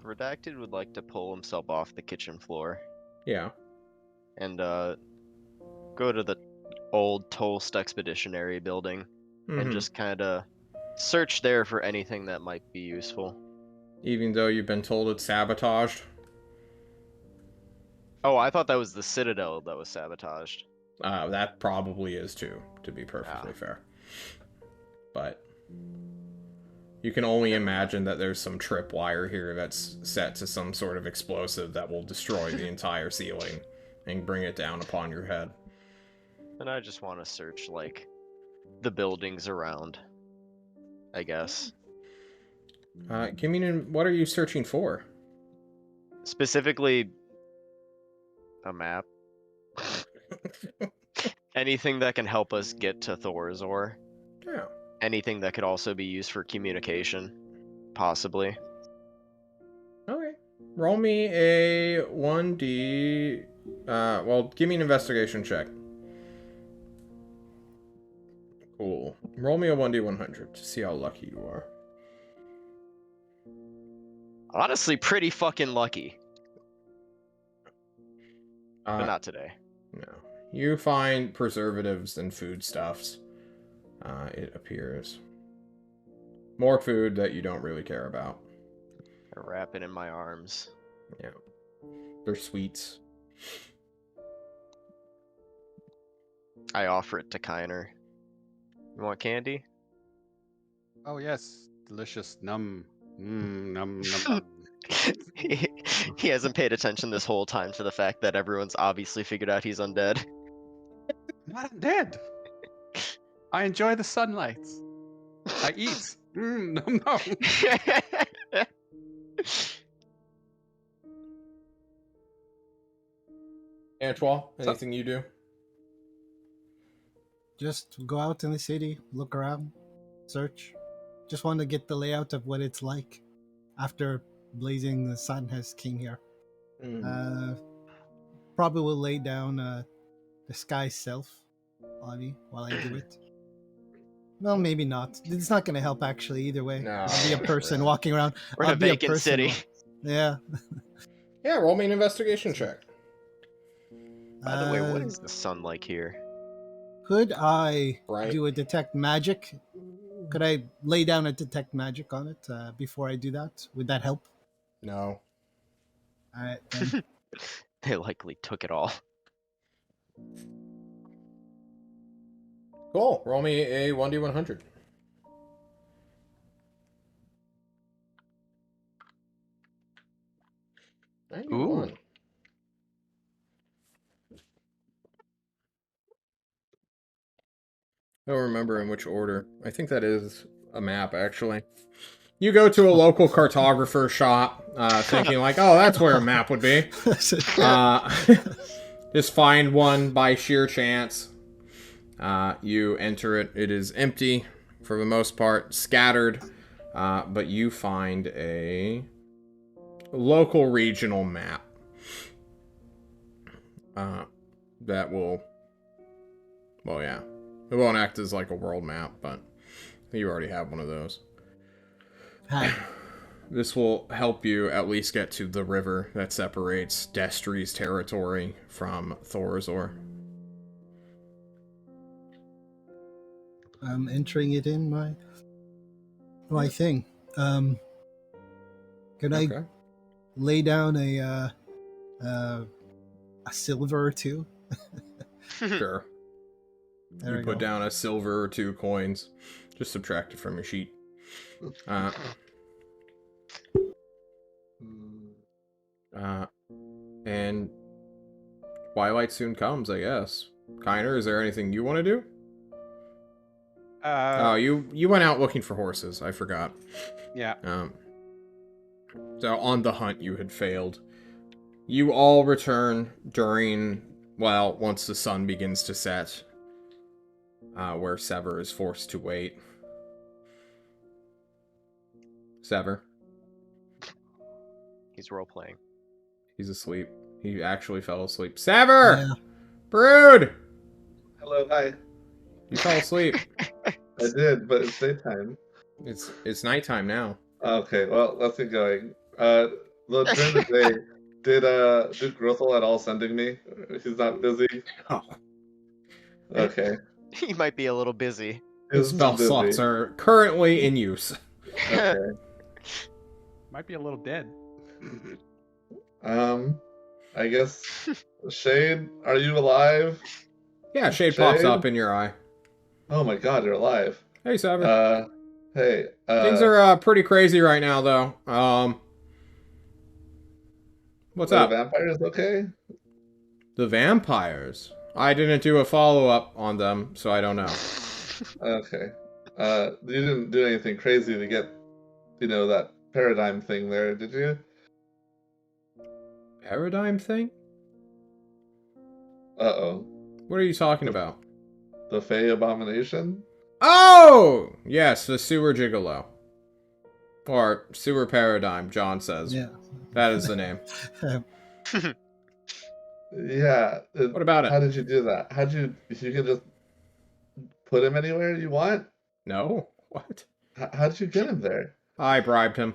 C: Redacted would like to pull himself off the kitchen floor
A: Yeah.
C: and go to the old Toast Expeditionary building and
A: Mhm.
C: just kind of search there for anything that might be useful.
A: Even though you've been told it's sabotaged.
C: Oh, I thought that was the Citadel that was sabotaged.
A: That probably is too, to be perfectly fair. But you can only imagine that there's some tripwire here that's set to some sort of explosive that will destroy the entire ceiling and bring it down upon your head.
C: And I just want to search, like, the buildings around, I guess.
A: What are you searching for?
C: Specifically, a map. Anything that can help us get to Thorazor.
A: Yeah.
C: Anything that could also be used for communication, possibly.
A: Okay. Roll me a 1d. Well, give me an investigation check. Cool. Roll me a 1d100 to see how lucky you are.
C: Honestly, pretty fucking lucky. But not today.
A: No. You find preservatives and foodstuffs. It appears. More food that you don't really care about.
C: I wrap it in my arms.
A: Yeah. They're sweets.
C: I offer it to Kiner. You want candy?
D: Oh, yes. Delicious. Num. Num, num.
C: He hasn't paid attention this whole time to the fact that everyone's obviously figured out he's undead.
D: Not dead. I enjoy the sunlight. I eat. Num, num.
A: Antoine, anything you do?
E: Just go out in the city, look around, search. Just want to get the layout of what it's like after Blazing the Sun has came here. Probably will lay down the sky's self on me while I do it. Well, maybe not. It's not going to help actually either way.
A: No,
E: I'll be a person
A: yeah.
E: walking around.
C: We're in
E: I'll
C: a
E: be a
C: vacant
E: person
C: city.
E: Yeah.
A: Yeah, roll me an investigation check.
C: By the way, what is the sun like here?
E: Could I
A: Right.
E: do a detect magic? Could I lay down a detect magic on it before I do that? Would that help?
A: No.
E: All right, then.
C: They likely took it all.
A: Cool. Roll me a 1d100.
C: Ooh.
A: 91. don't remember in which order. I think that is a map, actually. You go to a local cartographer shop, thinking like, oh, that's where a map would be. Just find one by sheer chance. You enter it. It is empty, for the most part, scattered. But you find a local regional map. That will... Well, yeah. It won't act as like a world map, but you already have one of those.
E: Hi.
A: This will help you at least get to the river that separates Destri's territory from Thorazor.
E: I'm entering it in my thing. Can I
A: Okay.
E: lay down a silver or two?
A: Sure.
E: There
A: You
E: we
A: put
E: go.
A: down a silver or 2 coins. Just subtract it from your sheet. And twilight soon comes, I guess. Kiner, is there anything you want to do? Oh, you went out looking for horses. I forgot.
D: Yeah.
A: So on the hunt, you had failed. You all return during, well, once the sun begins to set, where Sever is forced to wait. Sever,
C: He's role playing.
A: he's asleep. He actually fell asleep. Sever!
E: Yeah.
A: Brood!
B: Hello, hi.
A: You fell asleep.
B: I did, but it's daytime.
A: It's nighttime now.
B: Okay, well, let's get going. Look, during the day, did Grothel at all sending me? He's not busy?
A: Oh.
B: Okay.
C: He might be a little busy.
A: His spell slots are currently in use.
B: Okay.
D: Might be a little dead.
B: I guess, Shade, are you alive?
A: Yeah, Shade pops up in your eye.
B: Oh my god, you're alive.
A: Hey, Sever.
B: Hey.
A: Things are pretty crazy right now, though. What's
B: are
A: up?
B: the vampires okay?
A: The vampires? I didn't do a follow-up on them, so I don't know.
B: Okay. You didn't do anything crazy to get, that paradigm thing there, did you?
A: Paradigm thing?
B: Uh-oh.
A: What are you talking about?
B: The Fey Abomination?
A: Oh! Yes, the sewer gigolo. Or sewer paradigm, John says.
E: Yeah.
A: That is the name.
B: Yeah.
A: What about it?
B: How did you do that? You can just put him anywhere you want?
A: No? What?
B: How did you get him there?
A: I bribed him.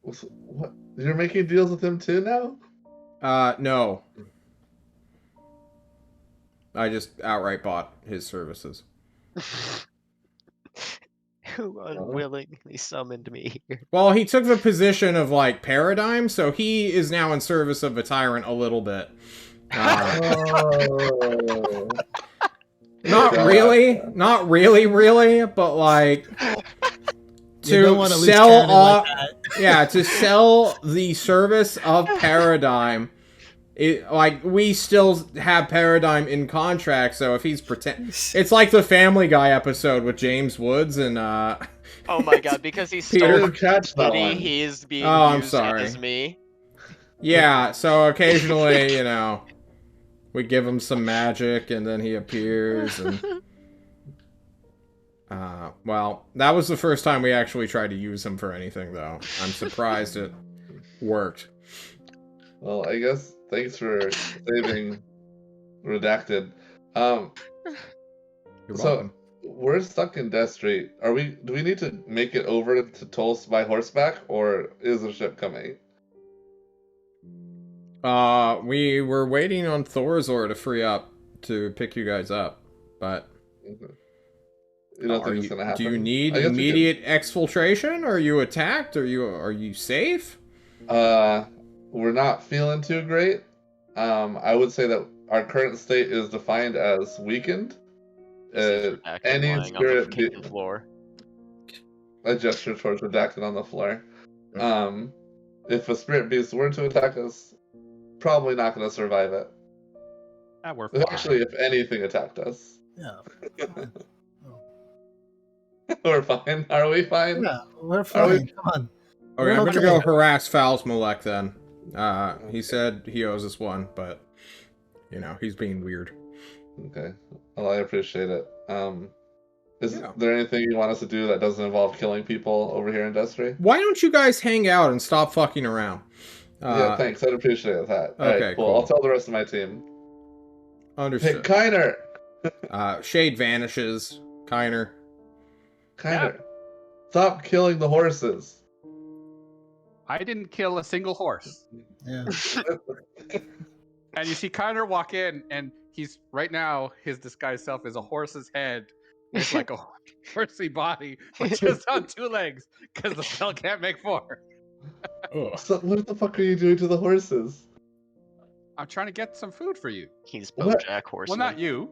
B: What? You're making deals with him too now?
A: No. I just outright bought his services.
C: Who unwillingly summoned me here?
A: Well, he took the position of, like, paradigm, so he is now in service of the tyrant a little bit.
B: Oh.
A: Not really, but, like, to sell off, to sell the service of paradigm. We still have paradigm in contract, so if he's it's like the Family Guy episode with James Woods and
C: Oh my god, because he
A: Peter.
C: stole
B: Catch that
C: Kitty,
B: one.
C: he's being
A: I'm
C: used
A: sorry.
C: as me.
A: Yeah, so occasionally, we give him some magic and then he appears and well, that was the first time we actually tried to use him for anything, though. I'm surprised it worked.
B: Well, I guess thanks for saving Redacted.
A: You're welcome.
B: We're stuck in Destry. Do we need to make it over to Tulsa by horseback, or is the ship coming?
A: We were waiting on Thorazor to free up to pick you guys up, but
B: You don't think it's gonna happen?
A: do you need immediate exfiltration? Are you attacked? Are you safe?
B: We're not feeling too great. I would say that our current state is defined as weakened. Any spirit
C: on the kitchen floor.
B: A gesture towards Redacted on the floor. If a spirit beast were to attack us, probably not going to survive it.
D: We're fine.
B: Actually, if anything attacked us.
E: Yeah.
B: We're fine. Are we fine?
E: Yeah, we're
B: Are we-
E: fine. Come on.
A: Okay,
E: We're
A: I'm gonna
E: okay.
A: go harass Fowls Malek then. He said he owes us one, but you know, he's being weird.
B: Okay. Well, I appreciate it. Is
A: Yeah.
B: there anything you want us to do that doesn't involve killing people over here in Destry?
A: Why don't you guys hang out and stop fucking around?
B: Yeah, thanks. I'd appreciate that. All
A: okay,
B: right, cool.
A: cool.
B: I'll tell the rest of my team. Hey,
A: Understood.
B: Kiner!
A: Shade vanishes. Kiner.
B: Kiner. Stop killing the horses.
D: I didn't kill a single horse.
E: Yeah.
D: And you see Connor walk in, and he's right now his disguised self is a horse's head with like a horsey body, but just on 2 legs because the spell can't make 4.
A: Ugh.
B: So what the fuck are you doing to the horses?
D: I'm trying to get some food for you.
C: He's
B: What?
C: BoJack Horseman.
D: Well, not you.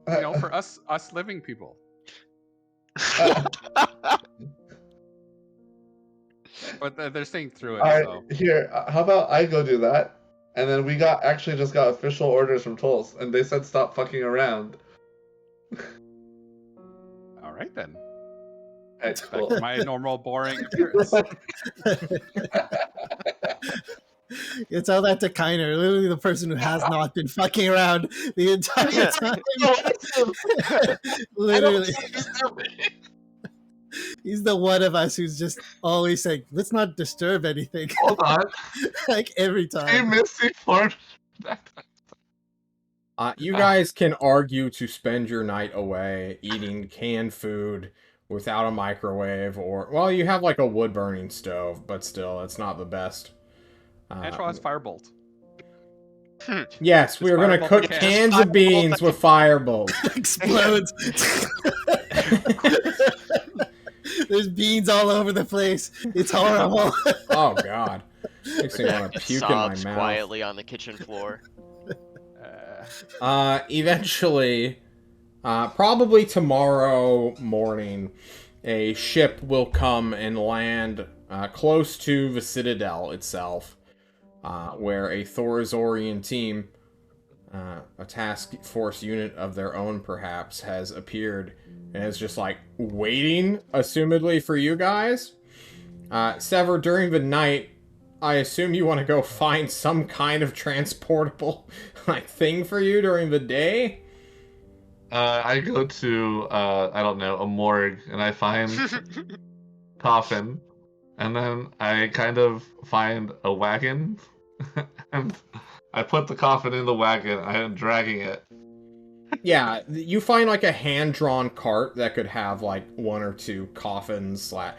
D: You know, for us living people. But they're seeing through it.
B: All right,
D: So
B: here. How about I go do that? And then we actually just got official orders from Tulse, and they said stop fucking around.
D: all right then.
B: Alright,
D: Back
B: cool.
D: to my normal boring appearance.
E: You tell that to Kiner, literally the person who has not been fucking around the entire time. Literally. He's the one of us who's just always saying, let's not disturb anything.
B: Hold on.
E: Like every
B: You
E: time.
B: missed me for
A: You guys can argue to spend your night away eating canned food without a microwave, or well, you have like a wood burning stove, but still, it's not the best.
D: Antro has firebolt.
A: Yes, we are going to
D: Firebolt
A: cook
D: the can.
A: cans of beans with firebolt.
E: Explodes. There's beans all over the place. It's horrible.
A: Oh god, makes me want to puke in my
C: Sobs
A: mouth.
C: quietly on the kitchen floor.
A: Eventually, probably tomorrow morning, a ship will come and land close to the Citadel itself, where a Thorazorian team, a task force unit of their own perhaps, has appeared and is just like waiting, assumedly, for you guys. Sever, during the night, I assume you want to go find some kind of transportable like thing for you during the day.
B: I go to I don't know, a morgue, and I find coffin, and then I kind of find a wagon, and I put the coffin in the wagon. I am dragging it.
A: Yeah, you find like a hand-drawn cart that could have like 1 or 2 coffins. Like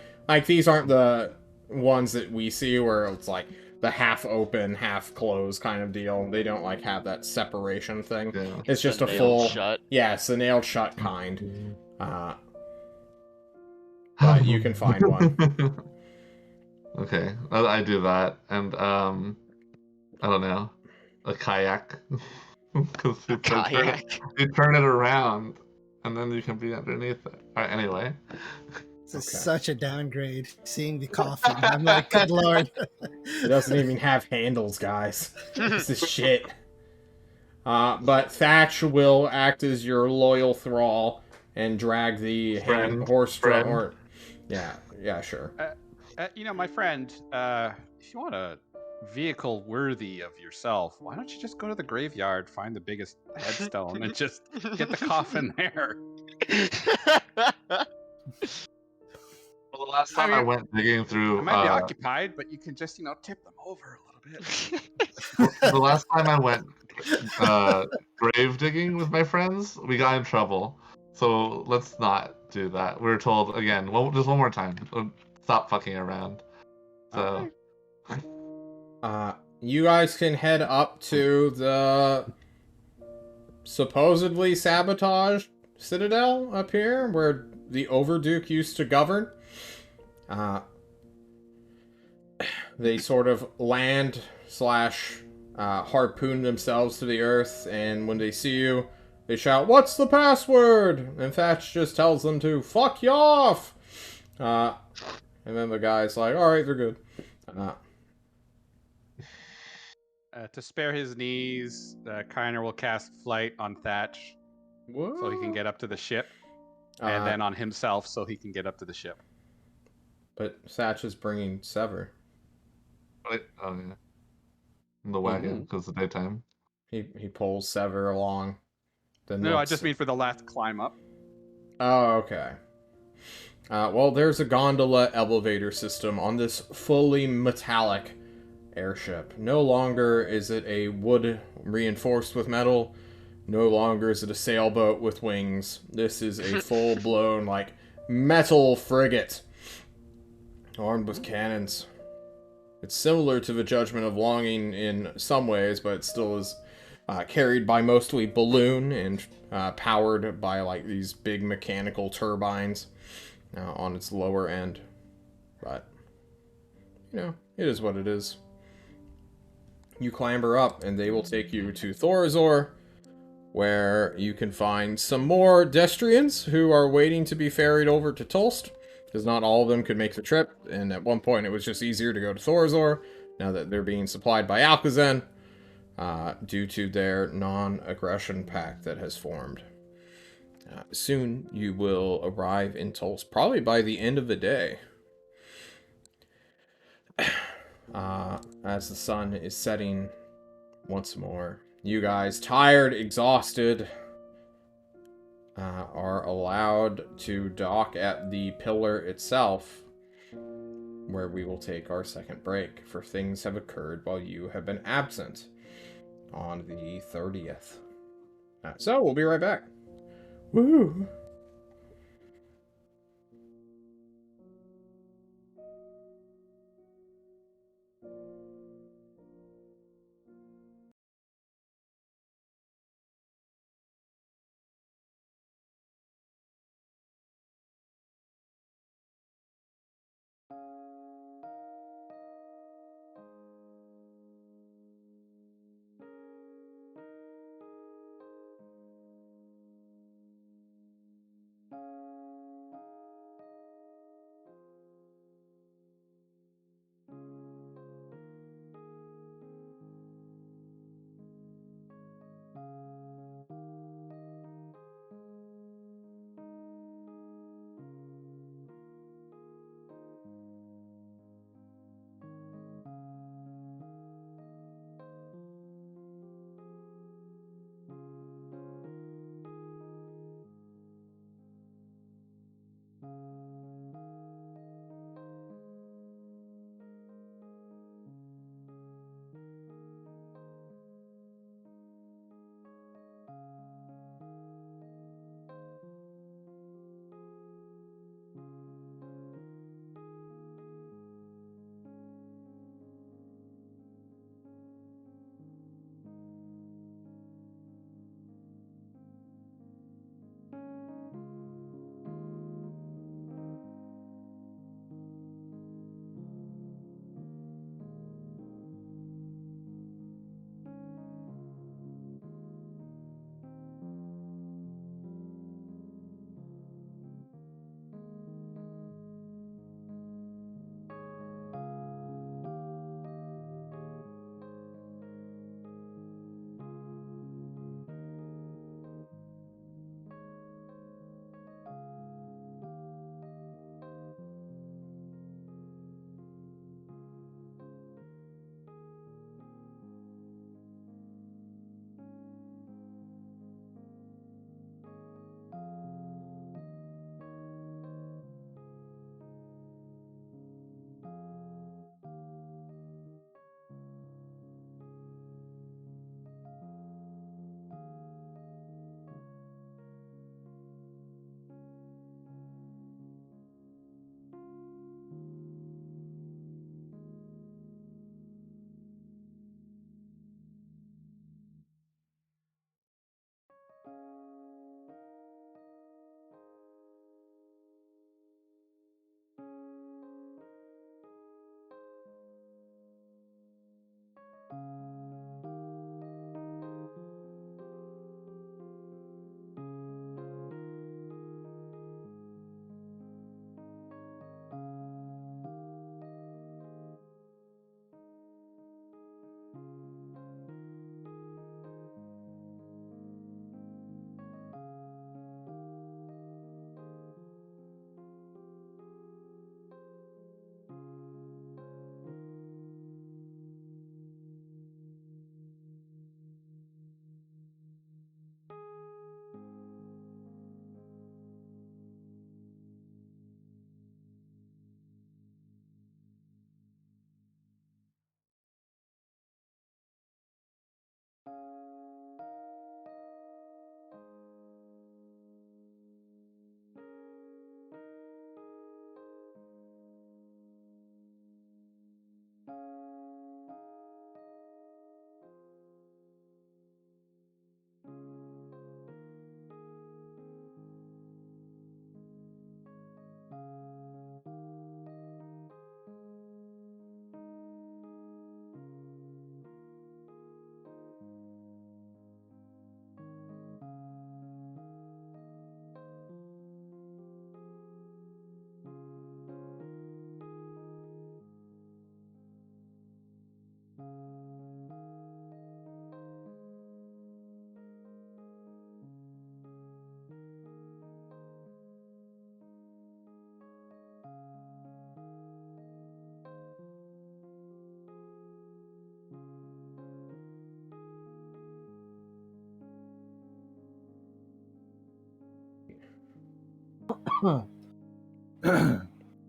A: these aren't the ones that we see where it's like the half open, half closed kind of deal. They don't like have that separation thing.
B: Yeah.
A: It's just
C: The
A: a
C: nailed
A: full.
C: shut.
A: Yeah, it's the nailed shut kind. But you can find one.
B: Okay, I do that, and I don't know, a kayak, because you
C: Kayak.
B: turn it around, and then you can be underneath it. All right, anyway.
E: This is
A: Okay.
E: such a downgrade. Seeing the coffin. I'm like, good lord.
A: It doesn't even have handles, guys. This is shit. But Thatch will act as your loyal thrall and drag the horse
B: friend.
A: or yeah, sure.
D: You know, my friend, if you want a vehicle worthy of yourself, why don't you just go to the graveyard, find the biggest headstone, and just get the coffin there?
B: Well, the last time I went digging through,
D: It might be occupied, but you can just, you know, tip them over a little bit.
B: the last time I went grave digging with my friends, we got in trouble. So let's not do that. We were told again, just one more time, stop fucking around. So.
D: Okay.
A: You guys can head up to the supposedly sabotaged citadel up here, where the Overduke used to govern. They sort of land / harpoon themselves to the earth, and when they see you, they shout, "What's the password?" And Thatch just tells them to fuck you off. And then the guy's like, "Alright, they're good."
D: To spare his knees, Kiner will cast flight on Thatch so he can get up to the ship. and then on himself so he can get up to the ship.
A: But Satch is bringing Sever.
B: Right? Oh, yeah. In the wagon, because it's daytime.
A: He pulls Sever along. Then
D: No, I
A: looks...
D: just mean for the last climb up.
A: Oh, okay. Well, there's a gondola elevator system on this fully metallic airship. No longer is it a wood reinforced with metal. No longer is it a sailboat with wings. This is a full-blown, like, metal frigate. Armed with cannons. It's similar to the Judgment of Longing in some ways, but it still is carried by mostly balloon and powered by, like, these big mechanical turbines on its lower end. But, you know, it is what it is. You clamber up, and they will take you to Thorazor, where you can find some more Destrians who are waiting to be ferried over to Tulst, because not all of them could make the trip, and at one point it was just easier to go to Thorazor, now that they're being supplied by Alcazan, due to their non-aggression pact that has formed. Soon you will arrive in Tulst, probably by the end of the day. As the sun is setting once more. You guys, tired, exhausted, are allowed to dock at the pillar itself, where we will take our second break, for things have occurred while you have been absent on the 30th. So, we'll be right back. Woo!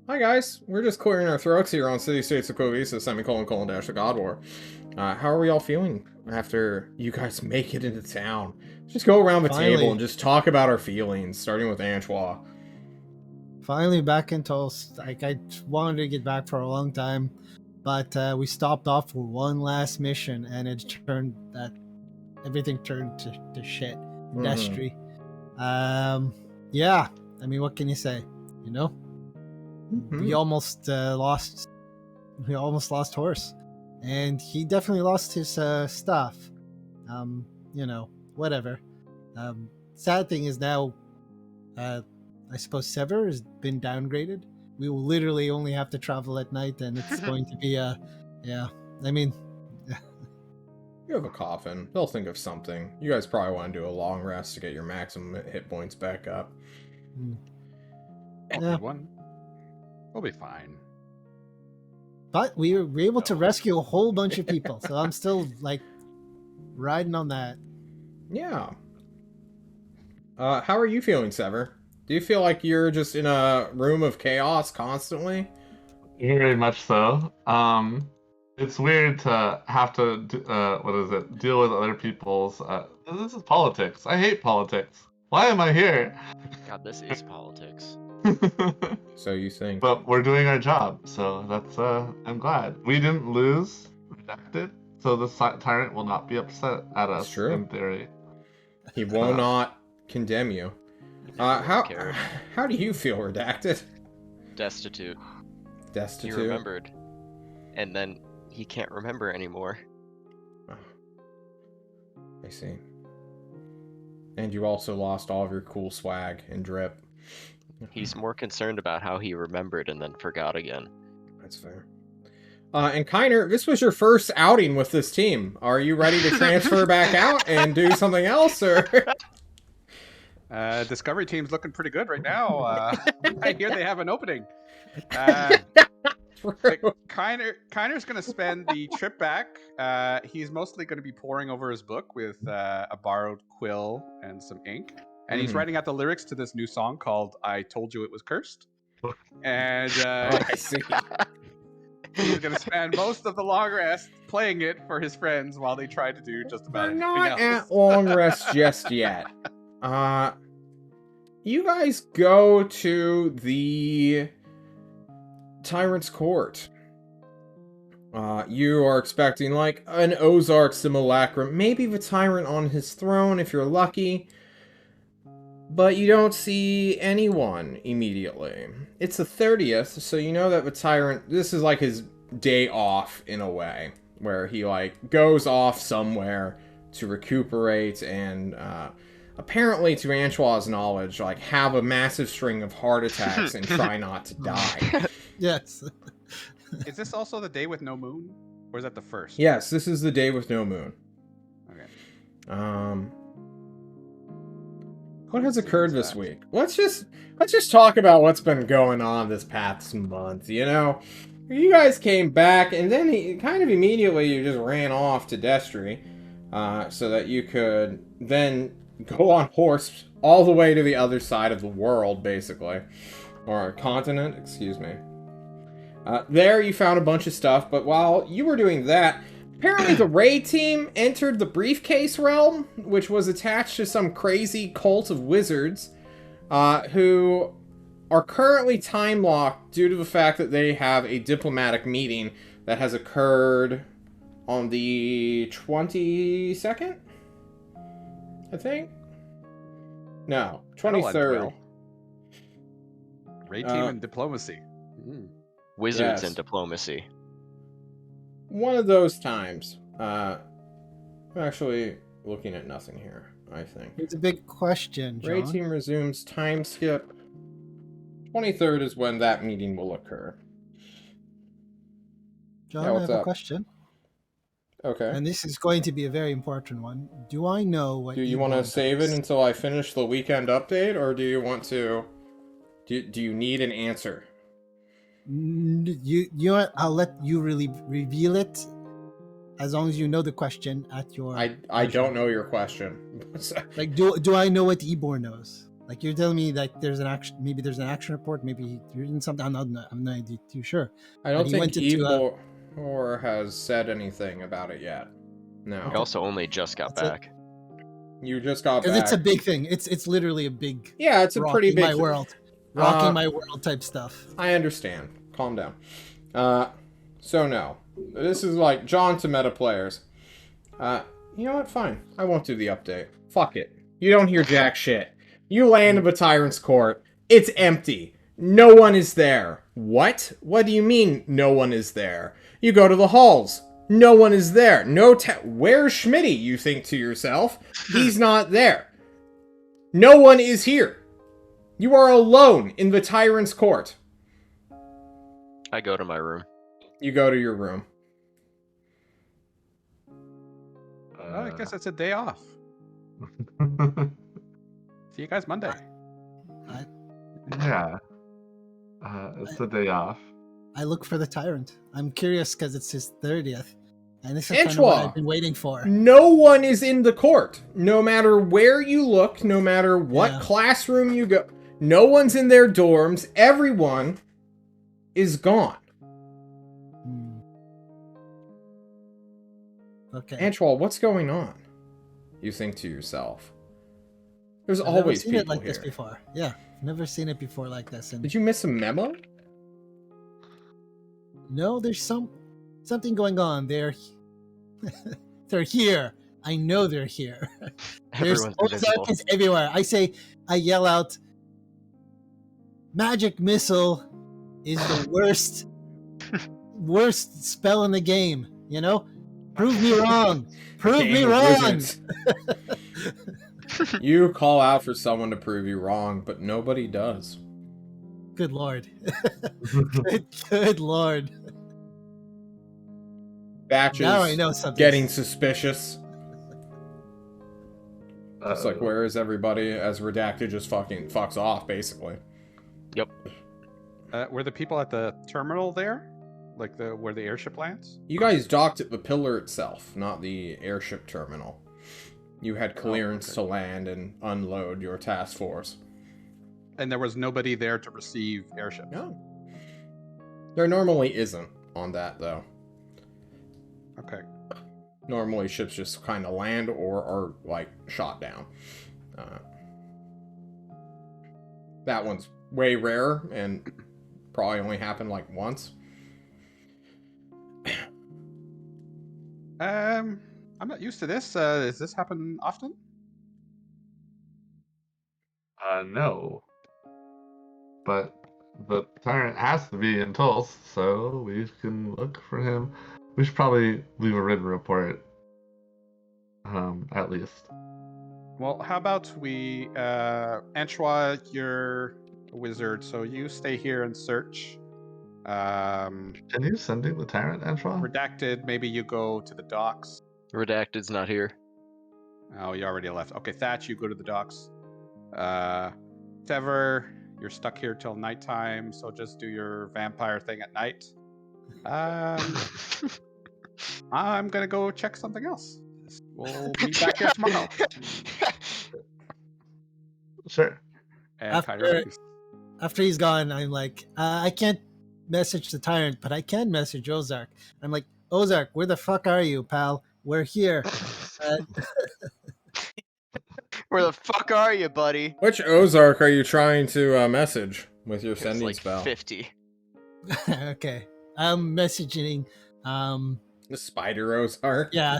A: Hi guys, we're just clearing our throats here on City States of Klovisa, semicolon, dash the God War. How are we all feeling after you guys make it into town? Just go around the table and just talk about our feelings, starting with Antoine.
E: Finally back in Tulsa. Like, I wanted to get back for a long time, but we stopped off for one last mission, and everything turned to shit. Industry. Yeah. I mean, what can you say? You know, we almost lost horse, and he definitely lost his stuff. You know, whatever. Sad thing is now, I suppose Sever has been downgraded. We will literally only have to travel at night, and it's going to be yeah. I mean,
A: You have a coffin. They'll think of something. You guys probably want to do a long rest to get your maximum hit points back up.
D: Yeah. One. We'll be fine.
E: but we were able to rescue a whole bunch of people, so I'm still like riding on that.
A: Yeah. How are you feeling, Sever? Do you feel like you're just in a room of chaos constantly?
B: Very much so. It's weird to have to deal with other people's. This is politics. I hate politics. Why am I here?
C: God, this is politics.
A: So you think?
B: But we're doing our job, so that's. I'm glad we didn't lose. Redacted, so the tyrant will not be upset at us.
A: That's true.
B: In theory,
A: He will not condemn you. How do you feel, Redacted?
C: Destitute.
A: Destitute?
C: He remembered. And then he can't remember anymore.
A: Oh. I see. And you also lost all of your cool swag and drip.
C: He's more concerned about how he remembered and then forgot again.
A: That's fair. And Kiner, this was your first outing with this team. Are you ready to transfer back out and do something else, or?
D: Discovery team's looking pretty good right now. I hear they have an opening. Kiner's going to spend the trip back. He's mostly going to be poring over his book with a borrowed quill and some ink. And he's writing out the lyrics to this new song called I Told You It Was Cursed. And
A: I see.
D: he's going to spend most of the long rest playing it for his friends while they try to do just about
A: We're
D: anything
A: not
D: else.
A: at long rest just yet. You guys go to the Tyrant's Court. You are expecting like an Ozark simulacrum, maybe the Tyrant on his throne if you're lucky, but you don't see anyone immediately. It's the 30th, so you know that the Tyrant, this is like his day off in a way, where he like goes off somewhere to recuperate and apparently, to Antoine's knowledge, like have a massive string of heart attacks and try not to die.
E: Yes.
D: Is this also the day with no moon? Or is that the first?
A: Yes, this is the day with no moon.
D: Okay.
A: What has occurred this week? Let's just talk about what's been going on this past month, you know? You guys came back, and then kind of immediately you just ran off to Destry, so that you could then go on horse all the way to the other side of the world, basically. Or continent, excuse me. There you found a bunch of stuff, but while you were doing that, apparently the raid team entered the briefcase realm, which was attached to some crazy cult of wizards, who are currently time-locked due to the fact that they have a diplomatic meeting that has occurred on the 22nd? I think? No, 23rd.
D: Raid team and diplomacy.
C: Wizards
A: Yes.
C: and diplomacy.
A: One of those times. I'm actually looking at nothing here, I think.
E: It's a big question, John.
A: Raid team resumes time skip. 23rd is when that meeting will occur.
E: John,
A: Yeah,
E: I
A: what's
E: have a
A: up?
E: question.
A: Okay.
E: And this is going to be a very important one. Do I know what?
A: Do you want to save it until I finish the weekend update, or do you want to? Do you need an answer?
E: You know what? I'll let you really reveal it, as long as you know the question at your.
A: I don't know your question.
E: Like, do I know what Ebor knows? Like, you're telling me like there's an action, maybe there's an action report, maybe you're doing something. I'm not too sure.
A: I don't
E: But he
A: think
E: went into,
A: Ebor has said anything about it yet. No.
C: He also only just got
E: That's it.
C: back.
A: You just got
E: because
A: back.
E: it's a big thing. It's literally a big.
A: Yeah, it's a pretty
E: rocking
A: big
E: my world, rocking my world type stuff.
A: I understand. Calm down. So no. This is like John to meta players. You know what? Fine. I won't do the update. Fuck it. You don't hear jack shit. You land of a tyrant's court. It's empty. No one is there. What? What do you mean no one is there? You go to the halls. No one is there. Where's Schmitty, you think to yourself? He's not there. No one is here. You are alone in the tyrant's court.
C: I go to my room.
A: You go to your room.
D: Well, I guess it's a day off. See you guys Monday.
B: Yeah. It's a day off.
E: I look for the tyrant. I'm curious because it's his 30th, and this is kind of what I've been waiting for.
A: No one is in the court. No matter where you look, no matter what classroom you go, no one's in their dorms. Everyone is gone.
E: Okay.
A: Antoine, what's going on? You think to yourself. There's
E: I've
A: always
E: never seen
A: people
E: it like
A: here.
E: this before. Yeah, never seen it before like this. And
A: Did you miss a memo?
E: no, there's something going on. They're here. I know they're here. There's
C: Everyone's invisible.
E: Ozark is everywhere. I yell out, "Magic missile is the worst spell in the game." You know, prove me wrong. Prove me wrong.
A: You call out for someone to prove you wrong, but nobody does.
E: Good lord. good lord.
A: Batches
E: Now I know something.
A: getting suspicious. It's like,
B: Uh-oh.
A: where is everybody as Redacted just fucking fucks off, basically.
C: Yep.
D: Were the people at the terminal there? Like where the airship lands?
A: You guys docked at the pillar itself, not the airship terminal. You had clearance to land and unload your task force.
D: And there was nobody there to receive airships.
A: No. There normally isn't on that, though.
D: Okay.
A: Normally ships just kind of land or are, like, shot down. That one's way rare and probably only happened, like, once.
D: I'm not used to this. Does this happen often?
B: No. But the tyrant has to be in Tulsa, so we can look for him. We should probably leave a written report. At least.
D: Well, how about we, Antoine, you're a wizard, so you stay here and search.
B: Can you sending the tyrant, Antoine?
D: Redacted, maybe you go to the docks.
C: Redacted's not here.
D: Oh, you already left. Okay, Thatch, you go to the docks. Sever, you're stuck here till nighttime, so just do your vampire thing at night. I'm gonna go check something else. We'll meet back here tomorrow.
B: Sure.
D: And Kyler leaves.
E: After he's gone, I'm like, I can't message the tyrant, but I can message Ozark. I'm like, Ozark, where the fuck are you, pal? We're here.
C: Where the fuck are you, buddy?
A: Which Ozark are you trying to message with your
C: It's
A: sending
C: like
A: spell?
C: 50.
E: Okay. I'm messaging.
A: The Spider Ozark?
E: Yeah,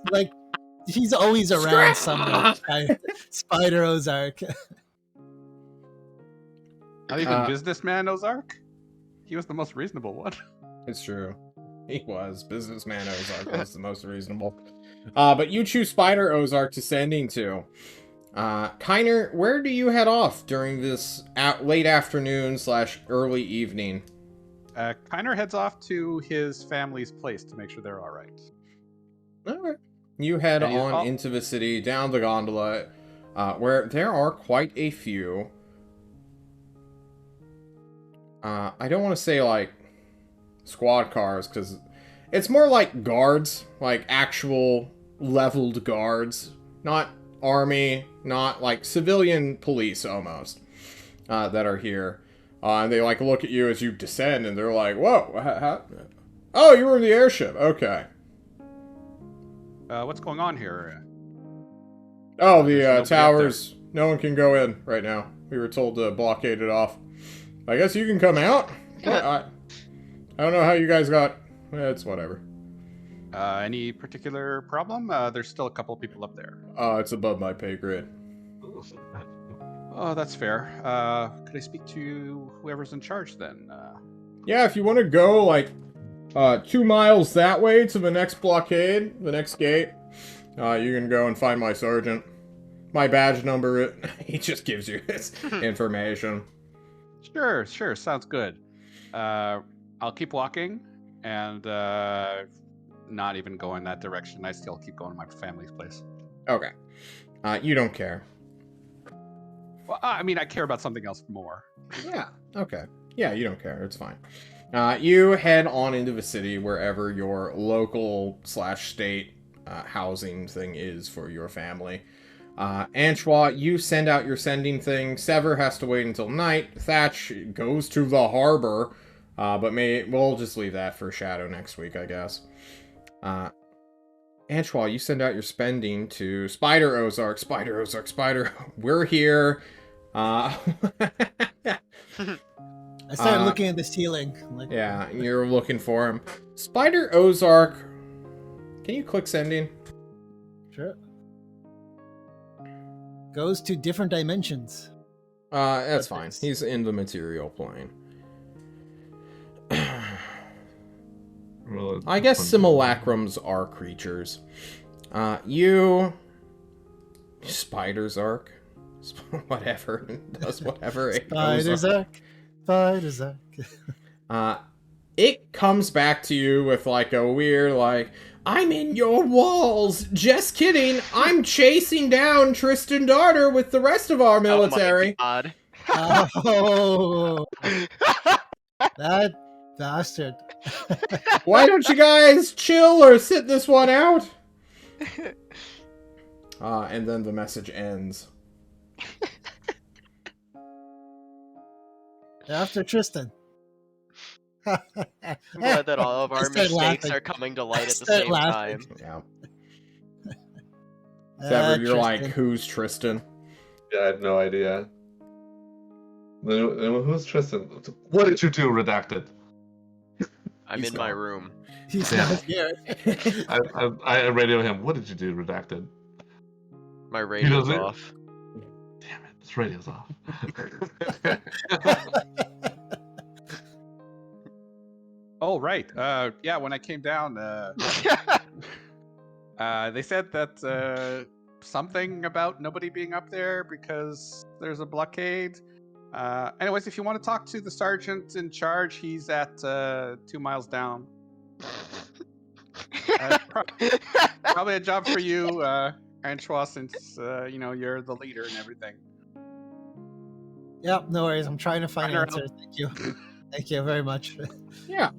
E: like, he's always around somewhere. Spider Ozark.
D: Not even businessman Ozark? He was the most reasonable one.
A: It's true. He was. Businessman Ozark was the most reasonable. But you choose Spider Ozark to sending to. Kiner, where do you head off during this late afternoon / early evening?
D: Kyner heads off to his family's place to make sure they're all right.
A: Alright. You head on into the city, down the gondola, where there are quite a few. I don't want to say, like, squad cars, because it's more like guards, like actual leveled guards. Not army, not like civilian police almost, that are here. And they, like, look at you as you descend, and they're like, whoa, oh, you were in the airship, okay.
D: What's going on here?
A: Oh,
D: There's
A: the
D: nobody up
A: towers. No one can go in right now. We were told to blockade it off. I guess you can come out. I don't know how you guys got. It's whatever.
D: Any particular problem? There's still a couple people up there.
A: It's above my pay grade.
D: Oh, that's fair. Could I speak to whoever's in charge then?
A: Yeah, if you want to go like 2 miles that way to the next blockade, the next gate, you can go and find my sergeant. My badge number. He just gives you his information.
D: Sure, sounds good. I'll keep walking and not even go in that direction. I still keep going to my family's place.
A: Okay. You don't care.
D: Well, I mean, I care about something else more.
A: Yeah. Okay. Yeah, you don't care. It's fine. You head on into the city wherever your local / state housing thing is for your family. Anchois, you send out your sending thing. Sever has to wait until night. Thatch goes to the harbor, but we'll just leave that for Shadow next week, I guess. Anchois, you send out your spending to Spider Ozark. Spider. We're here.
E: I started looking at the ceiling. Like,
A: Yeah, you're looking for him. Spider Ozark. Can you click sending?
E: sure. Goes to different dimensions.
A: That's fine. He's in the material plane.
B: Well,
A: I guess simulacrums are creatures. Spiders Arc. Whatever. Does whatever it goes
E: Spiders Arc.
A: It comes back to you with like a weird, like, I'm in your walls! Just kidding! I'm chasing down Tristan Darter with the rest of our military!
C: Oh my god.
E: Oh, that bastard.
A: Why don't you guys chill or sit this one out? And then the message ends.
E: After Tristan.
C: I'm glad that all of our
E: Start
C: mistakes
E: laughing.
C: are coming to light at the
E: Start
C: same
E: laughing.
C: time.
A: Yeah. Sever, you're like,
E: Tristan.
A: who's Tristan?
B: Yeah, I have no idea. Who's Tristan? What did you do, Redacted?
C: I'm
A: He's
C: in my
A: gone.
C: room.
E: He's
B: Yeah.
E: not here.
B: I radio him. What did you do, Redacted?
C: My radio's
B: doesn't-
C: off.
B: Damn it, this radio's off.
D: Oh, right. Yeah, when I came down, they said that something about nobody being up there because there's a blockade. Anyways, if you want to talk to the sergeant in charge, he's at 2 miles down. Probably a job for you, Anchois, since you're the leader and everything.
E: Yep, no worries. I'm trying to find an
D: Runner
E: answer. Thank you. Thank you very much.
A: Yeah.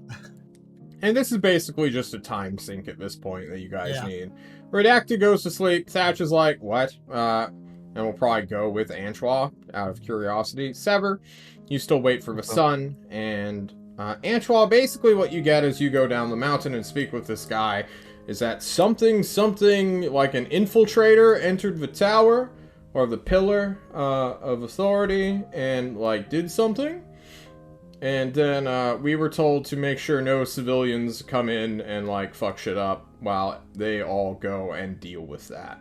A: And this is basically just a time sink at this point that you guys
E: Yeah.
A: need. Redacted goes to sleep. Thatch is like, what? And we'll probably go with Anchois out of curiosity. Sever, you still wait for the sun. And Anchois, basically what you get as you go down the mountain and speak with this guy is that something like an infiltrator entered the tower or the pillar of authority and like did something. And then we were told to make sure no civilians come in and like fuck shit up while they all go and deal with that.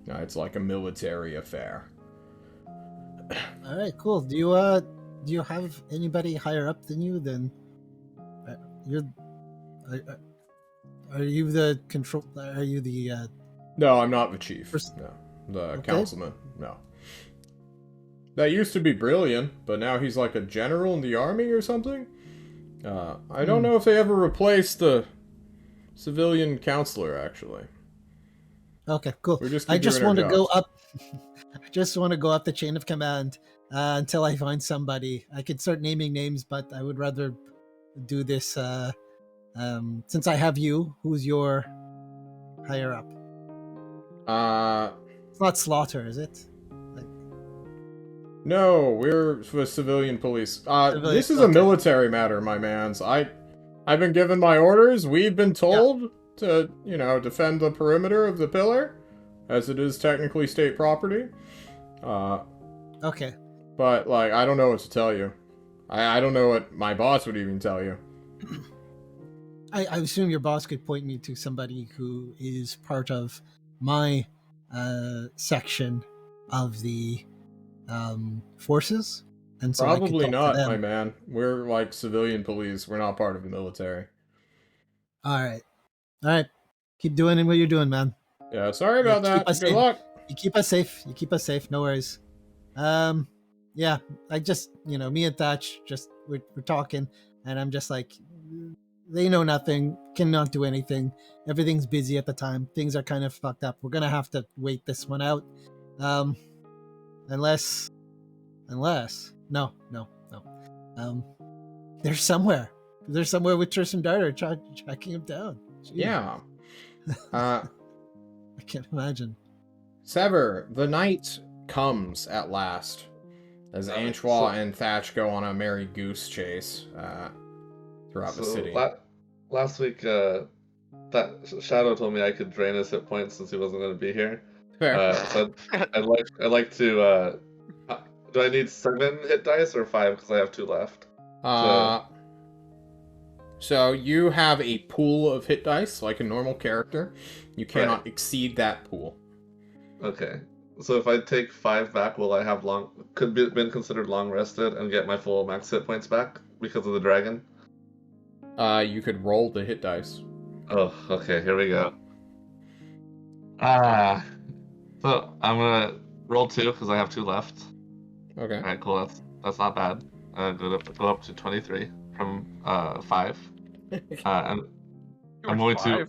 A: It's like a military affair.
E: All right, cool. Do you have anybody higher up than you? Then are you the control? Are you the?
A: No, I'm not the chief.
E: First-
A: No, the
E: Okay.
A: councilman. No. That used to be Brilliant, but now he's like a general in the army or something. I don't know if they ever replaced the civilian counselor, actually.
E: Okay, cool.
A: We just
E: I
A: keep
E: just
A: doing our
E: want to go
A: jobs.
E: up. I just want to go up the chain of command until I find somebody. I could start naming names, but I would rather do this since I have you. Who's your higher up? It's not Slaughter, is it?
A: No, we're with civilian police.
E: Civilian,
A: This is a
E: okay.
A: military matter, my mans. I've been given my orders. We've been told to, defend the perimeter of the pillar, as it is technically state property.
E: Okay.
A: But, like, I don't know what to tell you. I don't know what my boss would even tell you.
E: I assume your boss could point me to somebody who is part of my section of the forces, and so I could
A: Probably
E: talk
A: not,
E: to them.
A: my man. We're, like, civilian police. We're not part of the military.
E: All right. Keep doing what you're doing, man.
A: Yeah, sorry
E: Yeah,
A: about that.
E: us
A: Good
E: safe.
A: luck.
E: You keep us safe. No worries. Yeah. I just, me and Thatch we're talking, and I'm just like, they know nothing, cannot do anything. Everything's busy at the time. Things are kind of fucked up. We're gonna have to wait this one out. Unless, no. There's somewhere with Tristan Darter tracking him down. Jeez.
A: Yeah.
E: I can't imagine.
A: Sever, the night comes at last, as Antoine and Thatch go on a merry goose chase throughout the city.
B: Last week, that Shadow told me I could drain his hit points since he wasn't going to be here.
A: Fair.
B: So I'd like to. Do I need 7 hit dice or 5? Because I have 2 left.
A: So you have a pool of hit dice, like a normal character. You cannot exceed that pool.
B: Okay. So if I take 5 back, will I have been considered long rested and get my full max hit points back because of the dragon?
A: You could roll the hit dice.
B: Oh, okay. Here we go. So I'm gonna roll 2 because I have 2 left.
A: Okay.
B: All right, cool. That's not bad. Go up to 23 from 5. And I'm going to.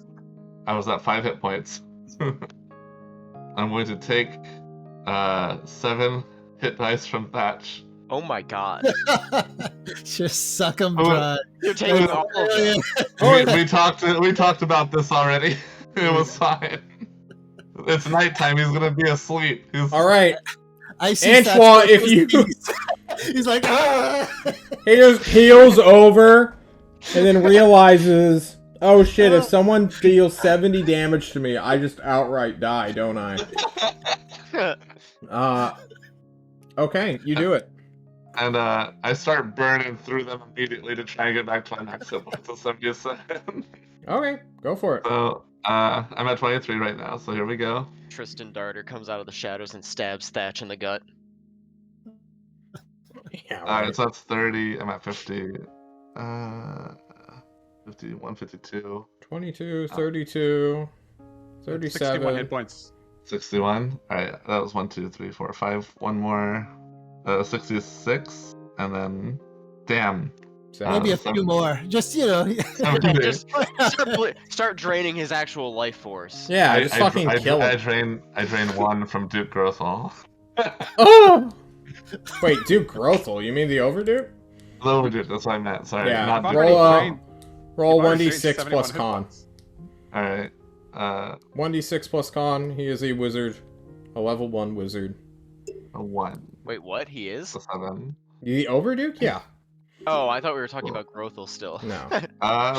B: I was at 5 hit points. I'm going to take 7 hit dice from Thatch.
C: Oh my god.
E: Just suck them dry.
C: You're taking all of them.
B: We talked about this already. It was fine. It's nighttime. He's gonna be asleep.
A: All right.
E: I see.
A: Antoine, if you.
E: He's like, ah!
A: He just heals over, and then realizes, oh shit! If someone deals 70 damage to me, I just outright die, don't I? Okay, you do it.
B: And I start burning through them immediately to try and get back to my max hit points of 77.
A: Okay, go for it.
B: So I'm at 23 right now. So here we go.
C: Tristan Darter comes out of the shadows and stabs Thatch in the gut.
A: Yeah,
B: Alright, so that's 30. I'm at 50. 51, 52.
A: 22, 32, 37.
D: 61 hit points.
B: 61. Alright, that was 1, 2, 3, 4, 5. One more. 66. And then. Damn.
E: Maybe a few more. Just,
C: Yeah, just start draining his actual life force.
A: Yeah, just fucking kill him.
B: I drain 1 from Duke Grothal.
A: Oh! Wait, Duke Grothal? You mean the Overduke?
B: The Overduke, that's what I meant. Sorry.
A: Yeah,
B: Not
A: roll 1d6 plus con.
B: Alright.
A: 1d6 plus con. He is a wizard. A level 1 wizard.
B: A 1.
C: Wait, what? He is?
B: A 7.
A: The Overduke? Yeah.
C: Oh, I thought we were talking about Grothal still.
A: No.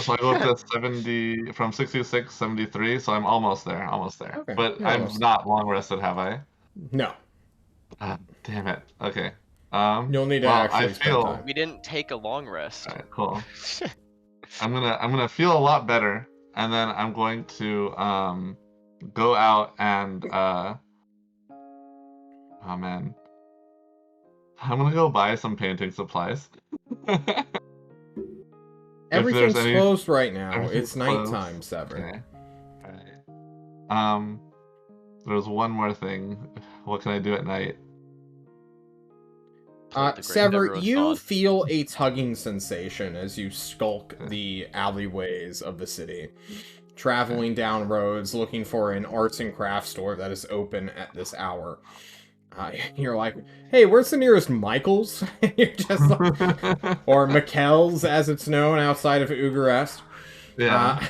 B: So I go up to 70, from 66, 73, so I'm almost there.
A: Okay,
B: But
A: you're
B: I'm
A: almost.
B: not long rested, have I?
A: No.
B: Damn it. Okay.
A: You'll need to actually spend time.
C: We didn't take a long rest.
B: Alright, cool. I'm gonna feel a lot better, and then I'm going to go out and oh man. I'm gonna go buy some painting supplies.
A: Everything's
B: any-
A: closed right now.
B: everything's
A: It's nighttime,
B: closed.
A: Sever.
B: Okay. Alright. There's one more thing. What can I do at night?
A: Sever, you feel a tugging sensation as you skulk the alleyways of the city. traveling down roads looking for an arts and crafts store that is open at this hour. You're like, hey, where's the nearest Michael's? You're just like, or Mikkel's, as it's known outside of Ugarest.
B: Yeah.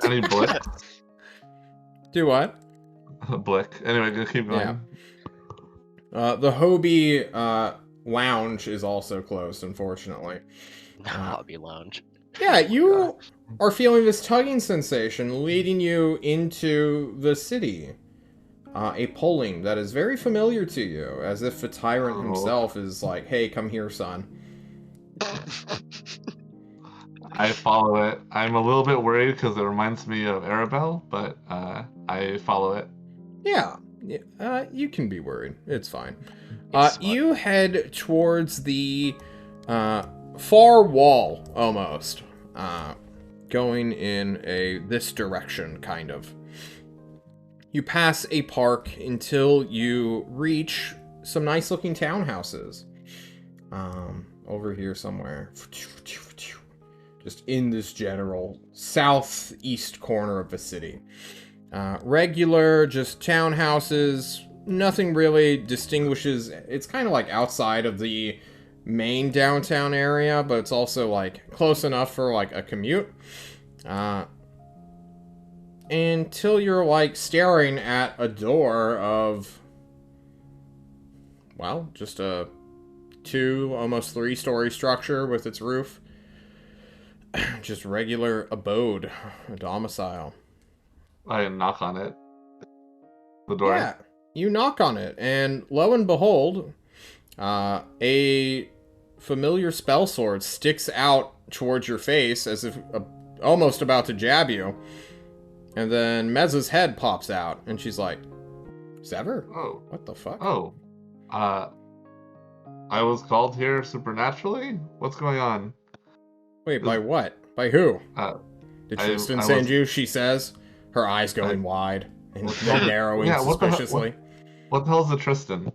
B: Any Blick?
A: Do what?
B: Blick. Anyway, go keep going.
A: Yeah. The Hobie lounge is also closed, unfortunately.
C: Hobby Lounge.
A: Yeah, you are feeling this tugging sensation leading you into the city. A pulling that is very familiar to you, as if the tyrant himself is like, hey, come here, son.
B: I follow it. I'm a little bit worried because it reminds me of Arabelle, but I follow it.
A: Yeah, you can be worried. It's fine.
C: It's
A: You head towards the far wall, almost. Going in this direction, kind of. You pass a park until you reach some nice-looking townhouses. Over here somewhere. Just in this general southeast corner of the city. Regular, just townhouses. Nothing really distinguishes. It's kind of like outside of the main downtown area, but it's also like close enough for like a commute. Until you're like staring at a door of, well, just a 2, almost 3-story structure with its roof. Just regular abode, a domicile.
B: I knock on it. The door.
A: Yeah, you knock on it, and lo and behold, a familiar spell sword sticks out towards your face as if almost about to jab you. And then Mezza's head pops out, and she's like, Sever?
B: Oh.
A: What the fuck?
B: Oh. I was called here supernaturally? What's going on?
A: Wait, by what? By who? Did
B: I
A: Tristan
B: was-
A: send you? She says, her eyes going wide and narrowing
B: Yeah, what the hell-
A: suspiciously.
B: What the hell's a Tristan?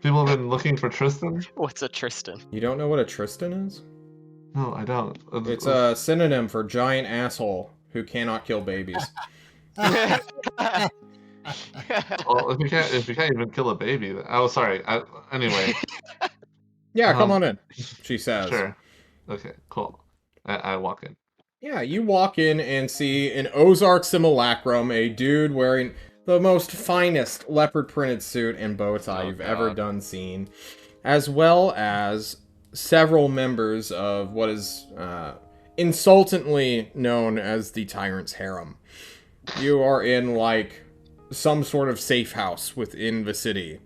B: People have been looking for Tristan?
C: What's a Tristan?
A: You don't know what a Tristan is?
B: No, I don't.
A: It's a synonym for giant asshole who cannot kill babies.
B: Well, if you can't even kill a baby. Oh, sorry. Anyway.
A: Yeah, come on in, she says.
B: Sure. Okay, cool. I walk in.
A: Yeah, you walk in and see an Ozark simulacrum, a dude wearing the most finest leopard-printed suit and bow tie you've ever done seen, as well as several members of what is insultantly known as the Tyrant's Harem. You are in, like, some sort of safe house within the city.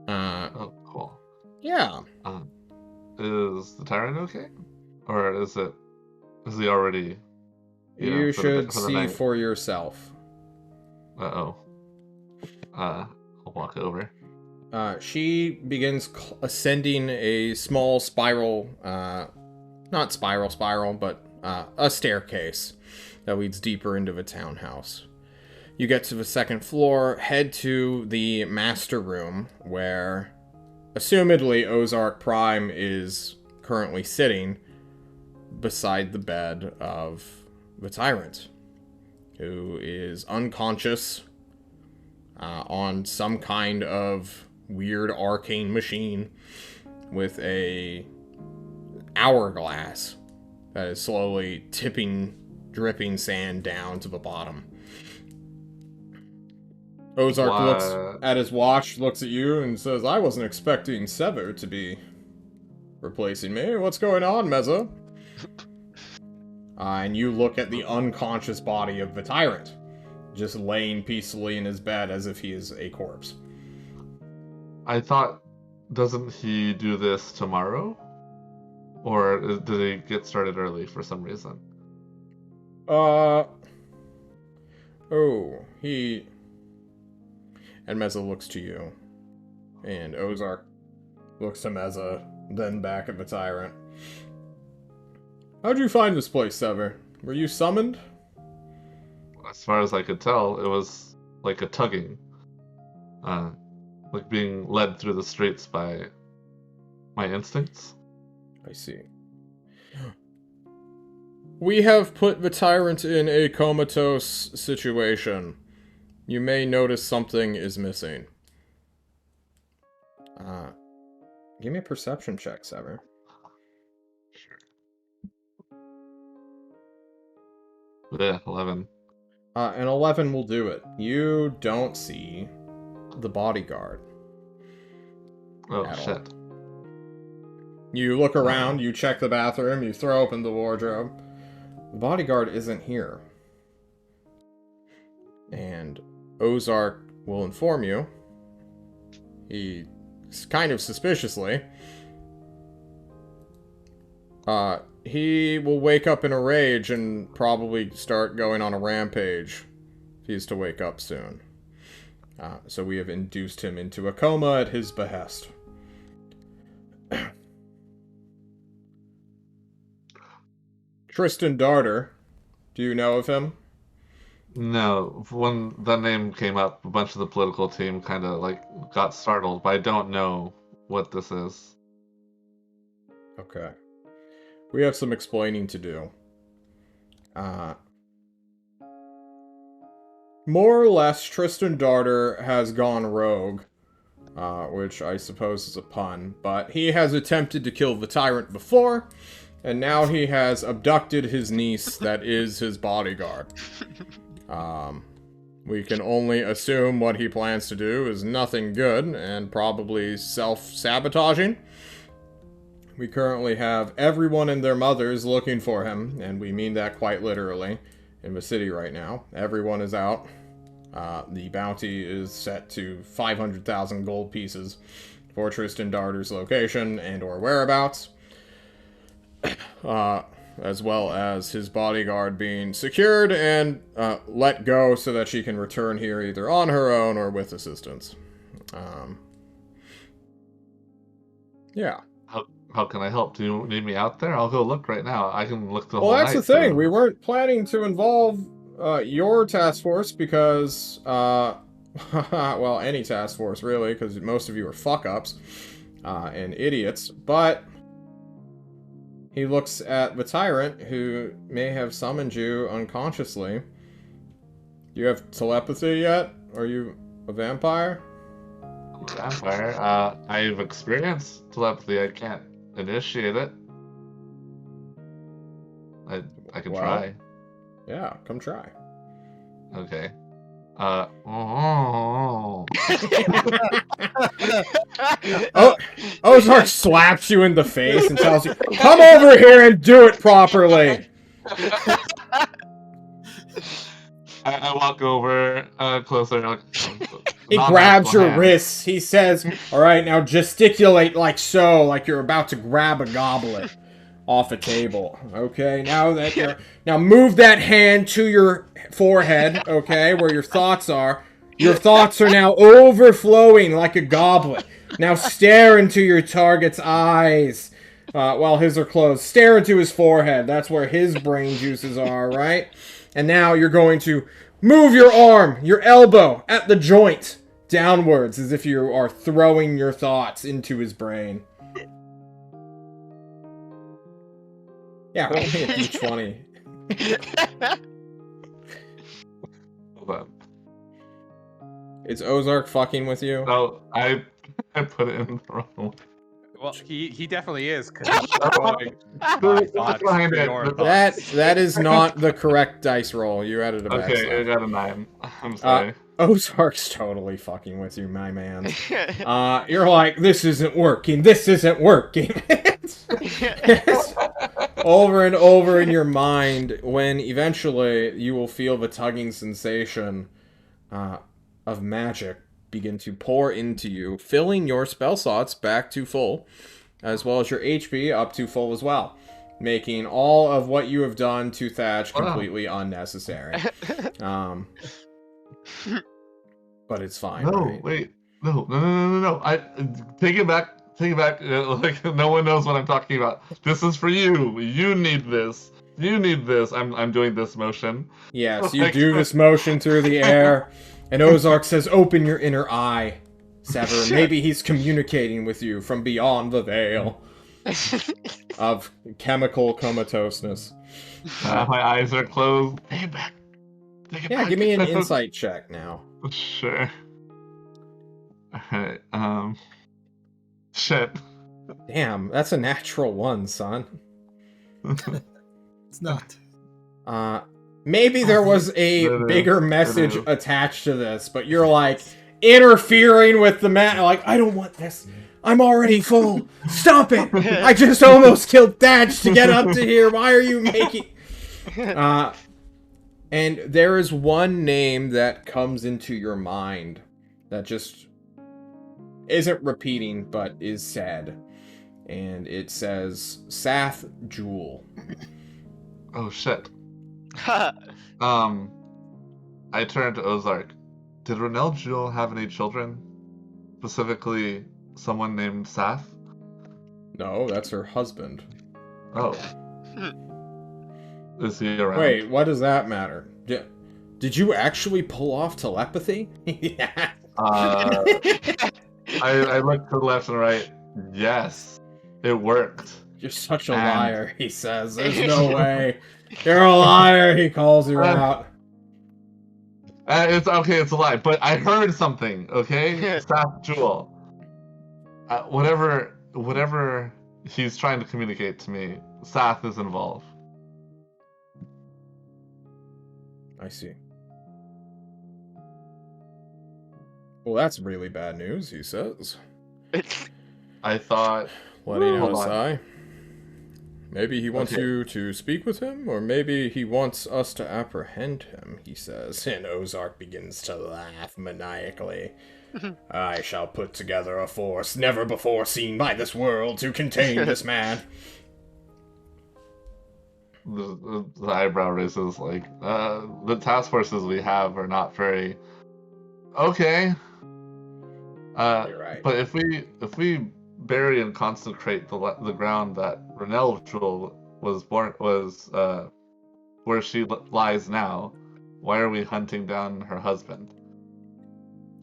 B: Oh, cool.
A: Yeah.
B: Is the Tyrant okay? Or is he already...
A: You should
B: for the
A: see
B: night?
A: for yourself.
B: Uh-oh. I'll walk over.
A: She begins ascending a small spiral, not spiral, but a staircase that leads deeper into the townhouse. You get to the second floor, head to the master room, where, assumedly, Ozark Prime is currently sitting beside the bed of the Tyrant, who is unconscious on some kind of weird arcane machine with a hourglass that is slowly dripping sand down to the bottom. Ozark looks at his watch, looks at you, and says, I wasn't expecting Sever to be replacing me. What's going on, Mezza? And you look at the unconscious body of the Tyrant, just laying peacefully in his bed as if he is a corpse.
B: I thought, doesn't he do this tomorrow? Or did he get started early for some reason?
A: He... And Mezza looks to you. And Ozark looks to Mezza, then back at the Tyrant. How'd you find this place, Sever? Were you summoned?
B: As far as I could tell, it was like a tugging. Like being led through the streets by my instincts.
A: I see. We have put the tyrant in a comatose situation. You may notice something is missing. Give me a perception check, Sever.
B: Yeah, 11.
A: An 11 will do it. You don't see the bodyguard.
B: Oh,
A: at
B: shit.
A: all. You look around, you check the bathroom, you throw open the wardrobe. The bodyguard isn't here. And Ozark will inform you. He kind of suspiciously. He will wake up in a rage and probably start going on a rampage if he's to wake up soon. So we have induced him into a coma at his behest. Tristan Darter, do you know of him?
B: No, when that name came up, a bunch of the political team kind of like got startled, but I don't know what this is.
A: Okay. We have some explaining to do. More or less, Tristan Darter has gone rogue, which I suppose is a pun, but he has attempted to kill the tyrant before, and now he has abducted his niece that is his bodyguard. We can only assume what he plans to do is nothing good, and probably self-sabotaging. We currently have everyone and their mothers looking for him, and we mean that quite literally, in the city right now. Everyone is out. The bounty is set to 500,000 gold pieces for Tristan Darter's location and or whereabouts. As well as his bodyguard being secured and let go so that she can return here either on her own or with assistance. Yeah.
B: How can I help? Do you need me out there? I'll go look right now. I can look the
A: Well,
B: whole
A: that's
B: night.
A: the thing. We weren't planning to involve your task force because, well, any task force really, because most of you are fuck-ups and idiots, but he looks at the tyrant who may have summoned you unconsciously. Do you have telepathy yet? Are you a vampire?
B: Vampire. I've experienced telepathy. I can't initiate it. I can try.
A: Yeah, come try.
B: Okay.
A: Ozark slaps you in the face and tells you, "Come over here and do it properly."
B: I walk over closer. Like,
A: He grabs your wrists. He says, "All right, now gesticulate like so, like you're about to grab a goblet off a table. Okay, now move that hand to your forehead. Okay, where your thoughts are. Your thoughts are now overflowing like a goblet. Now stare into your target's eyes while his are closed. Stare into his forehead. That's where his brain juices are, right? And now you're going to move your arm, your elbow, at the joint, downwards, as if you are throwing your thoughts into his brain. Yeah, roll me a d20.
B: Hold on.
A: Is Ozark fucking with you?
B: No, I put it in the wrong way.
D: Well, he definitely is, because he's throwing my thoughts
B: behind
D: to
B: it.
D: your thoughts.
A: That is not the correct dice roll. You added a
B: Okay, I
A: backslash.
B: got a 9. I'm sorry.
A: Ozark's totally fucking with you, my man. You're like, this isn't working. This isn't working. It's over and over in your mind when eventually you will feel the tugging sensation of magic begin to pour into you, filling your spell slots back to full, as well as your HP up to full as well, making all of what you have done to Thatch completely unnecessary. But it's fine.
B: No,
A: right?
B: wait. No. I take it back. Take it back. Like no one knows what I'm talking about. This is for you. You need this. You need this. I'm doing this motion.
A: Yes, you do this motion through the air, and Ozark says, "Open your inner eye, Sever." Maybe he's communicating with you from beyond the veil. of chemical comatoseness.
B: My eyes are closed. Take it back. Take it
A: Yeah,
B: back.
A: give me an insight check now.
B: Sure. Alright, shit.
A: Damn, that's a natural one, son.
E: It's not.
A: Maybe there was a
B: It
A: bigger
B: is.
A: message
B: It is.
A: attached to this, but you're like interfering with the like, I don't want this. I'm already full. Stop it! I just almost killed Thatch to get up to here. Why are you making... And there is one name that comes into your mind that just isn't repeating, but is said. And it says, Sath Jewel.
B: Oh shit. I turned to Ozark. Did Renelle Jewel have any children? Specifically, someone named Sath?
A: No, that's her husband.
B: Oh. Is he around?
A: Wait, what does that matter? Did you actually pull off telepathy? Yeah.
B: I looked to the left and right. Yes. It worked.
A: You're such a liar, he says. There's no way. You're a liar, he calls you out.
B: It's okay, it's a lie, but I heard something, okay? Sath Jewel. Whatever he's trying to communicate to me, Sath is involved.
A: I see. Well, that's really bad news, he says.
B: I thought...
A: What do you know,
B: Hold on.
A: Sai? Maybe he wants you to speak with him, or maybe he wants us to apprehend him, he says, and Ozark begins to laugh maniacally. I shall put together a force never before seen by this world to contain this man.
B: The eyebrow raises, like, the task forces we have are not very... Okay.
A: You're right.
B: But if we bury and consecrate the ground that Renelle Jewel was born where she lies now, why are we hunting down her husband?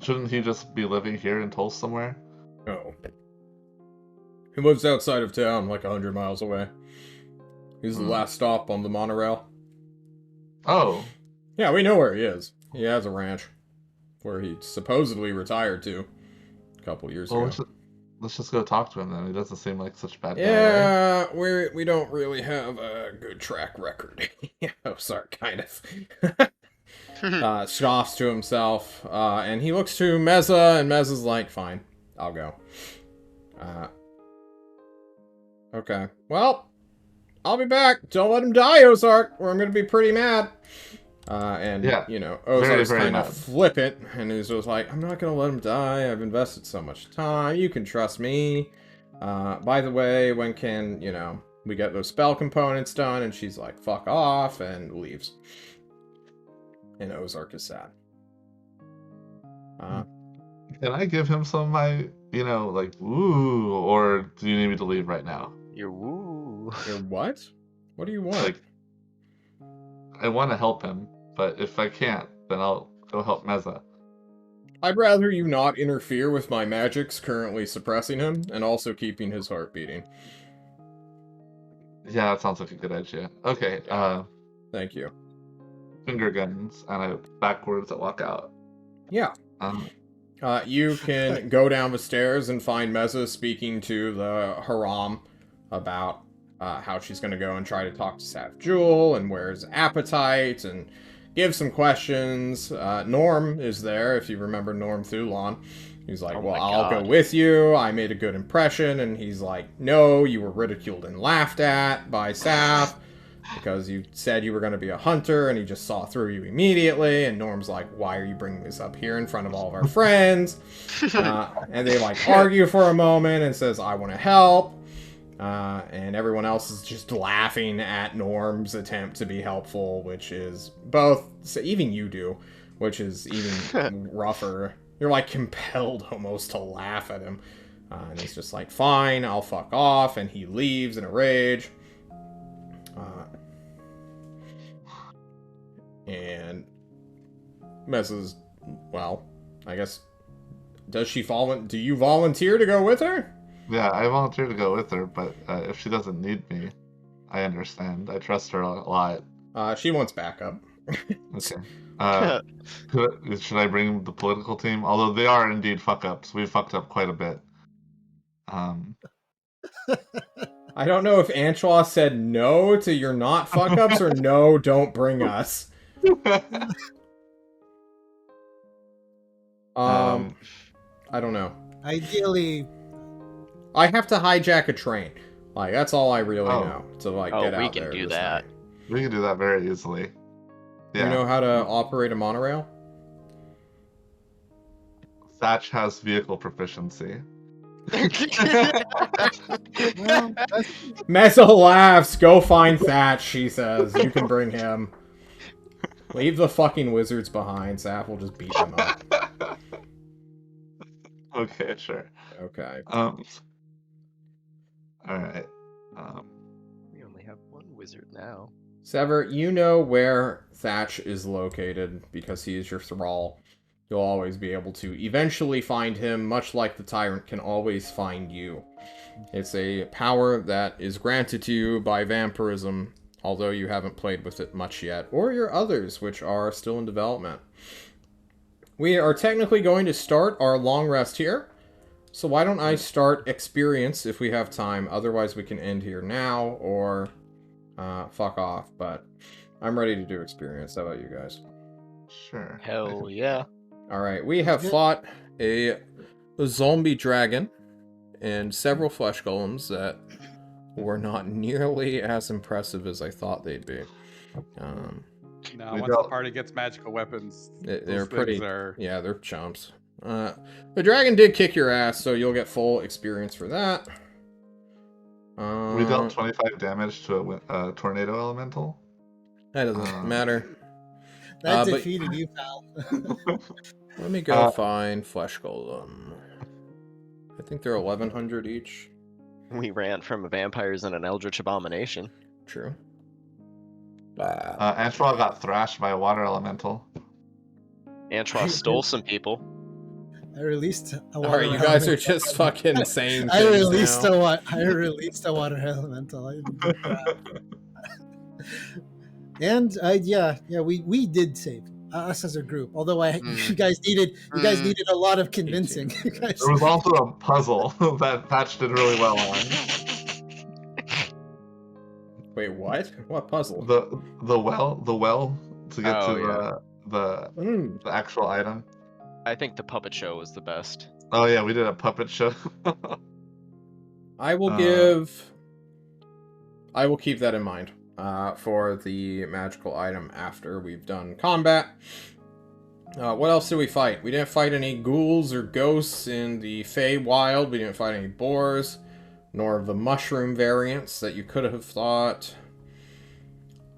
B: Shouldn't he just be living here in Tulsa somewhere?
A: Oh. He lives outside of town, like 100 miles away. He's the last stop on the monorail.
B: Oh.
A: Yeah, we know where he is. He has a ranch. Where he supposedly retired to a couple years ago.
B: Let's just go talk to him then. He doesn't seem like such a bad guy.
A: Yeah, right? we don't really have a good track record. Oh, sorry, kind of. Scoffs to himself, and he looks to Meza, and Meza's like, fine, I'll go. Okay. Well, I'll be back. Don't let him die, Ozark, or I'm gonna be pretty mad. You know, Ozark's kind of flippant, and he's just like, I'm not gonna let him die. I've invested so much time. You can trust me. By the way, when can, you know, we get those spell components done? And she's like, fuck off, and leaves. And Ozark is sad.
B: Can I give him some of my, you know, like, woo, or do you need me to leave right now?
C: Your woo.
A: Your what? What do you want?
B: Like, I want to help him, but if I can't, then I'll go help Meza.
A: I'd rather you not interfere with my magics currently suppressing him, and also keeping his heart beating.
B: Yeah, that sounds like a good idea. Okay,
A: Thank you.
B: finger guns, and I backwards I walk out.
A: Yeah. You can go down the stairs and find Meza speaking to the Haram about how she's going to go and try to talk to Sath Jewel and where's Appetite and give some questions. Norm is there, if you remember Norm Thulon. He's like, well, I'll go with you. I made a good impression. And he's like, no, you were ridiculed and laughed at by Sath because you said you were going to be a hunter and he just saw through you immediately. And Norm's like, why are you bringing this up here in front of all of our friends? And they like argue for a moment and says, I want to help. And everyone else is just laughing at Norm's attempt to be helpful, which is both, so even you do, which is even rougher. You're like compelled almost to laugh at him. And he's just like, fine, I'll fuck off. And he leaves in a rage. And Meza's, well, I guess, do you volunteer to go with her?
B: Yeah, I volunteered to go with her, but if she doesn't need me, I understand. I trust her a lot.
A: She wants backup.
B: Okay. Uh, should I bring the political team? Although they are indeed fuck ups. We've fucked up quite a bit.
A: I don't know if Antois said no to your not fuck ups or no, don't bring us. I don't know.
E: Ideally,
A: I have to hijack a train. Like, that's all I really know to, like, get
C: we
A: out
C: can
A: there
C: do
A: this
C: that.
A: night.
B: We can do that very easily. Yeah.
A: You know how to operate a monorail?
B: Thatch has vehicle proficiency.
E: well,
A: Mesa laughs. Go find Thatch, she says. You can bring him. Leave the fucking wizards behind. Zap will just beat them up.
B: Okay, sure.
A: Okay.
B: All right.
C: We only have one wizard now.
A: Sever, you know where Thatch is located because he is your thrall. You'll always be able to eventually find him, much like the tyrant can always find you. It's a power that is granted to you by vampirism, although you haven't played with it much yet, or your others, which are still in development. We are technically going to start our long rest here, so why don't I start experience if we have time, otherwise we can end here now, or fuck off, but I'm ready to do experience. How about you guys?
B: Sure.
C: Hell yeah.
A: Alright, we have fought a zombie dragon and several flesh golems that were not nearly as impressive as I thought they'd be.
D: No,
B: We
D: once
B: don't-
D: the party gets magical weapons,
A: They're
D: those
A: pretty.
D: things are...
A: Yeah, they're chumps. The dragon did kick your ass, so you'll get full experience for that.
B: We dealt 25 damage to a tornado elemental.
A: That doesn't matter.
E: that
A: but-
E: defeated you, pal.
A: Let me go find flesh golem. I think they're 1100 each.
C: We ran from vampires and an eldritch abomination.
A: True.
B: Antoine got thrashed by a water elemental.
C: Antros stole some people.
E: I released a water
A: Alright, you guys are
E: elemental.
A: just fucking saying
E: I
A: things
E: released
A: now.
E: I released a water elemental. I didn't do crap. And we did save us as a group. Although you guys needed a lot of convincing. You guys-
B: There was also a puzzle that Patch did really well on.
A: Wait, what? What puzzle?
B: The well to get
C: Oh,
B: to
C: yeah.
B: the actual item.
C: I think the puppet show was the best.
B: Oh yeah, we did a puppet show.
A: I will keep that in mind for the magical item after we've done combat. What else did we fight? We didn't fight any ghouls or ghosts in the Feywild. We didn't fight any boars, nor the mushroom variants that you could have thought.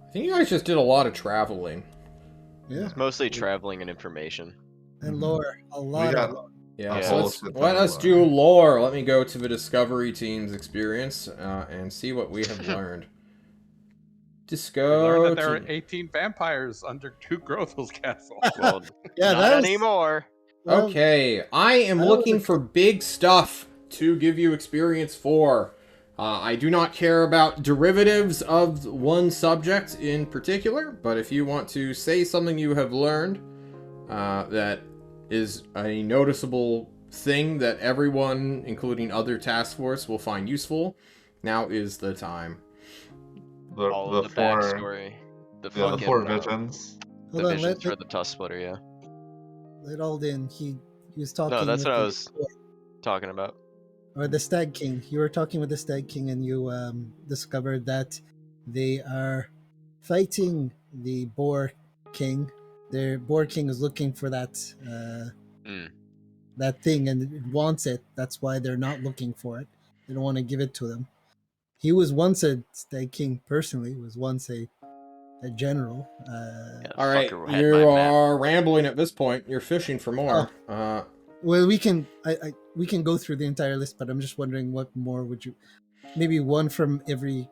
A: I think you guys just did a lot of traveling.
E: Yeah.
C: It's mostly traveling and information.
E: And lore. A lot
B: got-
E: of lore.
A: Yeah,
C: Yeah.
A: so let us do lore. Let me go to the Discovery Team's experience and see what we have learned.
D: We learned that there
A: Disco
D: are 18 vampires under Two Grothel's castle.
C: Well,
E: Yeah,
C: not
E: that was-
C: anymore.
E: Well,
A: Okay, I am
E: that was
A: looking
E: a-
A: for big stuff to give you experience for. I do not care about derivatives of one subject in particular, but if you want to say something you have learned that is a noticeable thing that everyone, including other task force, will find useful, now is the time.
C: All of the backstory. The fucking
B: the 4 visions.
C: the
E: Hold on,
C: visions
E: let-
C: for the tusk splitter, yeah.
E: Let Alden. He was talking.
C: No, that's
E: with
C: what I
E: the-
C: was talking about.
E: Or the Stag King. You were talking with the Stag King, and you discovered that they are fighting the Boar King. Their Boar King is looking for that that thing, and it wants it. That's why they're not looking for it. They don't want to give it to them. He was once a Stag King personally. He was once a general.
C: Yeah,
A: All right,
C: fucker had
A: you
C: my map.
A: are rambling at this point. You're fishing for more.
E: Well, we can we can go through the entire list, but I'm just wondering what more would you? Maybe one from every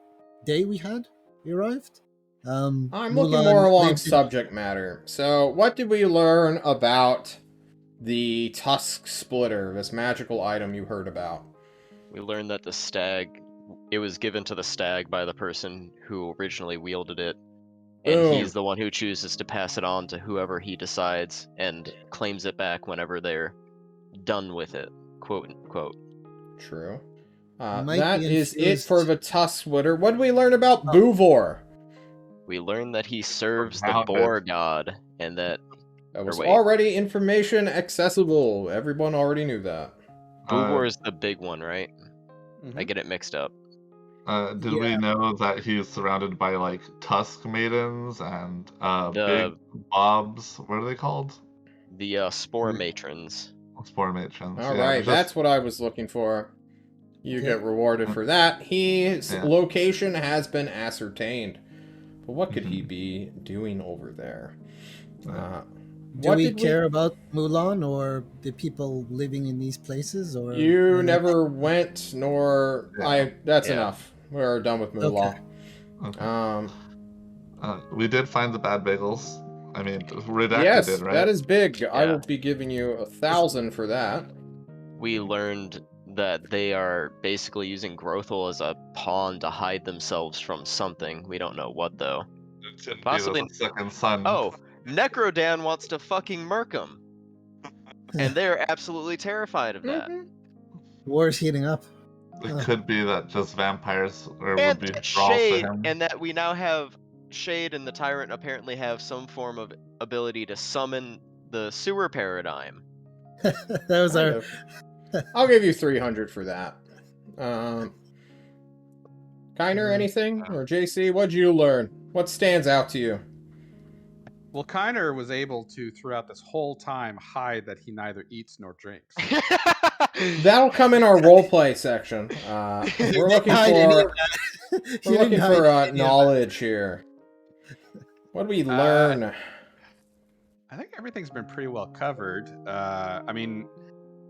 E: day we arrived.
A: I'm
E: Mulan
A: looking more along
E: lived in-
A: subject matter. So, what did we learn about the Tusk Splitter, this magical item you heard about?
C: We learned that the stag, it was given to the stag by the person who originally wielded it, and
A: Boom.
C: he's the one who chooses to pass it on to whoever he decides and claims it back whenever they're done with it, quote unquote.
A: True.
E: Might
A: That
E: be
A: is it
E: infused.
A: for the Tuskwitter. What did we learn about Buvor?
C: We learned that he serves the
B: Grounded.
C: boar god, and that
A: That was
C: wait.
A: already information accessible. Everyone already knew that.
C: Buvor is the big one, right?
D: Mhm.
C: I get it mixed up.
B: Did we know that he's surrounded by like tusk maidens and big bobs? What are they called?
C: The spore matrons.
B: Spore matrons.
A: All
B: yeah,
A: right,
B: just,
A: that's what I was looking for. You
E: Okay.
A: get rewarded for that. His
B: Yeah.
A: location has been ascertained. But what could
B: Mhm.
A: he be doing over there?
E: Do
A: What
E: we
A: did
E: care about Mulan or the people living in these places? Or
A: You
E: or-
A: never went, nor
B: Yeah.
A: That's
C: Yeah.
A: enough. We're done with Moolah.
B: Okay. We did find the bad bagels. I mean, Redacted
A: Yes,
B: did, right?
A: that is big. I
C: Yeah.
A: will be giving you 1,000 for that.
C: We learned that they are basically using Grothel as a pawn to hide themselves from something. We don't know what though. Possibly-
B: Possibly a second son.
C: Oh, Necrodan wants to fucking murk them. And they're absolutely terrified of that.
A: Mhm.
E: War's heating up.
B: It could be that just vampires would
C: And
B: be
C: that
B: draws to
C: Shade,
B: him.
C: and that we now have Shade and the Tyrant apparently have some form of ability to summon the sewer paradigm.
E: That was
A: Kind
E: our.
A: of. I'll give you 300 for that. Kiner, anything? Or JC, what'd you learn? What stands out to you?
D: Well, Kiner was able to, throughout this whole time, hide that he neither eats nor drinks.
A: That'll come in our roleplay section. We're looking
E: Hide any
A: for
E: of that.
A: we're
E: You
A: looking
E: didn't
A: for
E: hide any of that.
A: knowledge here. What do we learn?
D: I think everything's been pretty well covered. I mean,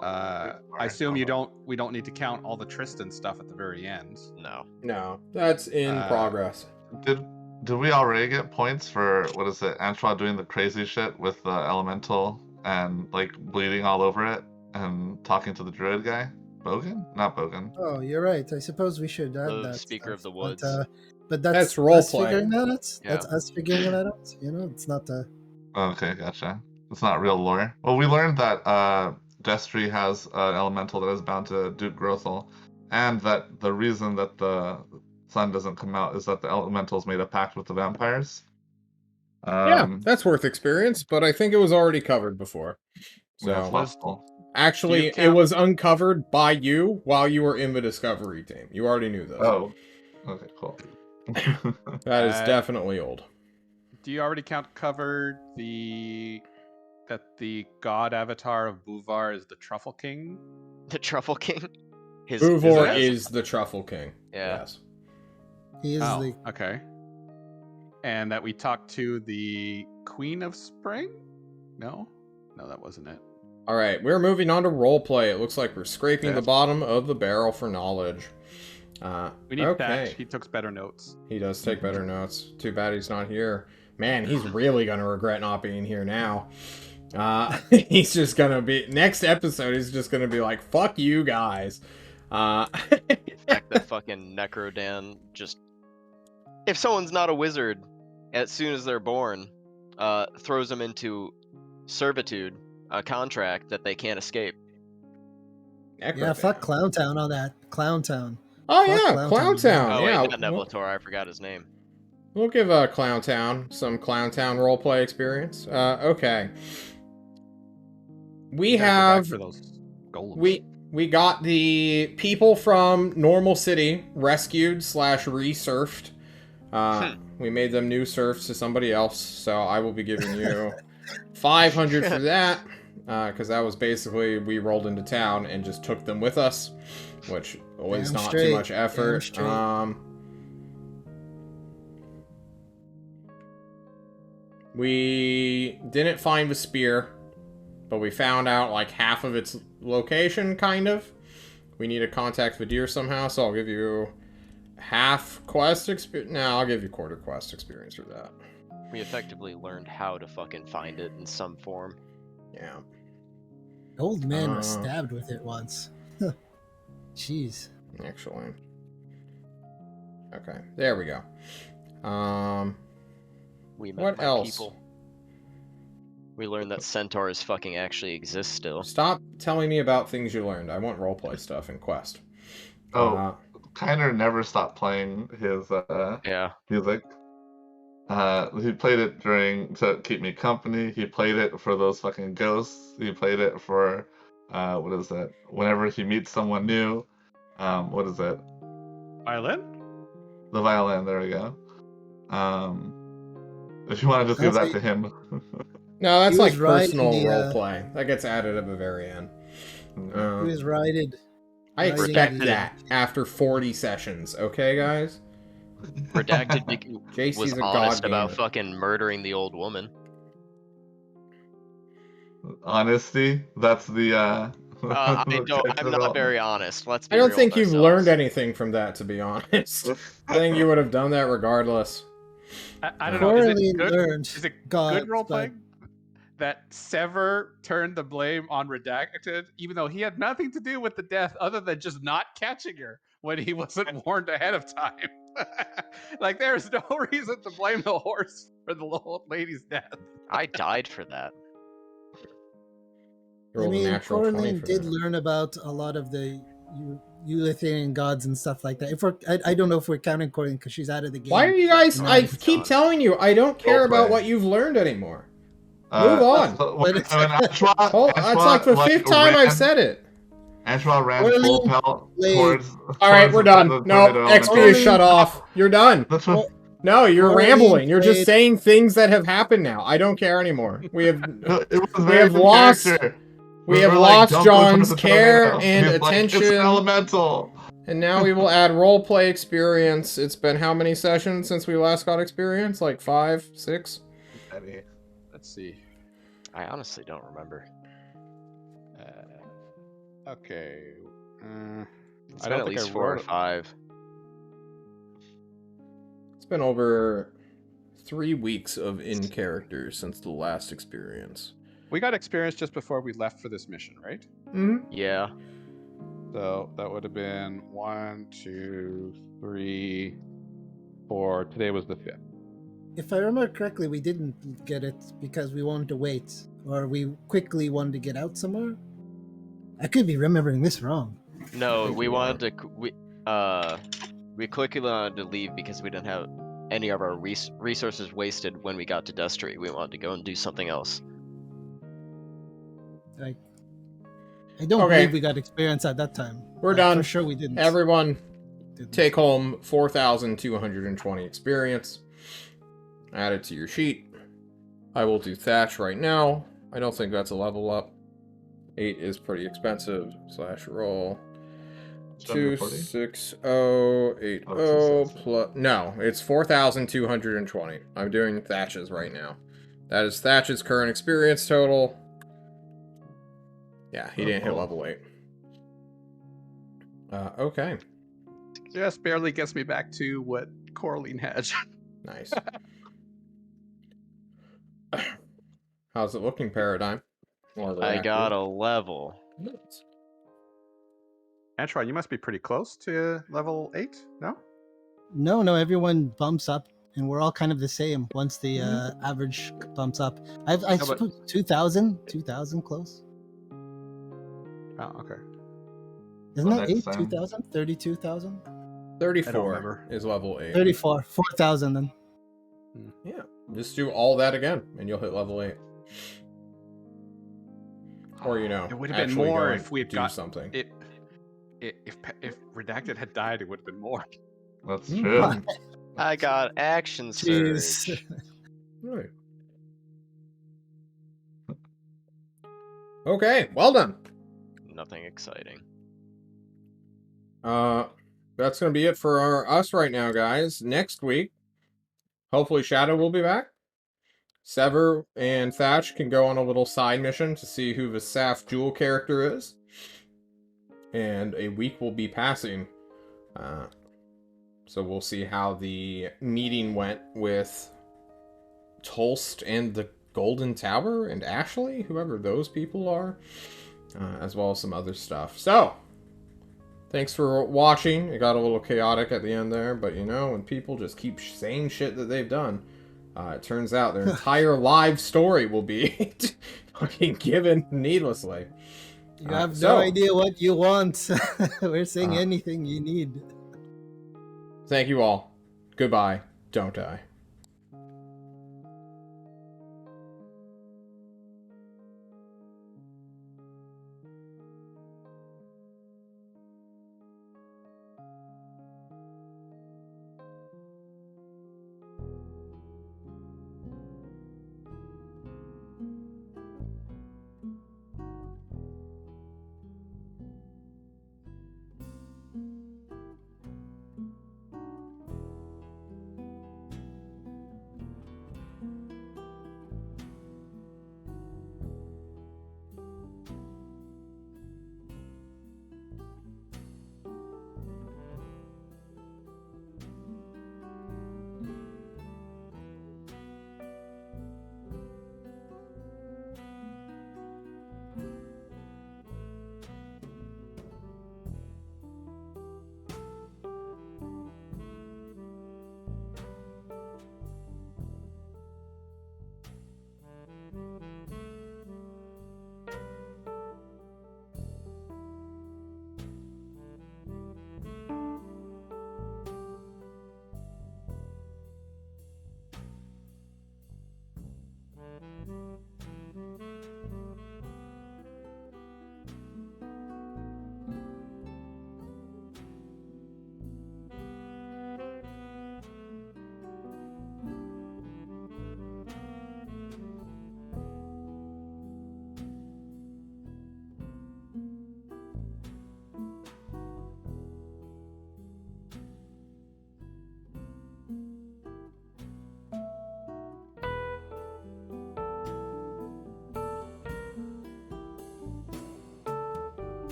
D: I assume we don't need to count all the Tristan stuff at the very end.
C: No.
A: No, that's in progress.
B: Did we already get points for what is it? Antoine doing the crazy shit with the elemental and like bleeding all over it and talking to the druid guy? Bogan? Not Bogan.
E: Oh, you're right. I suppose we should add
C: The
E: that.
C: Speaker of
E: stuff.
C: the Woods.
E: But
A: That's
E: that's
A: role
E: us
A: play.
E: figuring that out.
C: Yeah.
E: That's us figuring that out. You know, it's not the.
B: Okay, gotcha. It's not real lore. Well, we learned that Destry has an elemental that is bound to Duke Grothel, and that the reason that the sun doesn't come out is that the elementals made a pact with the vampires.
A: Yeah, that's worth experience, but I think it was already covered before.
B: Yeah, it's
A: So
B: possible.
A: actually,
D: Do you
A: it
D: count-
A: was uncovered by you while you were in the Discovery team. You already knew this.
B: Oh, okay, cool.
A: That is
D: Uh,
A: definitely old.
D: Do you already covered that the god avatar of Buvar is the Truffle King?
C: The Truffle King?
A: Buvor
D: it?
A: is the Truffle King.
C: Yeah.
A: Yes.
E: He is
D: Oh,
E: the.
D: okay. And that we talked to the Queen of Spring? No, that wasn't it.
A: All right, we're moving on to roleplay. It looks like we're scraping
D: Yeah.
A: the bottom of the barrel for knowledge.
D: We need
A: okay.
D: Thatch. He took better notes.
A: He does take better notes. Too bad he's not here. Man, he's really gonna regret not being here now. He's just gonna be next episode. He's just gonna be like, "Fuck you guys."
C: The fact that fucking Necrodan just, if someone's not a wizard, as soon as they're born, throws them into servitude, a contract that they can't escape.
E: Yeah, fuck Clown Town on that. Clown Town.
A: Oh
E: Fuck
A: yeah, Clown Town.
C: Oh
A: Yeah,
C: wait, not Nebulator, I forgot his name.
A: we'll give Clown Town some Clown Town roleplay experience. Okay. We
D: Gotta go back
A: have
D: for those golems.
A: we got the people from Normal City rescued / resurfed. We made them new serfs to somebody else, so I will be giving you 500 for that, because that was basically we rolled into town and just took them with us, which was
E: Damn
A: not
E: straight.
A: too much effort.
E: Damn straight.
A: We didn't find the spear, but we found out like half of its location, kind of. We need to contact Vadir somehow, so I'll give you half quest experience. No, I'll give you quarter quest experience for that.
C: We effectively learned how to fucking find it in some form.
A: Yeah.
E: Old man was stabbed with it once. Jeez.
A: Actually. Okay, there we go.
C: We met
A: What
C: my
A: else?
C: people. We learned that centaurs fucking actually exist still.
A: Stop telling me about things you learned. I want roleplay stuff in Quest.
B: Oh, Kiner never stopped playing his
C: Yeah.
B: music. He played it to keep me company. He played it for those fucking ghosts. He played it for what is it? Whenever he meets someone new. What is it?
D: Violin?
B: The violin. There we go. If you want to just give that to him.
A: No, that's
E: He
A: like
E: was riding
A: personal
E: the,
A: roleplay. That gets added at the very end.
E: He was riding.
A: I
E: riding
A: expect
E: the,
A: that after 40 sessions. Okay, guys?
C: Redacted
A: JC's
C: was
A: a
C: honest
A: god
C: about
A: gamer.
C: fucking murdering the old woman.
B: Honesty. That's the.
C: I'm not very honest. Let's be
A: I don't
C: real
A: think
C: with
A: you've learned
C: ourselves.
A: anything from that, to be honest. I think you would have done that regardless.
D: I don't know. Is
E: Coraline
D: it good?
E: learned
D: Is it
E: gods,
D: good role
E: but
D: playing? That Sever turned the blame on Redacted, even though he had nothing to do with the death other than just not catching her when he wasn't warned ahead of time. Like, there's no reason to blame the horse for the old lady's death.
C: I died for that.
A: You
E: I
A: rolled a
E: mean,
A: natural 20
E: Coraline
A: for
E: did
A: that.
E: learn about a lot of the Eurythanian gods and stuff like that. If we're, I don't know if we're counting Coraline because she's out of the game.
A: Why are you guys...
E: No,
A: I
E: it's
A: keep
C: not.
A: telling you, I don't care about
B: Roleplay.
A: what you've learned anymore. Move on.
B: When Ashwa,
A: That's like the fifth time I've said it.
B: Ashwa ran
E: Coraline
B: full pelt
E: played-
B: towards.
A: Alright, we're done.
B: the
A: No,
B: tornado.
A: XP is shut off. You're done.
B: That's what.
A: No, you're
E: Coraline
A: rambling. You're just
E: played-
A: saying things that have happened now. I don't care anymore. We have...
B: No, it was
A: We
B: very
A: have
B: in
A: lost-
B: character.
A: We
B: We
A: have
B: were like,
A: lost
B: "Don't go towards
A: John's
B: the
A: care
B: tornado."
A: and
B: He's like,
A: attention.
B: it's an elemental.
A: And now we will add roleplay experience. It's been how many sessions since we last got experience? Like 5, 6?
D: Let's see.
C: I honestly don't remember.
D: Okay.
C: It's
D: I
C: been
D: don't
C: at
D: think
C: least
D: I
C: 4 or
D: wrote it.
C: 5.
A: It's been over 3 weeks of in-character since the last experience.
D: We got experience just before we left for this mission, right?
A: Mm-hmm.
C: Yeah.
D: So that would have been 1, 2, 3, 4. Today was the 5th.
E: If I remember correctly, we didn't get it because we wanted to wait, or we quickly wanted to get out somewhere. I could be remembering this wrong.
C: No,
A: think
C: we
A: you
C: wanted to. We quickly wanted to leave because we didn't have any of our resources wasted when we got to Destry. We wanted to go and do something else.
E: I don't
A: Okay.
E: believe we got experience at that time.
A: We're
E: Like,
A: done.
E: For sure we didn't.
A: Everyone,
E: Didn't.
A: take home 4,220 experience. Add it to your sheet. I will do Thatch right now. I don't think that's a level up. 8 is pretty expensive. / roll. 26080 plus. No, it's 4,220. I'm doing Thatch's right now. That is Thatch's current experience total. Yeah, he didn't hit level 8. Okay.
D: Just barely gets me back to what Coraline had.
A: Nice. How's it looking, Paradigm?
C: I got a level.
D: Antron, you must be pretty close to level 8, no?
E: No, everyone bumps up, and we're all kind of the same once the average bumps up. I
D: No, but-
E: suppose 2,000 close.
D: Oh, okay.
E: Isn't
B: Well,
E: that
B: next
E: 8?
B: time.
E: 2,000? 32,000?
A: 34
D: remember.
A: is level 8.
E: 34. 4,000 then.
A: Yeah, just do all that again, and you'll hit level 8. Or, you know,
D: It would have been
A: actually
D: more
A: go and
D: if we had
A: do
D: got
A: something.
D: it. If Redacted had died, it would have been more.
B: That's true.
C: I got action
E: Jeez.
C: surge.
A: Right. Okay, well done.
C: Nothing exciting.
A: That's gonna be it for us right now, guys. Next week, hopefully Shadow will be back. Sever and Thatch can go on a little side mission to see who the Saf Jewel character is. And a week will be passing. So we'll see how the meeting went with Tolst and the Golden Tower and Ashley, whoever those people are, as well as some other stuff. So, Thanks for watching. It got a little chaotic at the end there, but you know, when people just keep saying shit that they've done, it turns out their entire live story will be fucking given needlessly.
E: You have no idea what you want. We're saying anything you need.
A: Thank you all. Goodbye. Don't die.